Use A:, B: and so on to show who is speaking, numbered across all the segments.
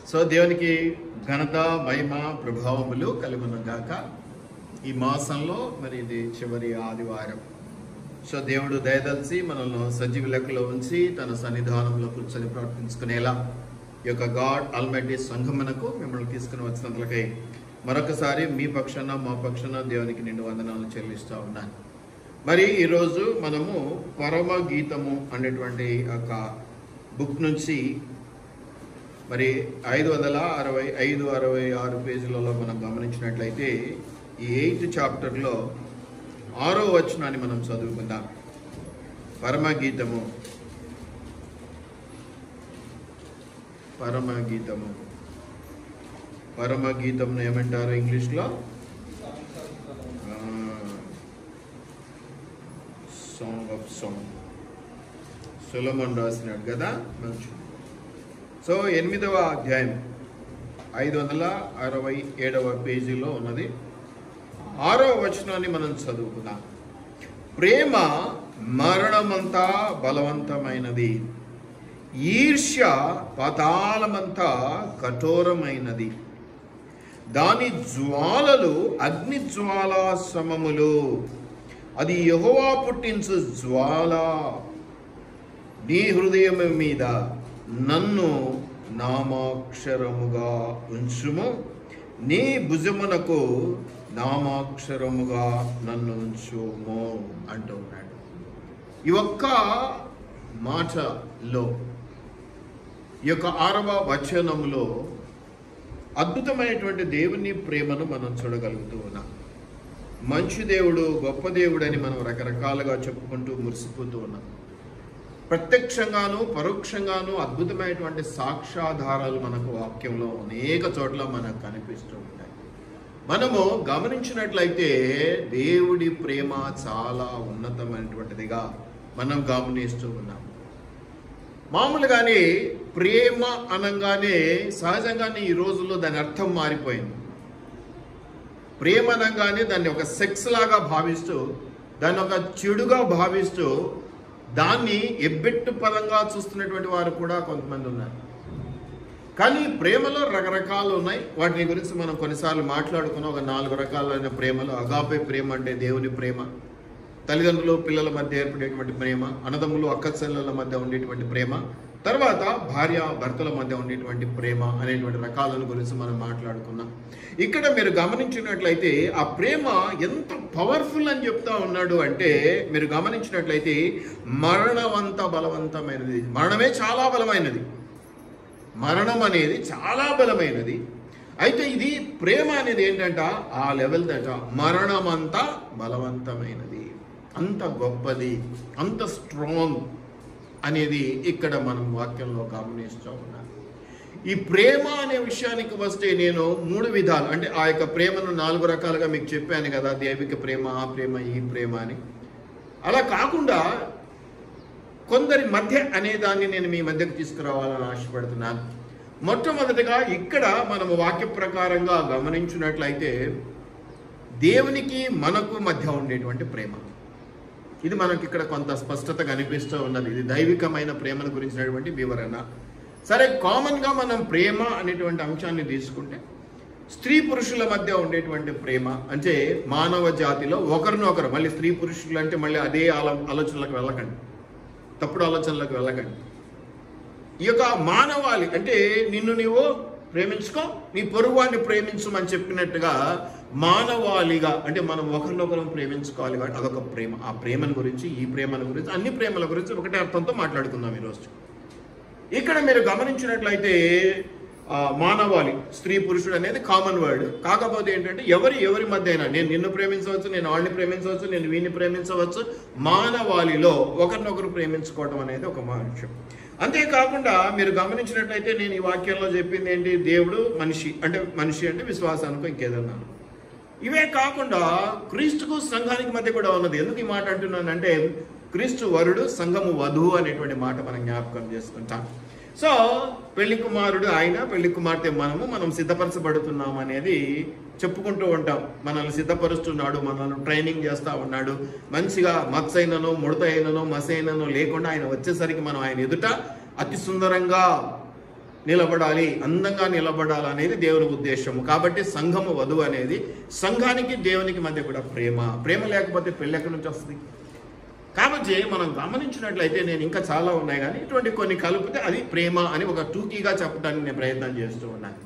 A: So దేవునికి ఘనత, మహిమ, ప్రభావములు కలుగును గాక. ఈ మాసంలో మరి ఇది చివరి ఆదివారం. సో దేవుడు దయదలిచి మనల్ని సజీవ లెక్కలో ఉంచి తన సన్నిధానంలో కూర్చొని ప్రార్థించుకునేలా ఈ యొక్క గాడ్ ఆల్మైటీ సంఘమునకు మిమ్మల్ని తీసుకుని వచ్చినందులకై మరొకసారి మీ పక్షాన మా పక్షాన దేవునికి నిండు వందనాలు చెల్లిస్తూ ఉన్నాను. మరి ఈరోజు మనము పరమ గీతము అనేటువంటి ఒక బుక్ నుంచి మరి 565-66 పేజీలలో మనం గమనించినట్లయితే ఈ 8th చాప్టర్లో 6వ వచనాన్ని మనం చదువుకుందాం. పరమగీతము పరమగీతమును ఏమంటారు ఇంగ్లీష్లో? Song of song. సొలొమోన్ రాసినాడు కదా, మంచి. సో 8వ అధ్యాయం 567వ పేజీలో ఉన్నది. 6వ వచనాన్ని మనం చదువుకుందాం. ప్రేమ మరణమంతా బలవంతమైనది, ఈర్ష్య పాతాళమంతా కఠోరమైనది, దాని జ్వాలలు అగ్ని జ్వాలా సమములు, అది యెహోవా పుట్టించు జ్వాల. నీ హృదయం మీద నన్ను నామాక్షరముగా ఉంచుము, నీ భుజమునకు నామాక్షరముగా నన్ను ఉంచుము అంటూ ఉన్నాడు. ఈ ఒక్క మాటలో, ఈ యొక్క 6వ వచనములో అద్భుతమైనటువంటి దేవుని ప్రేమను మనం చూడగలుగుతూ ఉన్నాం. మంచి దేవుడు, గొప్ప దేవుడు అని మనం రకరకాలుగా చెప్పుకుంటూ మురిసిపోతూ ఉన్నాం. ప్రత్యక్షంగాను పరోక్షంగాను అద్భుతమైనటువంటి సాక్ష్యాధారాలు మనకు వాక్యంలో అనేక చోట్ల మనకు కనిపిస్తూ ఉంటాయి. మనము గమనించినట్లయితే దేవుడి ప్రేమ చాలా ఉన్నతమైనటువంటిదిగా మనం గమనిస్తూ ఉన్నాం. మామూలుగానే ప్రేమ అనగానే సహజంగానే ఈ రోజుల్లో దాని అర్థం మారిపోయింది. ప్రేమ అనగానే దాన్ని ఒక సెక్స్ లాగా భావిస్తూ, దాన్ని ఒక చెడుగా భావిస్తూ, దాన్ని ఎబ్బెట్టు పదంగా చూస్తున్నటువంటి వారు కూడా కొంతమంది ఉన్నారు. కానీ ప్రేమలో రకరకాలు ఉన్నాయి. వాటిని గురించి మనం కొన్నిసార్లు మాట్లాడుకున్నాం. ఒక 4 రకాలైన ప్రేమలు. అగాపే ప్రేమ అంటే దేవుని ప్రేమ, తల్లిదండ్రులు పిల్లల మధ్య ఏర్పడేటువంటి ప్రేమ, అన్నదమ్ములు అక్కచెల్లెల మధ్య ఉండేటువంటి ప్రేమ, తర్వాత భార్య భర్తల మధ్య ఉండేటువంటి ప్రేమ అనేటువంటి రకాలను గురించి మనం మాట్లాడుకున్నాం. ఇక్కడ మీరు గమనించినట్లయితే ఆ ప్రేమ ఎంత పవర్ఫుల్ అని చెప్తా ఉన్నాడు అంటే, మీరు గమనించినట్లయితే మరణమంత బలవంతమైనది. మరణమే చాలా బలమైనది. మరణం అనేది చాలా బలమైనది. అయితే ఇది ప్రేమ అనేది ఏంటంట, ఆ లెవెల్ దట మరణమంతా బలవంతమైనది, అంత గొప్పది, అంత స్ట్రాంగ్ అనేది ఇక్కడ మనం వాక్యంలో గమనిస్తూ ఉన్నాం. ఈ ప్రేమ అనే విషయానికి వస్తే నేను 3 విధాలు, అంటే ఆ యొక్క ప్రేమను 4 రకాలుగా మీకు చెప్పాను కదా, దైవిక ప్రేమ, ఆ ప్రేమ, ఈ ప్రేమ అని. అలా కాకుండా కొందరి మధ్య అనే దాన్ని నేను మీ మధ్యకు తీసుకురావాలని ఆశపడుతున్నాను. మొట్టమొదటిగా ఇక్కడ మనము వాక్య ప్రకారంగా గమనించినట్లయితే దేవునికి మనకు మధ్య ఉండేటువంటి ప్రేమ, ఇది మనకి ఇక్కడ కొంత స్పష్టత కనిపిస్తూ ఉన్నది. ఇది దైవికమైన ప్రేమను గురించినటువంటి వివరణ. సరే, కామన్గా మనం ప్రేమ అనేటువంటి అంశాన్ని తీసుకుంటే స్త్రీ పురుషుల మధ్య ఉండేటువంటి ప్రేమ అంటే మానవ జాతిలో ఒకరినొకరు, మళ్ళీ స్త్రీ పురుషులు అంటే మళ్ళీ అదే ఆలోచనలకు వెళ్ళకండి, తప్పుడు ఆలోచనలకు వెళ్ళకండి. ఈ యొక్క మానవాళి అంటే నిన్ను నీవు ప్రేమించుకో, నీ పొరుగువాడిని ప్రేమించమని చెప్పినట్టుగా మానవాళిగా అంటే మనం ఒకరినొకరు ప్రేమించుకోవాలి. అదొక ప్రేమ. ఆ ప్రేమను గురించి, ఈ ప్రేమను గురించి, అన్ని ప్రేమల గురించి ఒకటే అర్థంతో మాట్లాడుకుందాం ఈరోజు. ఇక్కడ మీరు గమనించినట్లయితే మానవాళి, స్త్రీ పురుషుడు అనేది కామన్ వర్డ్. కాకపోతే ఏంటంటే ఎవరి మధ్య అయినా నేను నిన్ను ప్రేమించవచ్చు, నేను వాళ్ళని ప్రేమించవచ్చు, నేను వీడిని ప్రేమించవచ్చు. మానవాళిలో ఒకరినొకరు ప్రేమించుకోవడం అనేది ఒక విషయం. అంతేకాకుండా మీరు గమనించినట్లయితే నేను ఈ వాక్యంలో చెప్పింది ఏంటి, దేవుడు మనిషి అంటే విశ్వాసానికి ఇంకేదన్నా. ఇవే కాకుండా క్రీస్తుకు సంఘానికి మధ్య కూడా ఉన్నది. ఎందుకు ఈ మాట అంటున్నానంటే, క్రీస్తు వరుడు, సంఘము వధువు అనేటువంటి మాట మనం జ్ఞాపకం చేసుకుంటాం. సో పెళ్లి కుమారుడు ఆయన, పెళ్లి కుమార్తె మనం సిద్ధపరచబడుతున్నాం అనేది చెప్పుకుంటూ ఉంటాం. మనల్ని సిద్ధపరుస్తున్నాడు, మనల్ని ట్రైనింగ్ చేస్తూ ఉన్నాడు. మంచిగా మత్సైనను, ముడతైనను, మసైనను లేకుండా ఆయన వచ్చేసరికి మనం ఆయన ఎదుట అతి సుందరంగా నిలబడాలి, అందంగా నిలబడాలి అనేది దేవుని ఉద్దేశము. కాబట్టి సంఘము వధువు అనేది సంఘానికి దేవునికి మధ్య కూడా ప్రేమ లేకపోతే పెళ్ళి ఎక్కడి నుంచి వస్తుంది? కాబట్టి మనం గమనించినట్లయితే, నేను ఇంకా చాలా ఉన్నాయి కానీ ఇటువంటి కొన్ని కలిపితే అది ప్రేమ అని ఒక టూకీగా చెప్పడానికి నేను ప్రయత్నం చేస్తూ ఉన్నాను.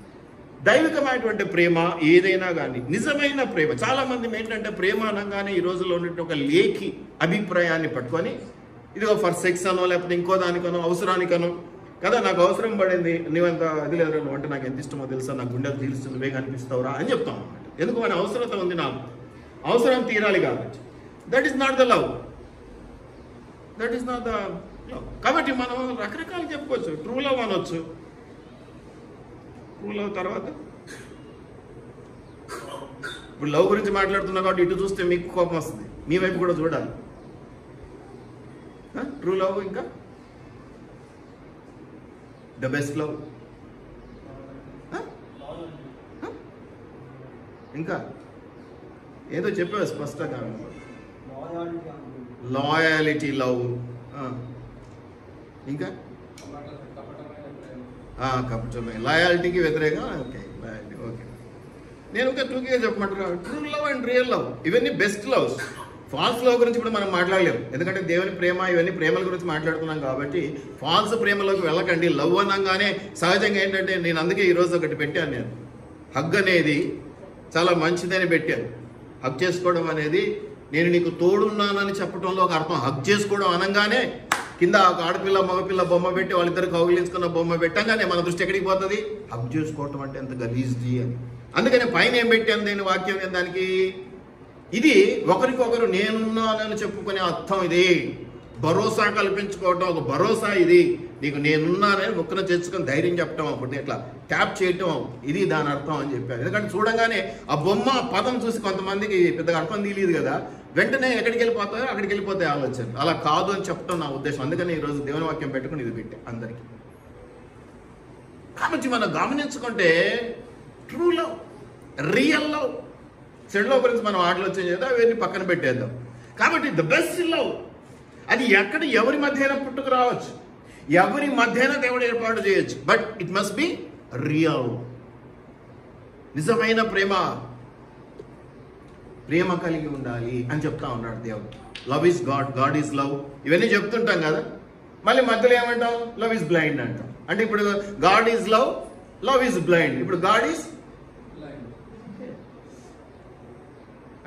A: దైవికమైనటువంటి ప్రేమ ఏదైనా కానీ నిజమైన ప్రేమ. చాలా మంది ఏంటంటే ప్రేమ అనగానే ఈ రోజుల్లో ఉన్నటువంటి ఒక లేఖి అభిప్రాయాన్ని పట్టుకొని ఇదిగో ఫర్ సెక్స్ అనో లేకపోతే ఇంకో దానికనో అవసరానికనో కదా, నాకు అవసరం పడింది, నీవంత అది లేదు, నువ్వు అంటే నాకు ఎంత ఇష్టమో తెలుసా, నాకు గుండెలు తీరుస్తూ నువ్వే కనిపిస్తావురా అని చెప్తాం అన్నమాట. ఎందుకు? మన అవసరత ఉంది, నాకు అవసరం తీరాలి కాబట్టి. That is not the love, that is not the love. కాబట్టి మనం రకరకాలు చెప్పుకోవచ్చు. ట్రూ లవ్ అనొచ్చు. ట్రూ లవ్ తర్వాత ఇప్పుడు లవ్ గురించి మాట్లాడుతున్నా కాబట్టి ఇటు చూస్తే మీకు కోపం వస్తుంది, మీ వైపు కూడా చూడాలి. ట్రూ లవ్, ఇంకా ద బెస్ట్ లవ్, ఇంకా ఏదో చెప్పావు స్పష్టంగా. లాయాలిటీ లవ్, ఇంకా కపటమే, లాయాలిటీకి వ్యతిరేకం. Okay, loyalty. ఓకే, నేను ఇంకా టూగా చెప్పమంటున్నాను. True love and real love, ఇవన్నీ బెస్ట్ లవ్స్. ఫాల్స్ లవ్ గురించి కూడా మనం మాట్లాడలేము, ఎందుకంటే దేవుని ప్రేమ ఇవన్నీ ప్రేమల గురించి మాట్లాడుతున్నాం కాబట్టి ఫాల్స్ ప్రేమలోకి వెళ్ళకండి. లవ్ అనగానే సహజంగా ఏంటంటే, నేను అందుకే ఈరోజు ఒకటి పెట్టాను, నేను హగ్ అనేది చాలా మంచిదని పెట్టాను. హగ్ చేసుకోవడం అనేది నేను నీకు తోడున్నానని చెప్పడంలో ఒక అర్థం. హగ్ చేసుకోవడం అనగానే కింద ఒక ఆడపిల్ల మగపిల్ల బొమ్మ పెట్టి వాళ్ళిద్దరు కౌగిలించుకున్న బొమ్మ పెట్టంగానే మన దృష్టి ఎక్కడికి పోతుంది? హగ్ చేసుకోవటం అంటే ఎంత గలీజ్ది అని. అందుకని పైన ఏం పెట్టాను నేను వాక్యం, నేను దానికి ఇది ఒకరికొకరు నేనున్నానని చెప్పుకునే అర్థం. ఇది భరోసా కల్పించుకోవటం, ఒక భరోసా. ఇది నీకు నేనున్నానని ఒక్కన తెచ్చుకొని ధైర్యం చెప్పటం, అప్పుడు ఇట్లా ట్యాప్ చేయటం, ఇది దాని అర్థం అని చెప్పాను. ఎందుకంటే చూడంగానే ఆ బొమ్మ పదం చూసి కొంతమందికి పెద్దగా అర్థం తెలియదు కదా, వెంటనే ఎక్కడికి వెళ్ళిపోతాయో అక్కడికి వెళ్ళిపోతాయి ఆలోచన. అలా కాదు అని చెప్పటం నా ఉద్దేశం. అందుకని ఈరోజు దేవుని వాక్యం పెట్టుకుని ఇది పెట్టే అందరికీ. కాబట్టి మనం గమనించుకుంటే true love, real love, sad love గురించి మనం ఆలోచన చేద్దాం, అవన్నీ పక్కన పెట్టేద్దాం. కాబట్టి ద బెస్ట్ లవ్ అది ఎక్కడ ఎవరి మధ్యన పుట్టుకు రావచ్చు, ఎవరి మధ్యన దేవుడు ఏర్పాటు చేయొచ్చు, but it must be real. నిజమైన ప్రేమ కలిగి ఉండాలి అని చెప్తా ఉన్నాడు దేవుడు. Love is God, God is love, ఇవన్నీ చెప్తుంటాం కదా. మళ్ళీ మధ్యలో ఏమంటాం? లవ్ ఈజ్ బ్లైండ్ అంటాం. అంటే ఇప్పుడు God is love, love is blind. ఇప్పుడు గాడ్ ఈజ్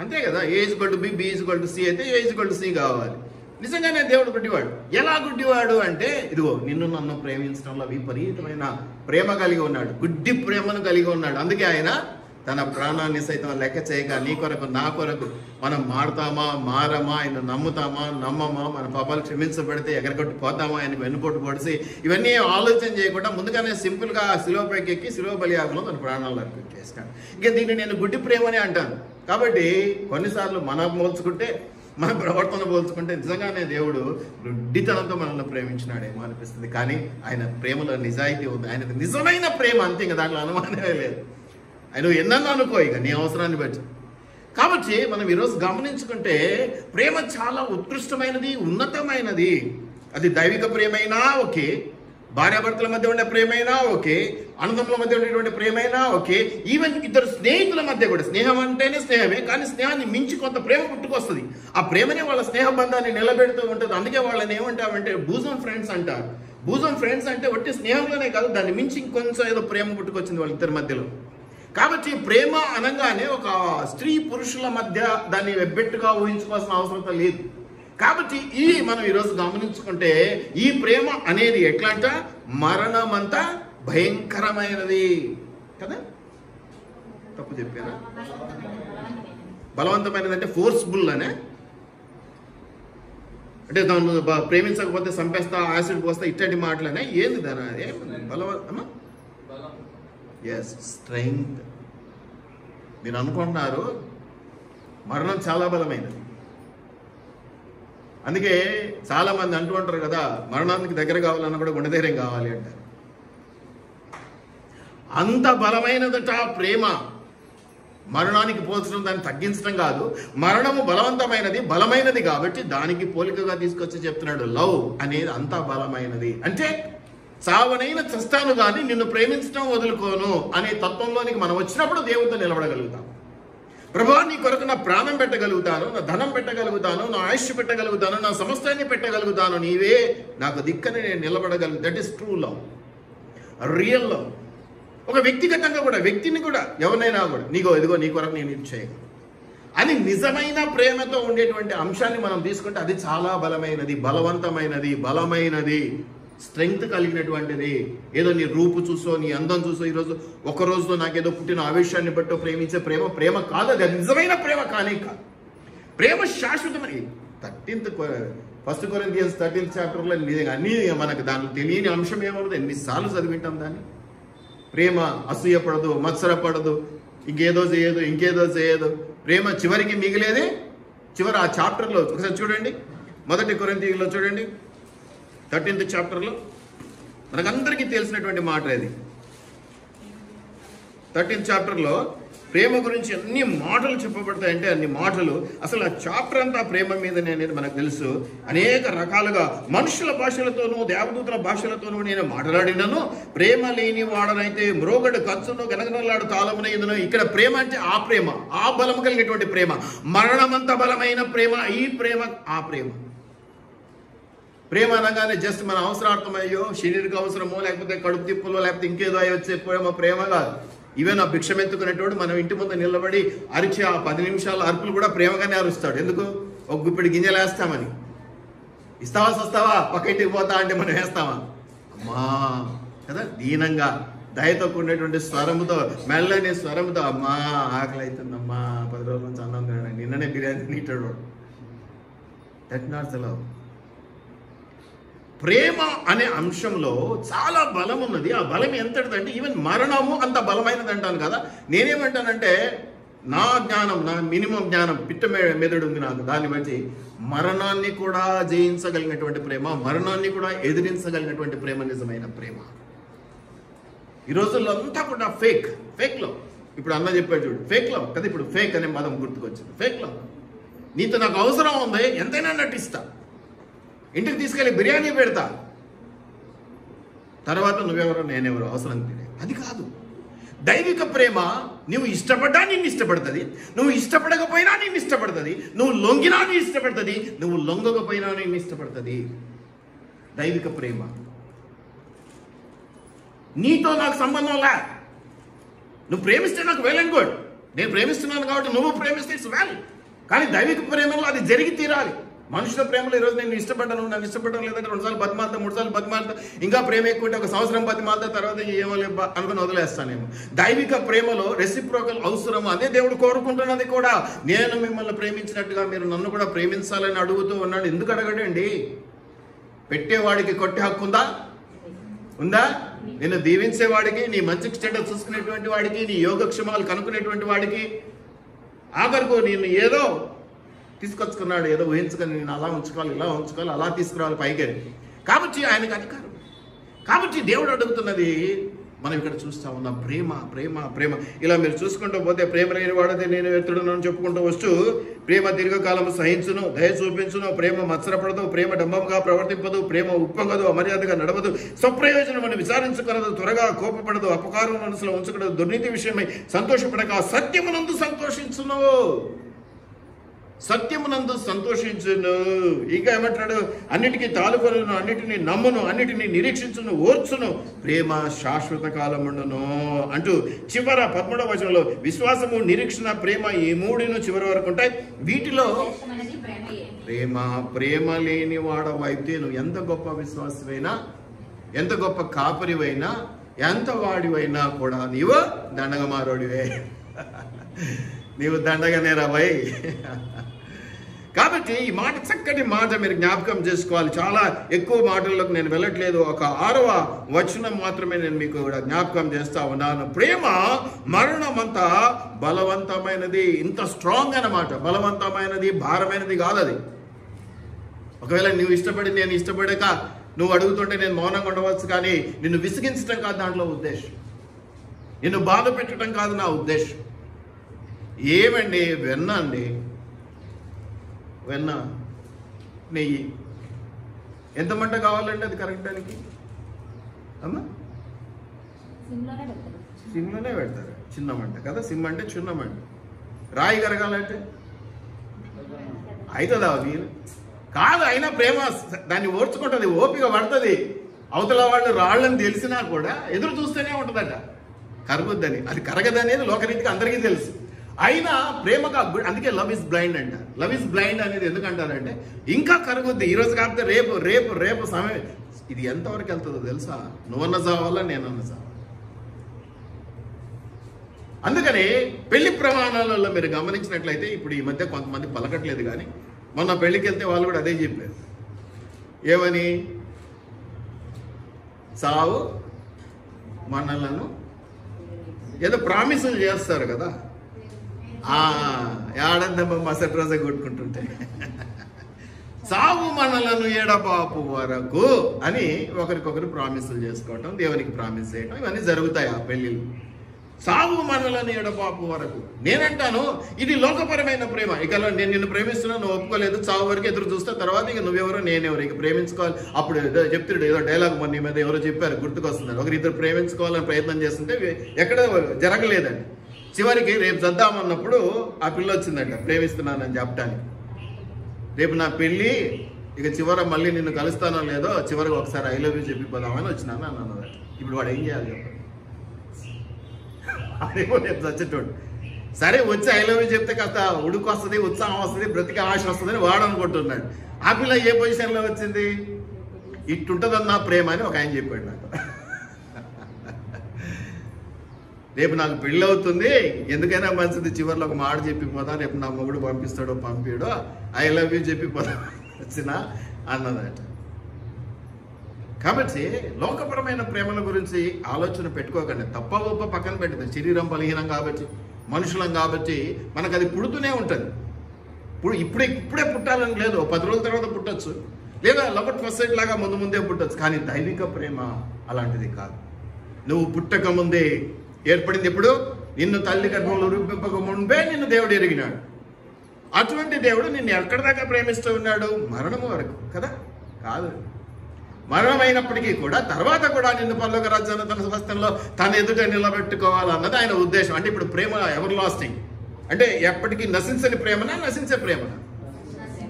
A: అంతే కదా. A equal to B, B equal to C అయితే ఏ ఈజ్వల్ టు సి కావాలి. నిజంగానే దేవుడు గుడ్డివాడు. ఎలా గుడ్డివాడు అంటే, ఇదిగో నిన్ను నన్ను ప్రేమించడంలో విపరీతమైన ప్రేమ కలిగి ఉన్నాడు, గుడ్డి ప్రేమను కలిగి ఉన్నాడు. అందుకే ఆయన తన ప్రాణాన్ని సైతం లెక్క చేయక నీ కొరకు నా కొరకు మనం మారుతామా మారమా, ఆయన నమ్ముతామా నమ్మమా, మన పాపాలు క్షమించబడితే ఎగరగొట్టు పోతామా, ఆయనకు వెన్నుపోటు పొడిసి ఇవన్నీ ఆలోచన చేయకుండా ముందుగానే సింపుల్గా శిలువపైకి ఎక్కి శిలువ బలియాగంలో తన ప్రాణాలు అర్పించేస్తాడు. ఇంకా దీన్ని నేను గుడ్డి ప్రేమనే అంటాను. కాబట్టి కొన్నిసార్లు మనం పోల్చుకుంటే, మన ప్రవర్తన పోల్చుకుంటే నిజంగానే దేవుడు గుడ్డితనంతో మనల్ని ప్రేమించినాడేమో అనిపిస్తుంది. కానీ ఆయన ప్రేమలో నిజాయితీ ఉంది. ఆయన నిజమైన ప్రేమ, అంతే. ఇంకా దాంట్లో అనుమానమే లేదు. ఆయన ఎన్నన్నా అనుకో ఇక నీ అవసరాన్ని బట్టి. కాబట్టి మనం ఈరోజు గమనించుకుంటే ప్రేమ చాలా ఉత్కృష్టమైనది, ఉన్నతమైనది. అది దైవిక ప్రేమైనా ఓకే, భార్యాభర్తల మధ్య ఉండే ప్రేమైనా ఓకే, అన్నదమ్ముల మధ్య ఉండేటువంటి ప్రేమైనా ఓకే, ఈవెన్ ఇద్దరు స్నేహితుల మధ్య కూడా. స్నేహం అంటేనే స్నేహమే, కానీ స్నేహాన్ని మించి కొంత ప్రేమ పుట్టుకొస్తుంది. ఆ ప్రేమనే వాళ్ళ స్నేహ బంధాన్ని నిలబెడుతూ ఉంటుంది. అందుకే వాళ్ళని ఏమంటామంటే బూజం ఫ్రెండ్స్ అంటారు. బూజం ఫ్రెండ్స్ అంటే ఒట్టి స్నేహంలోనే కాదు, దాన్ని మించి ఇంకొంచెం ఏదో ప్రేమ పుట్టుకొచ్చింది వాళ్ళిద్దరి మధ్యలో. కాబట్టి ప్రేమ అనగానే ఒక స్త్రీ పురుషుల మధ్య దాన్ని వెబ్బెట్టుగా ఊహించుకోవాల్సిన అవసరం లేదు. కాబట్టి మనం ఈరోజు గమనించుకుంటే ఈ ప్రేమ అనేది ఎట్లంట, మరణమంతా భయంకరమైనది కదా. తప్పు చెప్పారా? బలవంతమైనది అంటే ఫోర్స్ఫుల్ అనే, అంటే దాన్ని ప్రేమించకపోతే చంపేస్తా, యాసిడ్ పోస్తా, ఇట్లాంటి మాటలనే. ఏంది దాని అదే బలవంతమా? Yes, strength. మీరు అనుకుంటున్నారు మరణం చాలా బలమైనది. అందుకే చాలా మంది అంటూ ఉంటారు కదా, మరణానికి దగ్గర కావాలన్నా కూడా గుండె ధైర్యం కావాలి అంటారు. అంత బలమైనదట ప్రేమ. మరణానికి పోల్చడం, దాన్ని తగ్గించడం కాదు. మరణము బలవంతమైనది, బలమైనది కాబట్టి దానికి పోలికగా తీసుకొచ్చి చెప్తున్నాడు లవ్ అనేది అంత బలమైనది. అంటే చావనైనా చస్తాను కానీ నిన్ను ప్రేమించడం వదులుకోను అనే తత్వంలోనికి మనం వచ్చినప్పుడు దేవుడితో నిలబడగలుగుతాం. ప్రభువా, నీ కొరకు నా ప్రాణం పెట్టగలుగుతాను, నా ధనం పెట్టగలుగుతాను, నా ఆయుష్ పెట్టగలుగుతాను, నా సమస్తాన్ని పెట్టగలుగుతాను, నీవే నాకు దిక్కని నేను నిలబడగలుగు. That is true love, real love. ఒక వ్యక్తిగతంగా కూడా, వ్యక్తిని కూడా, ఎవరినైనా కూడా, ఇదిగో నీ కొరకు నేను ఇది చేయగలను అని నిజమైన ప్రేమతో ఉండేటువంటి అంశాన్ని మనం తీసుకుంటే అది చాలా బలమైనది, బలవంతమైనది, బలమైనది, స్ట్రెంగ్త్ కలిగినటువంటిది. ఏదో నీ రూపు చూసో, నీ అందం చూసో, ఈరోజు ఒక రోజుతో నాకేదో పుట్టిన ఆవేశాన్ని బట్టో ప్రేమించే ప్రేమ కాదు. అది నిజమైన ప్రేమ కానే కాదు. ప్రేమ శాశ్వతమని 1 Corinthians 13th chapterలో అన్నీ మనకు దాంట్లో తెలియని అంశం ఏమవుతుంది, ఎన్నిసార్లు చదివింటాం దాన్ని. ప్రేమ అసూయపడదు, మత్సరపడదు, ఇంకేదో చేయదు. ప్రేమ చివరికి మిగిలేదే చివరి ఆ చాప్టర్లో ఒకసారి చూడండి. 1 కొరింథీయుల్లో చూడండి, 13th chapterలో మనకందరికీ తెలిసినటువంటి మాట ఇది. 13th chapterలో ప్రేమ గురించి ఎన్ని మాటలు చెప్పబడతాయంటే అన్ని మాటలు. అసలు ఆ చాప్టర్ అంతా ప్రేమ మీదనే అనేది మనకు తెలుసు. అనేక రకాలుగా మనుషుల భాషలతోనూ దేవదూతల భాషలతోనూ నేను మాట్లాడినను, ప్రేమ లేని వాడనైతే మ్రోగడు ఖర్చును గనగనలాడు తాళమునైందును. ఇక్కడ ప్రేమ అంటే ఆ ప్రేమ, ఆ బలము కలిగినటువంటి ప్రేమ, మరణమంత బలమైన ప్రేమ, ఈ ప్రేమ ఆ ప్రేమ. ప్రేమ అనగానే జస్ట్ మన అవసరార్థమయ్యో, శరీరక అవసరమో, లేకపోతే కడుపు తిప్పులో, లేకపోతే ఇంకేదో అయ్యి వచ్చే ప్రేమ కాదు. ఈవెన్ ఆ భిక్షం ఎత్తుకునేటోడు మనం ఇంటి ముందు నిలబడి అరిచి ఆ 10 నిమిషాల అరుపులు కూడా ప్రేమగానే అరుస్తాడు. ఎందుకు? ఒక గుప్పిడి గింజలు వేస్తామని. ఇస్తావా పక్క ఇంటికి పోతా అంటే మనం వేస్తామా? అమ్మా కదా, దీనంగా దయతో కూడినటువంటి స్వరముతో, మెల్లని స్వరముతో, అమ్మా ఆకలి అవుతుందమ్మా, 10 రోజుల నుంచి అన్నం తినడానికి, నిన్ననే బిర్యానీ తింటాడు. That not the love. ప్రేమ అనే అంశంలో చాలా బలం ఉన్నది. ఆ బలం ఎంతటిదంటే ఈవెన్ మరణము అంత బలమైనది అంటాను కదా. నేనేమంటానంటే నా జ్ఞానం, నా మినిమం జ్ఞానం, పిట్ట మెదడు ఉంది నాకు, దాన్ని బట్టి మరణాన్ని కూడా జయించగలిగినటువంటి ప్రేమ, మరణాన్ని కూడా ఎదిరించగలిగినటువంటి ప్రేమ నిజమైన ప్రేమ. ఈ రోజుల్లో అంతా కూడా ఫేక్ లవ్. ఇప్పుడు అన్న చెప్పాడు చూడు, ఫేక్ లవ్ కదా. ఇప్పుడు ఫేక్ అనే పదం గుర్తుకొచ్చింది. Fake love. నీతో నాకు అవసరం ఉంది, ఎంతైనా నటిస్తా, ఇంటికి తీసుకెళ్ళి బిర్యానీ పెడతా, తర్వాత నువ్వెవరో నేనెవరో అవసరం తినే. అది కాదు దైవిక ప్రేమ. నువ్వు ఇష్టపడ్డా నిన్ను ఇష్టపడుతుంది, నువ్వు ఇష్టపడకపోయినా నిన్ను ఇష్టపడుతుంది, నువ్వు లొంగినా నిన్ను ఇష్టపడుతుంది, నువ్వు లొంగకపోయినా నిన్ను ఇష్టపడుతుంది. దైవిక ప్రేమ. నీతో నాకు సంబంధం లే. నువ్వు ప్రేమిస్తే నాకు వెల్ అండ్ గుడ్, నేను ప్రేమిస్తున్నాను కాబట్టి నువ్వు ప్రేమిస్తే ఇట్స్ వెల్. కానీ దైవిక ప్రేమలో అది జరిగి తీరాలి. మనుషుల ప్రేమలో ఈరోజు నేను ఇష్టపడ్డాను, నన్ను ఇష్టపడడం లేదంటే 2 సార్లు బతిమాలతా, 3 సార్లు బతిమాలతా, ఇంకా ప్రేమ ఎక్కువ ఉంటే 1 సంవత్సరం బతిమాలతా, తర్వాత ఏమో లేబ్బా అనుకుని వదిలేస్తానేమో. దైవిక ప్రేమలో రెసిప్రోకల్ అవసరం. అదే దేవుడు కోరుకుంటున్నది కూడా. నేను మిమ్మల్ని ప్రేమించినట్టుగా మీరు నన్ను కూడా ప్రేమించాలని అడుగుతూ ఉన్నాడు. ఎందుకు అడగడండి? పెట్టేవాడికి కొట్టే హక్కు ఉందా? నిన్ను దీవించేవాడికి, నీ మంచి స్టేటస్ చూసుకునేటువంటి వాడికి, నీ యోగక్షేమాలు కనుక్కునేటువంటి వాడికి, ఆఖరుకు నేను ఏదో తీసుకొచ్చుకున్నాడు, ఏదో ఊహించుకొని నేను అలా ఉంచుకోవాలి, ఇలా ఉంచుకోవాలి, అలా తీసుకురావాలి పైకి. కాబట్టి ఆయనకు అధికారం. కాబట్టి దేవుడు అడుగుతున్నది మనం ఇక్కడ చూస్తా ఉన్నాం, ప్రేమ. ఇలా మీరు చూసుకుంటూ పోతే ప్రేమ లేని వాడదే నేను ఎత్తుడునని చెప్పుకుంటూ వస్తూ, ప్రేమ దీర్ఘకాలము సహించును, దయ చూపించును, ప్రేమ మత్సరపడదు, ప్రేమ డంబంగా ప్రవర్తింపదు, ప్రేమ ఉప్పొంగదు, అమర్యాదగా నడవదు, స్వప్రయోజనమని విచారించుకొనదు, త్వరగా కోపపడదు, అపకారం మనసులో ఉంచకూడదు, దుర్నీతి విషయమై సంతోషపడక సత్యమునందు సంతోషించును. సత్యమునందు సంతోషించును. ఇంకా ఏమంటాడు? అన్నిటికీ తాలుకొను, అన్నిటినీ నమ్మును, అన్నిటినీ నిరీక్షించును, ఓర్చును, ప్రేమ శాశ్వత కాలముండును అంటూ చివర 13వ వచనంలో విశ్వాసము, నిరీక్షణ, ప్రేమ, ఈ 3 చివరి వరకు ఉంటాయి. వీటిలో ప్రేమ లేని వాడవైతే నువ్వు ఎంత గొప్ప విశ్వాసమైనా, ఎంత గొప్ప కాపరివైనా, ఎంత వాడివైనా కూడా నీవు దండగమారోడివే. నీవు దండగనేరావై. కాబట్టి ఈ మాట, చక్కటి మాట మీరు జ్ఞాపకం చేసుకోవాలి. చాలా ఎక్కువ మాటల్లోకి నేను వెళ్ళట్లేదు. ఒక 6వ వచనం మాత్రమే నేను మీకు జ్ఞాపకం చేస్తా ఉన్నాను. ప్రేమ మరణమంత బలవంతమైనది. ఇంత స్ట్రాంగ్ అన్నమాట. బలవంతమైనది, భారమైనది కాదు అది. ఒకవేళ నువ్వు ఇష్టపడి నేను ఇష్టపడక నువ్వు అడుగుతుంటే నేను మౌనంగా ఉండవచ్చు, కానీ నిన్ను విసిగించడం కాదు దాంట్లో ఉద్దేశం, నిన్ను బాధ పెట్టడం కాదు నా ఉద్దేశం. ఏమండి? వెన్న అండి, వెన్న, నెయ్యి. ఎంత మంట కావాలండి అది కరెక్టానికి? అమ్మా సిమ్లోనే పెడతారు. చిన్నమంట కదా, సిమ్ అంటే చిన్నమంట. రాయి కరగాలంటే అవుతుందా వీలు కాదు. అయినా ప్రేమ దాన్ని ఓర్చుకుంటుంది, ఓపిక పడుతుంది. అవతల వాళ్ళు రాళ్ళని తెలిసినా కూడా ఎదురు చూస్తూనే ఉంటుందట కరగొద్దని. అది కరగదనేది లోకరీతికి అందరికీ తెలుసు. అయినా ప్రేమగా, అందుకే లవ్ ఇస్ బ్లైండ్ అంట. లవ్ ఇస్ బ్లైండ్ అనేది ఎందుకంటారంటే ఇంకా కరగొద్ది, ఈరోజు కాకపోతే రేపు రేపు రేపు సమయం. ఇది ఎంతవరకు వెళ్తుందో తెలుసా? నువ్వన్న చావాలా, నేనన్న చావాలా. అందుకని పెళ్లి ప్రమాణాలలో మీరు గమనించినట్లయితే ఇప్పుడు ఈ మధ్య కొంతమంది పలకట్లేదు, కానీ మొన్న పెళ్లికి వెళ్తే వాళ్ళు కూడా అదే చెప్పారు. ఏమని? చావు మనలను ఏదో ప్రామిసులు చేస్తారు కదా, ఏడందమ్మ మసటి రోజే కొట్టుకుంటుంటే చావు మనలను ఎడబాపు వరకు అని ఒకరికొకరు ప్రామిసులు చేసుకోవటం, దేవునికి ప్రామిస్ చేయటం, ఇవన్నీ జరుగుతాయి ఆ పెళ్ళిళ్ళు. చావు మనలను ఎడబాపు వరకు. నేనంటాను ఇది లోకపరమైన ప్రేమ. ఇక నేను నిన్ను ప్రేమిస్తున్నా, నువ్వు ఒప్పుకోలేదు, చావు వరకు ఎదురు చూస్తే తర్వాత ఇక నువ్వెవరో నేనెవరు, ఇక ప్రేమించుకోవాలి. అప్పుడు చెప్తాడు ఏదో డైలాగ్, మొన్న మీద ఎవరో చెప్పారు, గుర్తుకొస్తున్నారు. ఒకరిద్దరు ప్రేమించుకోవాలని ప్రయత్నం చేస్తుంటే ఎక్కడ జరగలేదండి. చివరికి రేపు చద్దామన్నప్పుడు ఆ పిల్ల వచ్చిందంట ప్రేమిస్తున్నానని చెప్పడానికి. రేపు నా పెళ్ళి, ఇక చివర మళ్ళీ నిన్ను కలుస్తానో లేదో, చివరికి ఒకసారి ఐ లవ్ యూ చెప్పిపోదామని వచ్చినాను అని అన్నదట. ఇప్పుడు వాడు ఏం చేయాలి చెప్పండి? అదేమో రేపు చచ్చేటోడు. సరే వచ్చి ఐ లవ్ యూ చెప్తే కాస్త ఉడుకు వస్తుంది, ఉత్సాహం వస్తుంది, బ్రతికి ఆశ వస్తుందని వాడు అనుకుంటున్నాడు. ఆ పిల్ల ఏ పొజిషన్లో వచ్చింది? ఇట్టుంటుందన్నా ప్రేమ అని ఒక ఆయన చెప్పాడు నాకు. రేపు నాకు పెళ్ళి అవుతుంది, ఎందుకైనా మంచిది చివరిలో ఒక మాట చెప్పిపోదా, రేపు నా మొగుడు పంపిస్తాడో పంపిడో, ఐ లవ్ యూ చెప్పిపోదా వచ్చిన అన్నదట. కాబట్టి లోకపరమైన ప్రేమల గురించి ఆలోచన పెట్టుకోకండి. తప్ప గొప్ప పక్కన పెట్టింది. శరీరం బలహీనం కాబట్టి, మనుషులం కాబట్టి మనకు అది పుడుతూనే ఉంటుంది. ఇప్పుడే పుట్టాలని లేదు, 10 రోజుల తర్వాత పుట్టచ్చు, లేదా లవట్ ఫస్ట్ సైడ్ లాగా ముందే పుట్టచ్చు. కానీ దైవిక ప్రేమ అలాంటిది కాదు. నువ్వు పుట్టక ముందే ఏర్పడింది. ఎప్పుడు? నిన్ను తల్లి గర్భంలో రూపింపక ముందే నిన్ను దేవుడు ఎరిగినాడు. అటువంటి దేవుడు నిన్ను ఎక్కడి దాకా ప్రేమిస్తూ ఉన్నాడు? మరణము వరకు కదా? కాదు, మరణమైనప్పటికీ కూడా తర్వాత కూడా నిన్ను పరలోక రాజ్యాన్ని తన స్వస్థంలో తన ఎదుట నిలబెట్టుకోవాలన్నది ఆయన ఉద్దేశం. అంటే ఇప్పుడు ప్రేమ ఎవర్ లాస్టింగ్ అంటే ఎప్పటికీ నశించని ప్రేమనా, నశించే ప్రేమనా?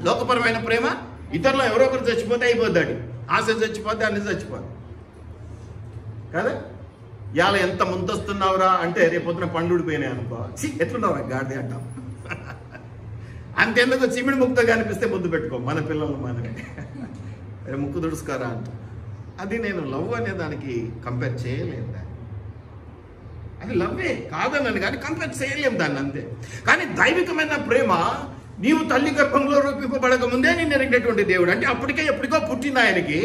A: లోకపరమైన ప్రేమ ఇతరులు ఎవరో ఒకరు చచ్చిపోతే అయిపోద్దాడు, ఆశ చచ్చిపోతే అన్ని చచ్చిపోద్ది కదా. ఇవాళ ఎంత ముందొస్తున్నావురా అంటే రేపొద్దున పండు ఊడిపోయినాయి అనుకో, ఎట్లున్నావురా గాడిది అంటాం. అంతెందుకు చిమిడి ముక్కుతో కనిపిస్తే ముద్దు పెట్టుకో, మన పిల్లలు మనమే ముక్కు దుడుచుకారా అంట. అది నేను లవ్ అనే దానికి కంపేర్ చేయలేము దాన్ని. అది లవ్వే కాదన్నాను కానీ కంపేర్ చేయలేము దాన్ని, అంతే. కానీ దైవికమైన ప్రేమ నీవు తల్లి గర్భంలో రూపింపబడక ముందే నేను ఎరిగినటువంటి దేవుడు. అంటే అప్పటికే ఎప్పటికో పుట్టింది ఆయనకి.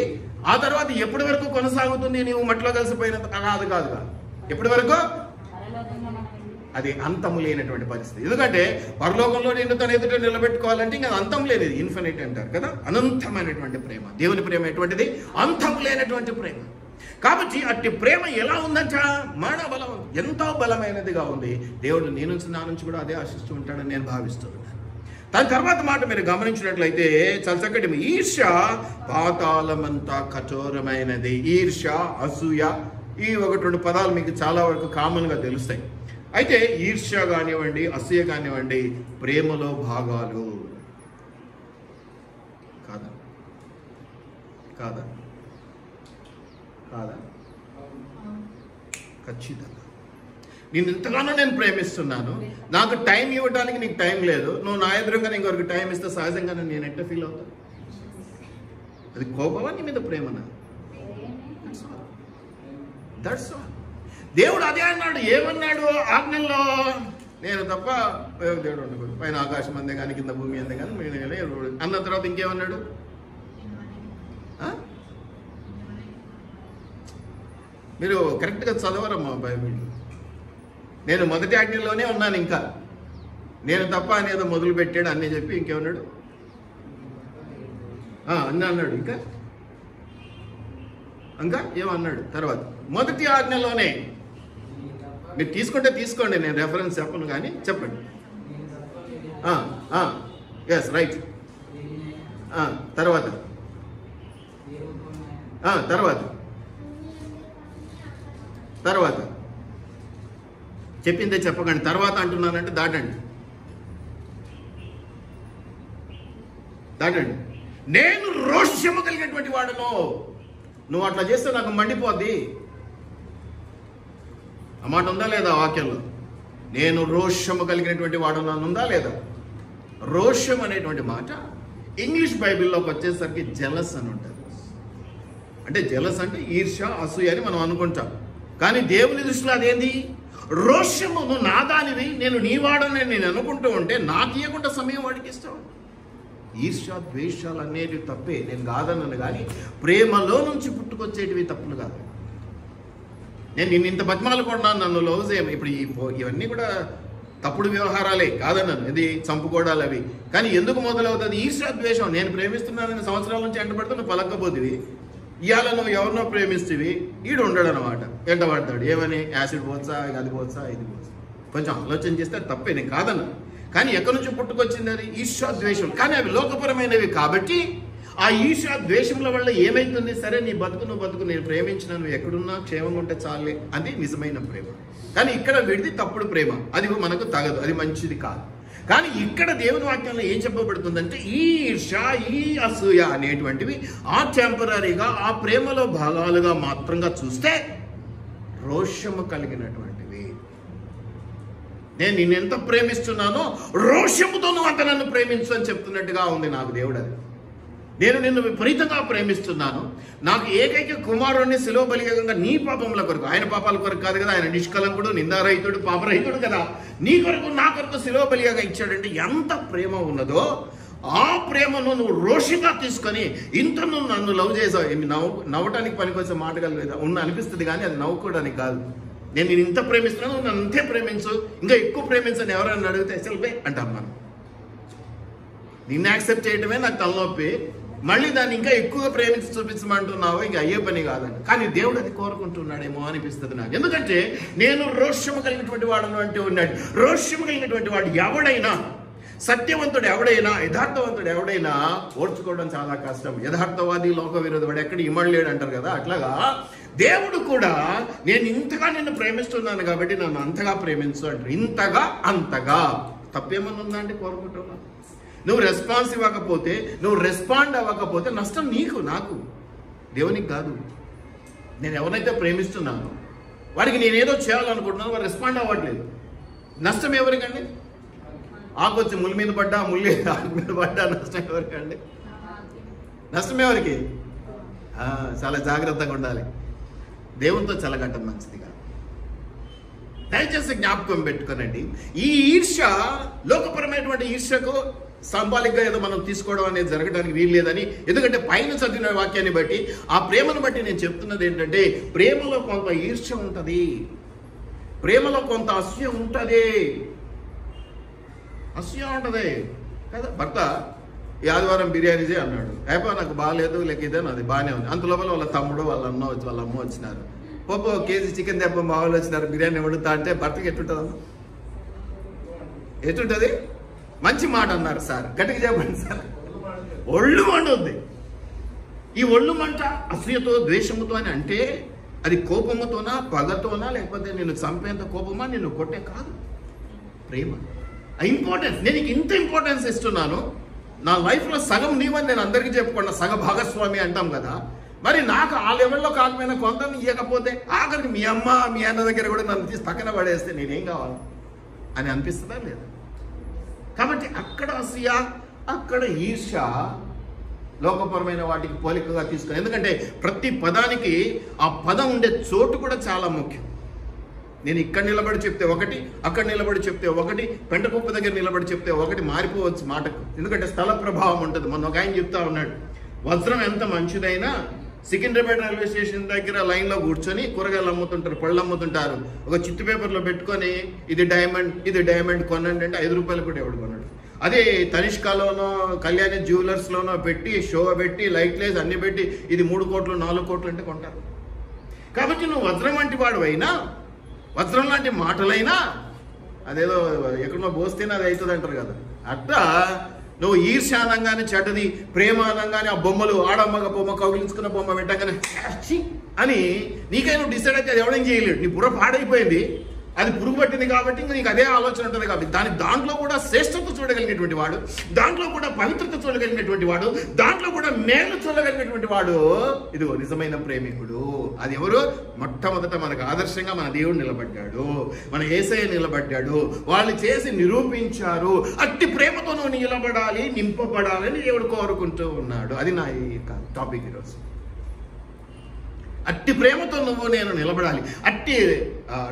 A: ఆ తర్వాత ఎప్పటి వరకు కొనసాగుతుంది? నీవు మట్టిలో కలిసిపోయినంత కాదు. ఎప్పటి వరకు? అది అంతము లేనటువంటి పరిస్థితి. ఎందుకంటే పరలోకంలో నిన్ను తన ఎదుట నిలబెట్టుకోవాలంటే ఇంకా అంతం లేనిది, ఇన్ఫినిట్ అంటారు కదా. అనంతమైనటువంటి ప్రేమ, దేవుని ప్రేమ ఎటువంటిది? అంతం లేనటువంటి ప్రేమ. కాబట్టి అట్టి ప్రేమ ఎలా ఉందంట? మరణ బలం, ఎంతో బలమైనదిగా ఉంది. దేవుడు నీ నుంచి నా నుంచి కూడా అదే ఆశిస్తూ ఉంటాడని నేను భావిస్తున్నాను. దాని తర్వాత మాట మీరు గమనించినట్లయితే చాలా చక్కటి, ఈర్ష్య పాతాళమంతా కఠోరమైనది. ఈర్ష్య, అసూయ, ఈ 1-2 పదాలు మీకు చాలా వరకు కామన్గా తెలుస్తాయి. అయితే ఈర్ష్య కానివ్వండి, అసూయ కానివ్వండి, ప్రేమలో భాగాలు కాదా? కాదా? కాదా? ఖచ్చితంగా. నేను ఇంతగానో నేను ప్రేమిస్తున్నాను, నాకు టైం ఇవ్వడానికి నీకు టైం లేదు, నువ్వు నా ఎదురుగా ఇంకొకరికి టైం ఇస్తే సహజంగానే నేను ఎట్లా ఫీల్ అవుతాను? అది కోపమా నీ మీద ప్రేమనా? That's all. దేవుడు అదే అన్నాడు. ఏమన్నాడు ఆజ్ఞల్లో? నేను తప్ప దేవుడు ఉండకూడదు, పైన ఆకాశం అందే కానీ కింద భూమి అందే కానీ అన్న తర్వాత ఇంకేమన్నాడు? మీరు కరెక్ట్గా చదవరమ్మా బైబిల్. నేను మొదటి ఆజ్ఞలోనే ఉన్నాను, ఇంకా నేను తప్ప అనేదో మొదలు పెట్టాడు అన్నీ చెప్పి ఇంకేమన్నాడు? అన్నీ అన్నాడు. ఇంకా ఏమన్నాడు తర్వాత? మొదటి ఆజ్ఞలోనే. మీరు తీసుకుంటే తీసుకోండి, నేను రెఫరెన్స్ చెప్పను కానీ చెప్పండి. Yes right. తర్వాత తర్వాత చెప్పిందే చెప్పకండి, తర్వాత అంటున్నానంటే దాటండి. నేను రోషము కలిగినటువంటి వాడును. నువ్వు అట్లా చేస్తే నాకు మండిపోద్ది. ఆ మాట ఉందా లేదా వాక్యంలో? నేను రోషము కలిగినటువంటి వాడును ఉందా లేదా? రోషం అనేటువంటి మాట ఇంగ్లీష్ బైబిల్లోకి వచ్చేసరికి జెలస్ అని ఉంటుంది. అంటే జెలస్ అంటే ఈర్ష్య, అసూయ అని మనం అనుకుంటాం. కానీ దేవుని దృష్టిలో అదేంది? రోషము. నువ్వు నా దానివి, నేను నీ వాడని నేను అనుకుంటూ ఉంటే నాకు ఇవ్వకుండా సమయం వాడికి ఇస్తావు. ఈర్ష్య, ద్వేషాలు అనేవి తప్పే, నేను కాదన్నాను. కానీ ప్రేమలో నుంచి పుట్టుకొచ్చేటివి తప్పులు కాదు. నేను నిన్ను ఇంత బతిమాలు కొన్నాను, నన్ను లవ్ చేయము. ఇప్పుడు ఇవన్నీ కూడా తప్పుడు వ్యవహారాలే కాదన్నాను. ఇది చంపుకోవడాలు అవి. కానీ ఎందుకు మొదలవుతుంది? ఈర్ష్య, ద్వేషం. నేను ప్రేమిస్తున్నానని సంవత్సరాల నుంచి ఎంటబడితే నువ్వు పలకపోతివి. ఇవాళ నువ్వు ఎవరినో ప్రేమిస్తేవి, ఈడు ఉండడు అనమాట, ఎంటబడతాడు. ఏమని? యాసిడ్ పోవచ్చా, అది పోవచ్చా, ఇది పోవచ్చా. కొంచెం ఆలోచన చేస్తే తప్పే, నేను కాదన్నాను. కానీ ఎక్కడి నుంచి పుట్టుకొచ్చింది అది? ఈర్ష్య, ద్వేషం. కానీ అవి లోకపరమైనవి కాబట్టి ఆ ఈర్ష్య, ద్వేషముల వల్ల ఏమైతుంది? సరే, నీ బతుకు నువ్వు బతుకు, నేను ప్రేమించిన, నువ్వు ఎక్కడున్నా క్షేమంగా ఉంటే చాలే, అది నిజమైన ప్రేమ. కానీ ఇక్కడ విడిది తప్పుడు ప్రేమ, అది మనకు తగదు, అది మంచిది కాదు. కానీ ఇక్కడ దేవుని వాక్యంలో ఏం చెప్పబడుతుందంటే ఈ ఈర్ష్య, ఈ అసూయ అనేటువంటివి ఆ టెంపరీగా ఆ ప్రేమలో భాగాలుగా మాత్రంగా చూస్తే రోషము కలిగినటువంటివి. నేను నిన్నెంత ప్రేమిస్తున్నానో రోషముతో నువ్వు అంత నన్ను ప్రేమించు అని చెప్తున్నట్టుగా ఉంది నాకు దేవుడు. అది నేను నిన్ను విపరీతంగా ప్రేమిస్తున్నాను. నాకు ఏకైక కుమారుణ్ణి శిలువ బలిగా నీ పాపముల కొరకు, ఆయన పాపాల కొరకు కాదు కదా, ఆయన నిష్కలంకుడు, నిందారహితుడు, పాపరహితుడు కదా, నీ కొరకు నా కొరకు శిలువ బలిగా ఇచ్చాడంటే ఎంత ప్రేమ ఉన్నదో ఆ ప్రేమను నువ్వు రోషంగా తీసుకొని ఇంత నువ్వు నన్ను లవ్ చేసావు. నవ్వటానికి పనికొచ్చే మాటగా లేదా ఉన్న అనిపిస్తుంది, కానీ అది నవ్వుకోవడానికి కాదు. నేను ఇంత ప్రేమిస్తున్నాను, నువ్వు నన్ను అంతే ప్రేమించు, ఇంకా ఎక్కువ ప్రేమించని ఎవరైనా అడిగితే సెల్ఫే అంటాం మనం. నిన్ను యాక్సెప్ట్ చేయడమే నాకు తలనొప్పి, మళ్ళీ దాన్ని ఇంకా ఎక్కువగా ప్రేమించి చూపించమంటున్నావు, ఇంకా అయ్యే పని కాదని. కానీ దేవుడు అది కోరుకుంటున్నాడేమో అనిపిస్తుంది నాకు. ఎందుకంటే నేను రోషము కలిగినటువంటి వాడను అంటే ఉన్నాడు. రోషము కలిగినటువంటి వాడు ఎవడైనా, సత్యవంతుడు ఎవడైనా, యథార్థవంతుడు ఎవడైనా ఓర్చుకోవడం చాలా కష్టం. యథార్థవాది లోక విరోధి వాడు ఎక్కడ ఇమ్మడలేడు అంటారు కదా, అట్లాగా దేవుడు కూడా నేను ఇంతగా నిన్ను ప్రేమిస్తున్నాను కాబట్టి నన్ను అంతగా ప్రేమించు అంటారు. ఇంతగా అంతగా తప్పేమన్నా ఉందా అంటే కోరుకుంటున్నాను. నువ్వు రెస్పాన్స్ ఇవ్వకపోతే, నువ్వు రెస్పాండ్ అవ్వకపోతే నష్టం నీకు, నాకు, దేవునికి కాదు. నేను ఎవరైతే ప్రేమిస్తున్నానో వాడికి నేనేదో చేయాలనుకుంటున్నాను, వాడు రెస్పాండ్ అవ్వట్లేదు, నష్టం ఎవరికండి? ఆకొచ్చి ముళ్ళు మీద పడ్డా, ముళ్ళు ఆకు మీద పడ్డా నష్టం ఎవరికండి? నష్టం ఎవరికి? చాలా జాగ్రత్తగా ఉండాలి. దేవునితో చల్లగట్టం మంచిదిగా. దయచేసి జ్ఞాపకం పెట్టుకోనండి. ఈ ఈర్ష్య, లోకపరమైనటువంటి ఈర్ష్యకు సింబాలిక్గా ఏదో మనం తీసుకోవడం అనేది జరగడానికి వీలు లేదని. ఎందుకంటే పైన చదివిన వాక్యాన్ని బట్టి, ఆ ప్రేమను బట్టి నేను చెప్తున్నది ఏంటంటే, ప్రేమలో కొంత ఈర్ష్య ఉంటుంది, ప్రేమలో కొంత అసూయ ఉంటుంది. అసూయ ఉంటుంది కదా. భర్త ఈ ఆదివారం బిర్యానీ చేయి అన్నాడు, అయిపో నాకు బాగాలేదు, లేక ఇదే అది బాగానే ఉంది. అంత లోపల వాళ్ళ తమ్ముడు, వాళ్ళ అమ్మ వచ్చినారు. పోపో కేజీ చికెన్ దెబ్బ మా వాళ్ళు వచ్చినారు, బిర్యానీ వండుతా అంటే భర్తకి ఎట్టుంటుందమ్మా? ఎట్టుంటుంది? మంచి మాట అన్నారు సార్, గట్టిగా చెప్పండి సార్. ఒళ్ళు మండుద్ది. ఈ ఒళ్ళు మంట అసూయతో, ద్వేషముతో అని అంటే అది కోపముతోనా, పగతోనా, లేకపోతే నిన్ను చంపేంత కోపమా, నిన్ను కొట్టే కాదు, ప్రేమ. ఇంపార్టెన్స్. నేను ఇంత ఇంపార్టెన్స్ ఇస్తున్నాను, నా లైఫ్లో సగం నీవని నేను అందరికీ చెప్పుకున్నా, సగ భాగస్వామి అంటాం కదా. మరి నాకు ఆ లెవెల్లో కాకపోయినా కొంత ఇవ్వకపోతే ఆఖరికి మీ అమ్మ, మీ అన్న దగ్గర కూడా నన్ను తీసి పక్కన పడేస్తే నేనేం కావాలి అని అనిపిస్తుందా లేదా? కాబట్టి అక్కడ అసూయ, అక్కడ ఈర్ష్య లోకపరమైన వాటికి పోలికగా తీసుకుని. ఎందుకంటే ప్రతి పదానికి ఆ పదం ఉండే చోటు కూడా చాలా ముఖ్యం. నేను ఇక్కడ నిలబడి చెప్తే ఒకటి, అక్కడ నిలబడి చెప్తే ఒకటి, పెంటకుప్ప దగ్గర నిలబడి చెప్తే ఒకటి మారిపోవచ్చు మాటకు. ఎందుకంటే స్థల ప్రభావం ఉంటుంది. మొన్న ఒక ఆయన చెప్తా ఉన్నాడు, వజ్రం ఎంత మంచిదైనా సికింద్రాబాద్ రైల్వే స్టేషన్ దగ్గర లైన్లో కూర్చొని కూరగాయలు అమ్ముతుంటారు, పళ్ళు అమ్ముతుంటారు. ఒక చిత్తు పేపర్లో పెట్టుకొని ఇది డైమండ్ కొనండి అంటే 5 రూపాయలు కూడా ఎవడు కొన్నాడు. అదే తనిష్కాలోనో, కళ్యాణి జ్యువెలర్స్లోనో పెట్టి, షో పెట్టి, లైట్లేసి అన్ని పెట్టి ఇది 3 కోట్లు 4 కోట్లు అంటే కొంటారు. కాబట్టి నువ్వు వజ్రం వంటి వాడు అయినా, వజ్రం లాంటి మాటలైనా, అదేదో ఎక్కడో పోస్తేనే అది అవుతుంది అంటారు కదా, అట్లా నువ్వు ఈర్ష్య అనగానే చెడ్డది, ప్రేమ అనగానే ఆ బొమ్మలు, ఆడమ్మగా బొమ్మ, కౌగిలించుకున్న బొమ్మ పెట్టగానే అని నీకై నువ్వు డిసైడ్ అయితే అది ఎవడేం చేయలేడు. నీ బుర్ర పాడైపోయింది, అది పురుగు పట్టింది కాబట్టి ఇంకా నీకు అదే ఆలోచన ఉంటుంది. కాబట్టి దాంట్లో కూడా శ్రేష్టత చూడగలిగినటువంటి వాడు, దాంట్లో కూడా పవిత్రత చూడగలిగినటువంటి వాడు, దాంట్లో కూడా మేలు చూడగలిగినటువంటి వాడు ఇదిగో నిజమైన ప్రేమికుడు. అది ఎవరు? మొట్టమొదట మనకు ఆదర్శంగా మన దేవుడు నిలబడ్డాడు, మన యేసయ్య నిలబడ్డాడు, వాళ్ళు చేసి నిరూపించారు. అట్టి ప్రేమతో నువ్వు నిలబడాలి, నింపబడాలని దేవుడు కోరుకుంటూ ఉన్నాడు. అది నా ఈ టాపిక్ ఈరోజు. అట్టి ప్రేమతో నువ్వు నేను నిలబడాలి, అట్టి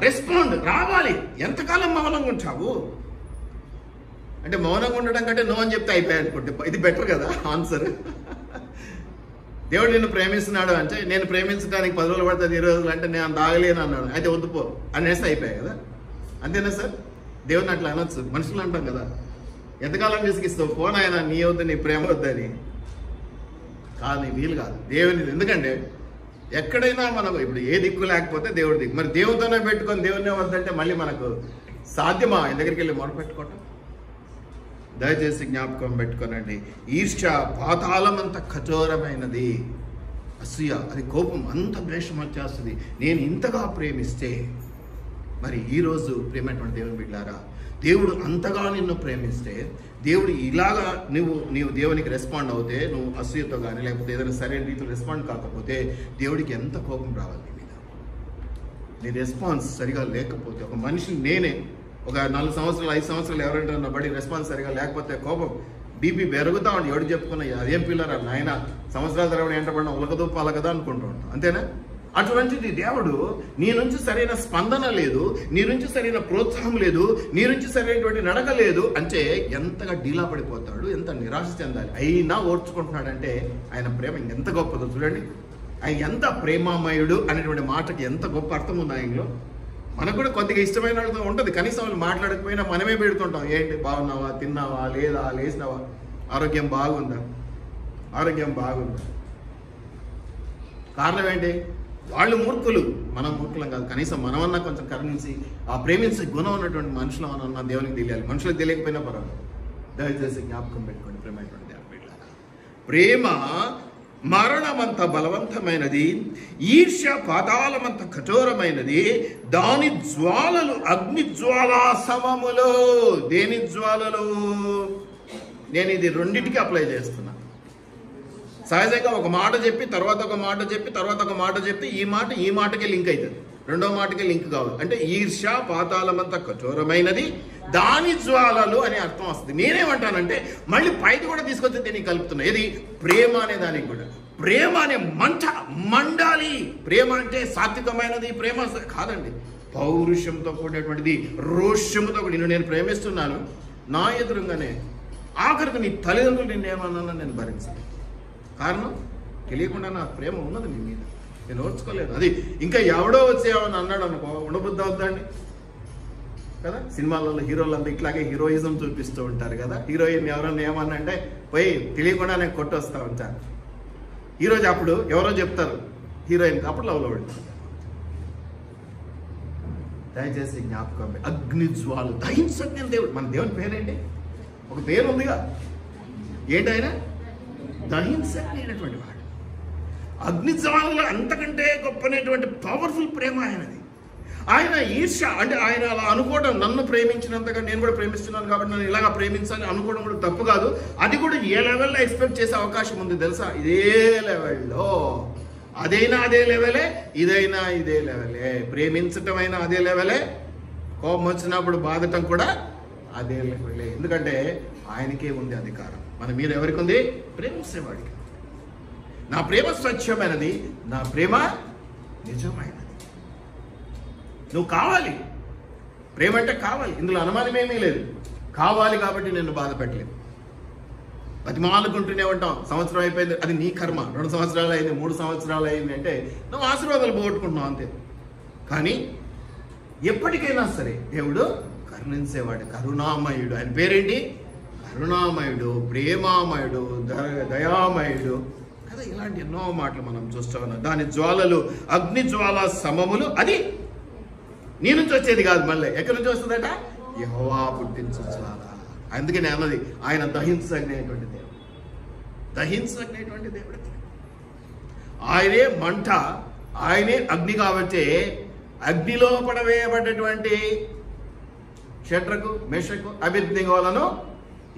A: రెస్పాండ్ రావాలి. ఎంతకాలం మౌనంగా ఉంటావు అంటే, మౌనంగా ఉండడం కంటే నో అని చెప్తే అయిపోయాయి అనుకుంటే ఇది బెటర్ కదా ఆన్సర్. దేవుడు నిన్ను ప్రేమిస్తున్నాడు అంటే, నేను ప్రేమించడానికి 10 రోజులు పడుతుంది, 20 రోజులు అంటే నేను దాగలేను అన్నాడు, అయితే వద్దుపో అనేస్తే అయిపోయాయి కదా. అంతేనా సార్? దేవుడిని అట్లా అనొచ్చు. మనుషులు అంటాం కదా, ఎంతకాలం విసిగిస్తావు, ఫోన్ అయినా నీ వద్దు, నీ ప్రేమ వద్దని. కాదు, నీ వీలు కాదు దేవుని. ఎందుకంటే ఎక్కడైనా మనకు ఇప్పుడు ఏ దిక్కు లేకపోతే దేవుడి దిక్కు. మరి దేవుడితోనే పెట్టుకొని దేవుడినే వద్దంటే మళ్ళీ మనకు సాధ్యమా? ఆయన దగ్గరికి వెళ్ళి మొరపెట్టుకోవటం? దయచేసి జ్ఞాపకం పెట్టుకోనండి, ఈర్ష్య పాతాళం అంత కఠోరమైనది. అసూయ అది కోపం, అంత ద్వేషం వచ్చేస్తుంది. నేను ఇంతగా ప్రేమిస్తే, మరి ఈరోజు ప్రేమైనటువంటి దేవుని బిడ్డలారా, దేవుడు అంతగా నిన్ను ప్రేమిస్తే, దేవుడు ఇలాగా నీవు దేవునికి రెస్పాండ్ అవుతే, నువ్వు అసూయతో కానీ లేకపోతే ఏదైనా సరైన రీతిలో రెస్పాండ్ కాకపోతే దేవుడికి ఎంత కోపం రావాలి నీ మీద. నీ రెస్పాన్స్ సరిగా లేకపోతే, ఒక మనిషిని నేనే ఒక 4 సంవత్సరాలు 5 సంవత్సరాలు ఎవరైనా బడి రెస్పాన్స్ సరిగా లేకపోతే కోపం బీపీ పెరుగుతా ఉండి ఎవడు చెప్పుకున్నా అదేం పిల్లరా నాయన సంవత్సరాల తరబడి ఎంటబడిన ఉలకదో పలకదా అనుకుంటూ ఉంటాం. అంతేనా? అటువంటిది దేవుడు నీ నుంచి సరైన స్పందన లేదు, నీ నుంచి సరైన ప్రోత్సాహం లేదు, నీ నుంచి సరైనటువంటి నడక లేదు అంటే ఎంతగా డీలా పడిపోతాడు, ఎంత నిరాశ చెందాలి. అయినా ఓర్చుకుంటున్నాడంటే ఆయన ప్రేమ ఎంత గొప్పదో చూడండి. ఆయన ఎంత ప్రేమామయుడు అనేటువంటి మాటకి ఎంత గొప్ప అర్థం ఉంది ఆయనలో. మనకు కూడా కొద్దిగా ఇష్టమైన వాళ్ళతో ఉంటుంది, కనీసం వాళ్ళు మాట్లాడకపోయినా మనమే పెడుతుంటాం. ఏంటి, బాగున్నావా, తిన్నావా, లేదా, లేచినావా, ఆరోగ్యం బాగుందా, ఆరోగ్యం బాగుందా. కారణం ఏంటి? వాళ్ళు మూర్ఖులు, మనం మూర్ఖులం కాదు. కనీసం మనమన్నా కొంచెం కరుణించి ఆ ప్రేమించే గుణం ఉన్నటువంటి మనుషులు మనమన్నా దేవునికి తెలియాలి. మనుషులకు తెలియకపోయినా పర్వాలేదు. దయచేసి జ్ఞాపకం పెట్టుకోండి ప్రేమైనటువంటి దేవుని బిడ్డలారా, ప్రేమ మరణమంత బలవంతమైనది, ఈర్ష్య పాతాళమంత కఠోరమైనది, దాని జ్వాలలు అగ్ని జ్వాలా సమములో. దేని జ్వాలలు? నేను ఇది రెండింటికి అప్లై చేస్తున్నా. సహజంగా ఒక మాట చెప్పి తర్వాత ఒక మాట చెప్పి తర్వాత ఒక మాట చెప్తే ఈ మాటకే లింక్ అవుతుంది, రెండో మాటకే లింక్ కావాలి. అంటే ఈర్ష్య పాతాళమంత కఠోరమైనది, దాని జ్వాలలు అనే అర్థం వస్తుంది. నేనేమంటానంటే మళ్ళీ పైకి కూడా తీసుకొచ్చి దీన్ని కలుపుతున్నా. ఏది? ప్రేమ అనే దానికి కూడా. ప్రేమ అనే మంట మండాలి. ప్రేమ అంటే సాత్వికమైనది ప్రేమ కాదండి, పౌరుషంతో కూడినటువంటిది, రోషంతో కూడి. నేను ప్రేమిస్తున్నాను, నా ఎదురుగానే ఆఖరికి నీ తల్లిదండ్రులు నిన్నేమన్నా నేను భరించాలి. కారణం తెలియకుండా నా ప్రేమ ఉన్నది నీ మీద, నేను ఓర్చుకోలేదు. అది ఇంకా ఎవడో వచ్చేవని అన్నాడు అనుకో, ఉండబుద్ధి అవుద్దండి కదా. సినిమాలలో హీరోలంతా ఇట్లాగే హీరోయిజం చూపిస్తూ ఉంటారు కదా. హీరోయిన్ ఎవరన్నా ఏమన్నంటే పోయి తెలియకుండా నేను కొట్టొస్తా ఉంటాను. ఈరోజు అప్పుడు ఎవరో చెప్తారు హీరోయిన్కి, అప్పుడు లవ్లో పెడతారు. దయచేసి జ్ఞాపకం, అగ్ని జ్వాలు దహించజ్ఞ దేవుడు. మన దేవుని పేరేంటి? ఒక పేరు ఉందిగా, ఏంటి ఆయన? దహించలేనటువంటి వాడు. అగ్ని జ్వాలలో అంతకంటే గొప్పనేటువంటి పవర్ఫుల్ ప్రేమ ఆయనది. ఆయన ఈర్ష్య అంటే ఆయన అలా అనుకోవడం, నన్ను ప్రేమించినంతగా నేను కూడా ప్రేమిస్తున్నాను కాబట్టి నన్ను ఇలాగా ప్రేమించాలి అనుకోవడం కూడా తప్పు కాదు. అది కూడా ఏ లెవెల్లో ఎక్స్పెక్ట్ చేసే అవకాశం ఉంది తెలుసా? ఇదే లెవెల్లో. అదైనా అదే లెవెలే, ఇదైనా ఇదే లెవెలే. ప్రేమించటం అయినా అదే లెవెలే, కోపం వచ్చినప్పుడు బాధటం కూడా అదే లెవెలే. ఎందుకంటే ఆయనకే ఉంది అధికారం. మన మీద ఎవరికి ఉంది? ప్రేమించేవాడికి. నా ప్రేమ స్వచ్ఛమైనది, నా ప్రేమ నిజమైనది. నువ్వు కావాలి, ప్రేమ అంటే కావాలి, ఇందులో అనుమానమేమీ లేదు. కావాలి కాబట్టి నిన్ను బాధ పెట్టలేదు. బతిమాలుకుంటూనే ఉంటాం. సంవత్సరం అయిపోయింది, అది నీ కర్మ. 2 సంవత్సరాలు అయింది, 3 సంవత్సరాలు అయింది అంటే నువ్వు ఆశీర్వాదాలు పోగొట్టుకుంటున్నావు అంతే. కానీ ఎప్పటికైనా సరే దేవుడు కరుణించేవాడు, కరుణామయుడు. ఆయన పేరేంటి? కరుణామయుడు, ప్రేమామయుడు, దయామయుడు కదా. ఇలాంటి ఎన్నో మాటలు మనం చూస్తూ ఉన్నాం. దాని జ్వాలలు అగ్ని జ్వాల సమములు. అది నీ నుంచి వచ్చేది కాదు, మళ్ళీ ఎక్కడి నుంచి వస్తుందట? యెహోవా పుట్టించు జ్వాల. అందుకే నేను అన్నది ఆయన దహించగనేటువంటి దేవుడు, దహించగనేటువంటి దేవుడు. ఆయనే మంట, ఆయనే అగ్ని. కాబట్టి అగ్నిలో పడవేయబడ్డటువంటి షడ్రకు మెషకు అబేద్నెగోలను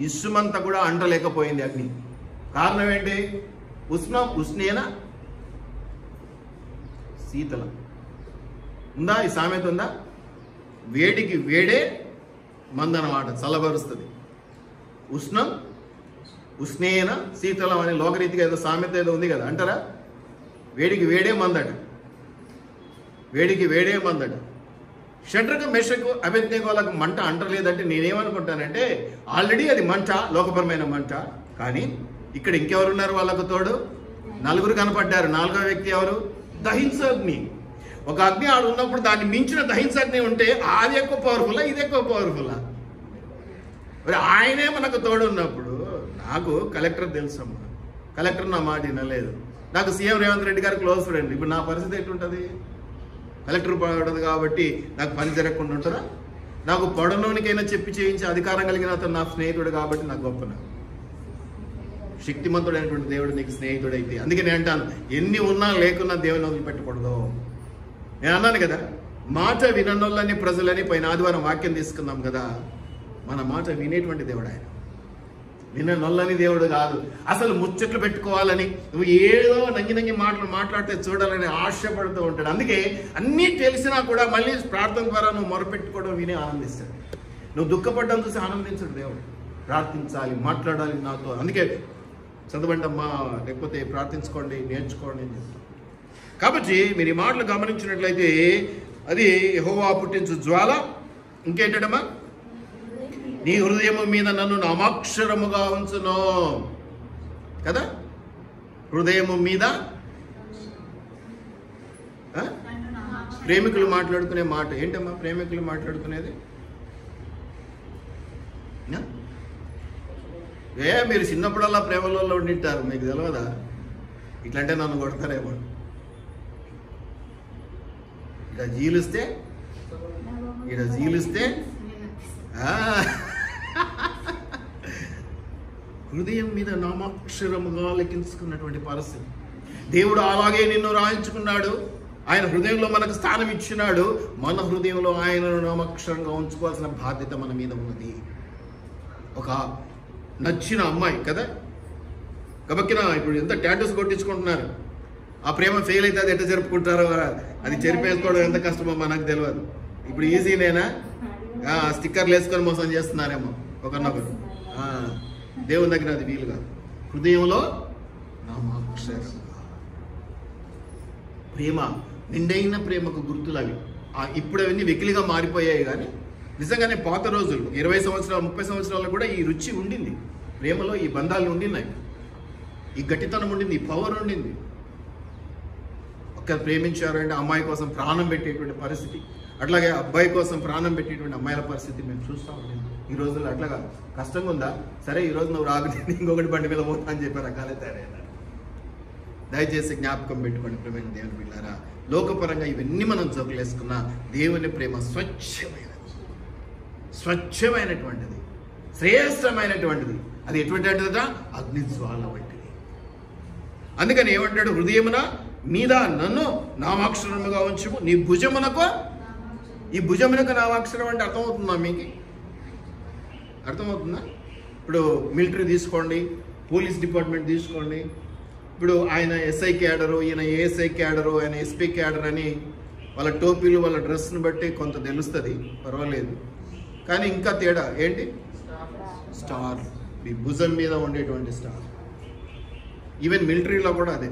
A: ఇసుమంతా కూడా అంటలేకపోయింది అగ్ని. కారణం ఏంటి? ఉష్ణేన శీతలం ఉందా? ఈ సామెత ఉందా? వేడికి వేడే మందనమాట, చల్లబరుస్తుంది. ఉష్ణేన శీతలం అని లోకరీతిగా ఏదో సామెత ఏదో ఉంది కదా, అంటారా? వేడికి వేడే మందట, వేడికి వేడే మందట. షడ్రకు మెషకు అబేద్నెగోలకు మంట అంటలేదంటే నేనేమనుకుంటానంటే ఆల్రెడీ అది మంట, లోకపరమైన మంట. కానీ ఇక్కడ ఇంకెవరున్నారు వాళ్ళకు తోడు? నలుగురు కనపడ్డారు. నాలుగో వ్యక్తి ఎవరు? దహించగ్ని. ఒక అగ్ని ఆడు ఉన్నప్పుడు దాన్ని మించిన దహించగ్ని ఉంటే అది ఎక్కువ పవర్ఫుల్లా, ఇది ఎక్కువ పవర్ఫుల్లా? మరి ఆయనే మనకు తోడు ఉన్నప్పుడు, నాకు కలెక్టర్ తెలుసమ్మా, కలెక్టర్ నా మాట వినలేదు. నాకు సీఎం రేవంత్ రెడ్డి గారు క్లోజ్ ఫ్రెండ్. ఇప్పుడు నా పరిస్థితి ఎట్లుంటుంది? కలెక్టర్ పడదు కాబట్టి నాకు పని జరగకుండా ఉంటుందా? నాకు పడనోనికైనా చెప్పి చేయించే అధికారం కలిగిన అతను నా స్నేహితుడు కాబట్టి నాకు గొప్పన. శక్తిమంతుడైనటువంటి దేవుడు నీకు స్నేహితుడైతే, అందుకే నేను అంటాను, ఎన్ని ఉన్నా లేకున్నా దేవుని వదిలిపెట్టకూడదు. నేను అన్నాను కదా, మాట విననోళ్ళని ప్రజలని పోయిన ఆదివారం వాక్యం తీసుకున్నాం కదా. మన మాట వినేటువంటి దేవుడు ఆయన, విననొల్లని దేవుడు కాదు. అసలు ముచ్చట్లు పెట్టుకోవాలని, నువ్వు ఏదో నంగి మాటలు మాట్లాడితే చూడాలని ఆశపడుతూ ఉంటాడు. అందుకే అన్నీ తెలిసినా కూడా మళ్ళీ ప్రార్థన ద్వారా నువ్వు మొరపెట్టుకోవడం విని ఆనందిస్తాడు. నువ్వు దుఃఖపడ్డం చూసి ఆనందించడు దేవుడు. ప్రార్థించాలి, మాట్లాడాలి నాతో. అందుకే చదవండి అమ్మా, లేకపోతే ప్రార్థించుకోండి, నేర్చుకోండి అని చెప్తాను. కాబట్టి మీరు ఈ మాటలు గమనించినట్లయితే అది యెహోవా పుట్టించు జ్వాల. ఇంకేంటమ్మా? నీ హృదయము మీద నన్ను నామాక్షరముగా ఉంచును కదా. హృదయము మీద ప్రేమికులు మాట్లాడుకునే మాట ఏంటమ్మా? ప్రేమికులు మాట్లాడుకునేది మీరు చిన్నప్పుడల్లా ప్రేమలలో ఉండింటారు, మీకు తెలియదా? ఇట్లంటే నన్ను కొడతారేమో. ఇక్కడ జీలిస్తే హృదయం మీద నామాక్షరముగా లెక్కించుకున్నటువంటి పరిస్థితి. దేవుడు అలాగే నిన్ను రాయించుకున్నాడు. ఆయన హృదయంలో మనకు స్థానం ఇచ్చినాడు. మన హృదయంలో ఆయనను నామాక్షరంగా ఉంచుకోవాల్సిన బాధ్యత మన మీద ఉన్నది. ఒక నచ్చిన అమ్మాయి కదా, గబక్కిన ఇప్పుడు ఎంత టాటూస్ కొట్టించుకుంటున్నారు. ఆ ప్రేమ ఫెయిల్ అయితే అది ఎట్లా జరుపుకుంటారో, అది చెరిపేసుకోవడం ఎంత కష్టమో మనకు తెలియదు. ఇప్పుడు ఈజీనేనా? స్టిక్కర్లు వేసుకొని మోసం చేస్తున్నారేమో ఒకరినొకరు. దేవుని దగ్గర అది వీలు కాదు. హృదయంలో నామాక్షరం. ప్రేమ, నిండైన ప్రేమకు గుర్తులు అవి. ఇప్పుడు అవన్నీ వెకిలిగా మారిపోయాయి. కానీ నిజంగానే పాత రోజులు 20 సంవత్సరాలు 30 సంవత్సరాల్లో కూడా ఈ రుచి ఉండింది. ప్రేమలో ఈ బంధాలు ఉండినాయి, ఈ గట్టితనం ఉండింది, ఈ పవర్ ఉండింది. ఒక్కరు ప్రేమించారు అంటే అమ్మాయి కోసం ప్రాణం పెట్టేటువంటి పరిస్థితి, అట్లాగే అబ్బాయి కోసం ప్రాణం పెట్టేటువంటి అమ్మాయిల పరిస్థితి మేము చూస్తూ ఉండింది. ఈ రోజుల్లో అట్లాగా కష్టంగా ఉందా? సరే, ఈరోజు నువ్వు రాకపోతే ఇంకొకటి బండి మీద పోతా అని చెప్పి రకాలే తయారైనారు. దయచేసి జ్ఞాపకం పెట్టుకోండి ప్రేమ దేవుని బిడ్డలారా. లోకపరంగా ఇవన్నీ మనం జోకులేసుకున్నా దేవుని ప్రేమ స్వచ్ఛమైనటువంటిది, శ్రేష్టమైనటువంటిది. అది ఎటువంటిదట? అగ్నిజ్వాల వంటిది. అందుకని ఏమంటాడు? హృదయమున మీద నన్ను నామాక్షరముగా ఉంచుము, నీ భుజమునకు. ఈ భుజమునకు నామాక్షరం అంటే అర్థమవుతుందా మీకు? అర్థమవుతుందా? ఇప్పుడు మిలిటరీ తీసుకోండి, పోలీస్ డిపార్ట్మెంట్ తీసుకోండి. ఇప్పుడు ఆయన ఎస్ఐ క్యాడరు, ఈయన ఏఎస్ఐ క్యాడరు, ఆయన ఎస్పీ క్యాడర్ అని వాళ్ళ టోపీలు వాళ్ళ డ్రెస్ను బట్టి కొంత తెలుస్తుంది, పర్వాలేదు. కానీ ఇంకా తేడా ఏంటి? స్టార్, మీ భుజం మీద ఉండేటువంటి స్టార్. ఈవెన్ మిలిటరీలో కూడా అదే.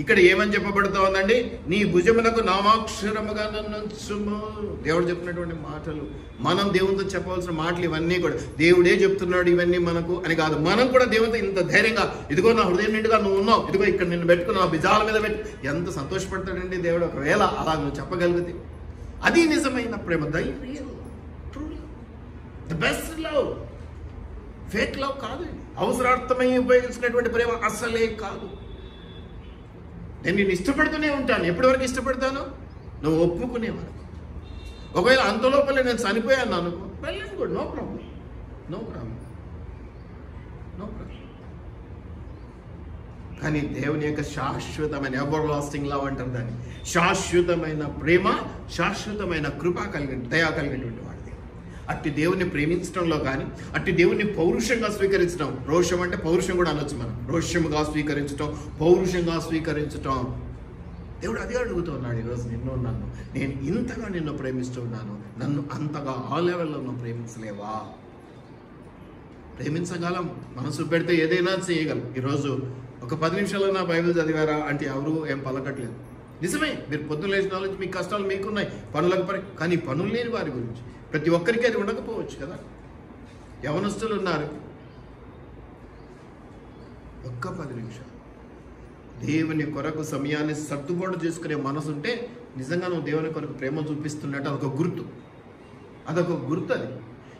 A: ఇక్కడ ఏమని చెప్పబడుతోందండి? నీ భుజమునకు నామాక్షరముగా నన్నుంచుము. దేవుడు చెప్పినటువంటి మాటలు, మనం దేవునితో చెప్పవలసిన మాటలు ఇవన్నీ కూడా దేవుడే చెప్తున్నాడు. ఇవన్నీ మనకు అని కాదు, మనం కూడా దేవునితో ఇంత ధైర్యంగా, ఇదిగో నా హృదయం నిండుగా నువ్వు ఉన్నావు, ఇదిగో ఇక్కడ నిన్ను పెట్టుకుని నా భుజాల మీద పెట్టి, ఎంత సంతోషపడతాడండి దేవుడు ఒకవేళ అలా నువ్వు చెప్పగలిగితే. అది నిజమైన ప్రేమ, the best love. Fake love కాదు, అవసరార్థమై ఉపయోగించినటువంటి ప్రేమ అసలే కాదు. నేను నిన్ను ఇష్టపడుతూనే ఉంటాను. ఎప్పటి వరకు ఇష్టపడతాను? నువ్వు ఒప్పుకునే వరకు. ఒకవేళ అంతలోపలే నేను చనిపోయాను అనుకో, వెళ్ళండి కూడా, no problem, no problem, no problem. కానీ దేవుని యొక్క శాశ్వతమైన ఎవర్ లాస్టింగ్ లవ్ అంటారు దాన్ని, శాశ్వతమైన ప్రేమ, శాశ్వతమైన కృప దయా కలిగినటువంటి వాడిది. అట్టి దేవుని ప్రేమించడంలో కానీ, అట్టి దేవుని పౌరుషంగా స్వీకరించడం, రోషం అంటే పౌరుషం కూడా అనొచ్చు మనం, రోషముగా స్వీకరించడం, పౌరుషంగా స్వీకరించడం. దేవుడు అదే అడుగుతున్నాడు ఈరోజు నన్ను, నేను ఇంతగా నిన్ను ప్రేమిస్తున్నాను, నన్ను అంతగా ఆ లెవెల్లో నువ్వు ప్రేమించలేవా? ప్రేమించగలం, మనసు పెడితే ఏదైనా చేయగలం. ఈరోజు ఒక 10 నిమిషాలైనా బైబిల్ చదివారా అంటే ఎవరు ఏం పలకట్లేదు. నిజమే, మీరు పొద్దున లేచిన నుంచి మీ కష్టాలు మీకున్నాయి, పనులకు కానీ పనులు లేని వారి గురించి ప్రతి ఒక్కరికి అది ఉండకపోవచ్చు కదా. యవనస్తులు ఉన్నారు, ఒక్క 10 నిమిషాలు దేవుని కొరకు సమయాన్ని సర్దుబాటు చేసుకునే మనసు ఉంటే నిజంగా నువ్వు దేవుని కొరకు ప్రేమ చూపిస్తున్నట్టు అదొక గుర్తు, అదొక గుర్తు. అది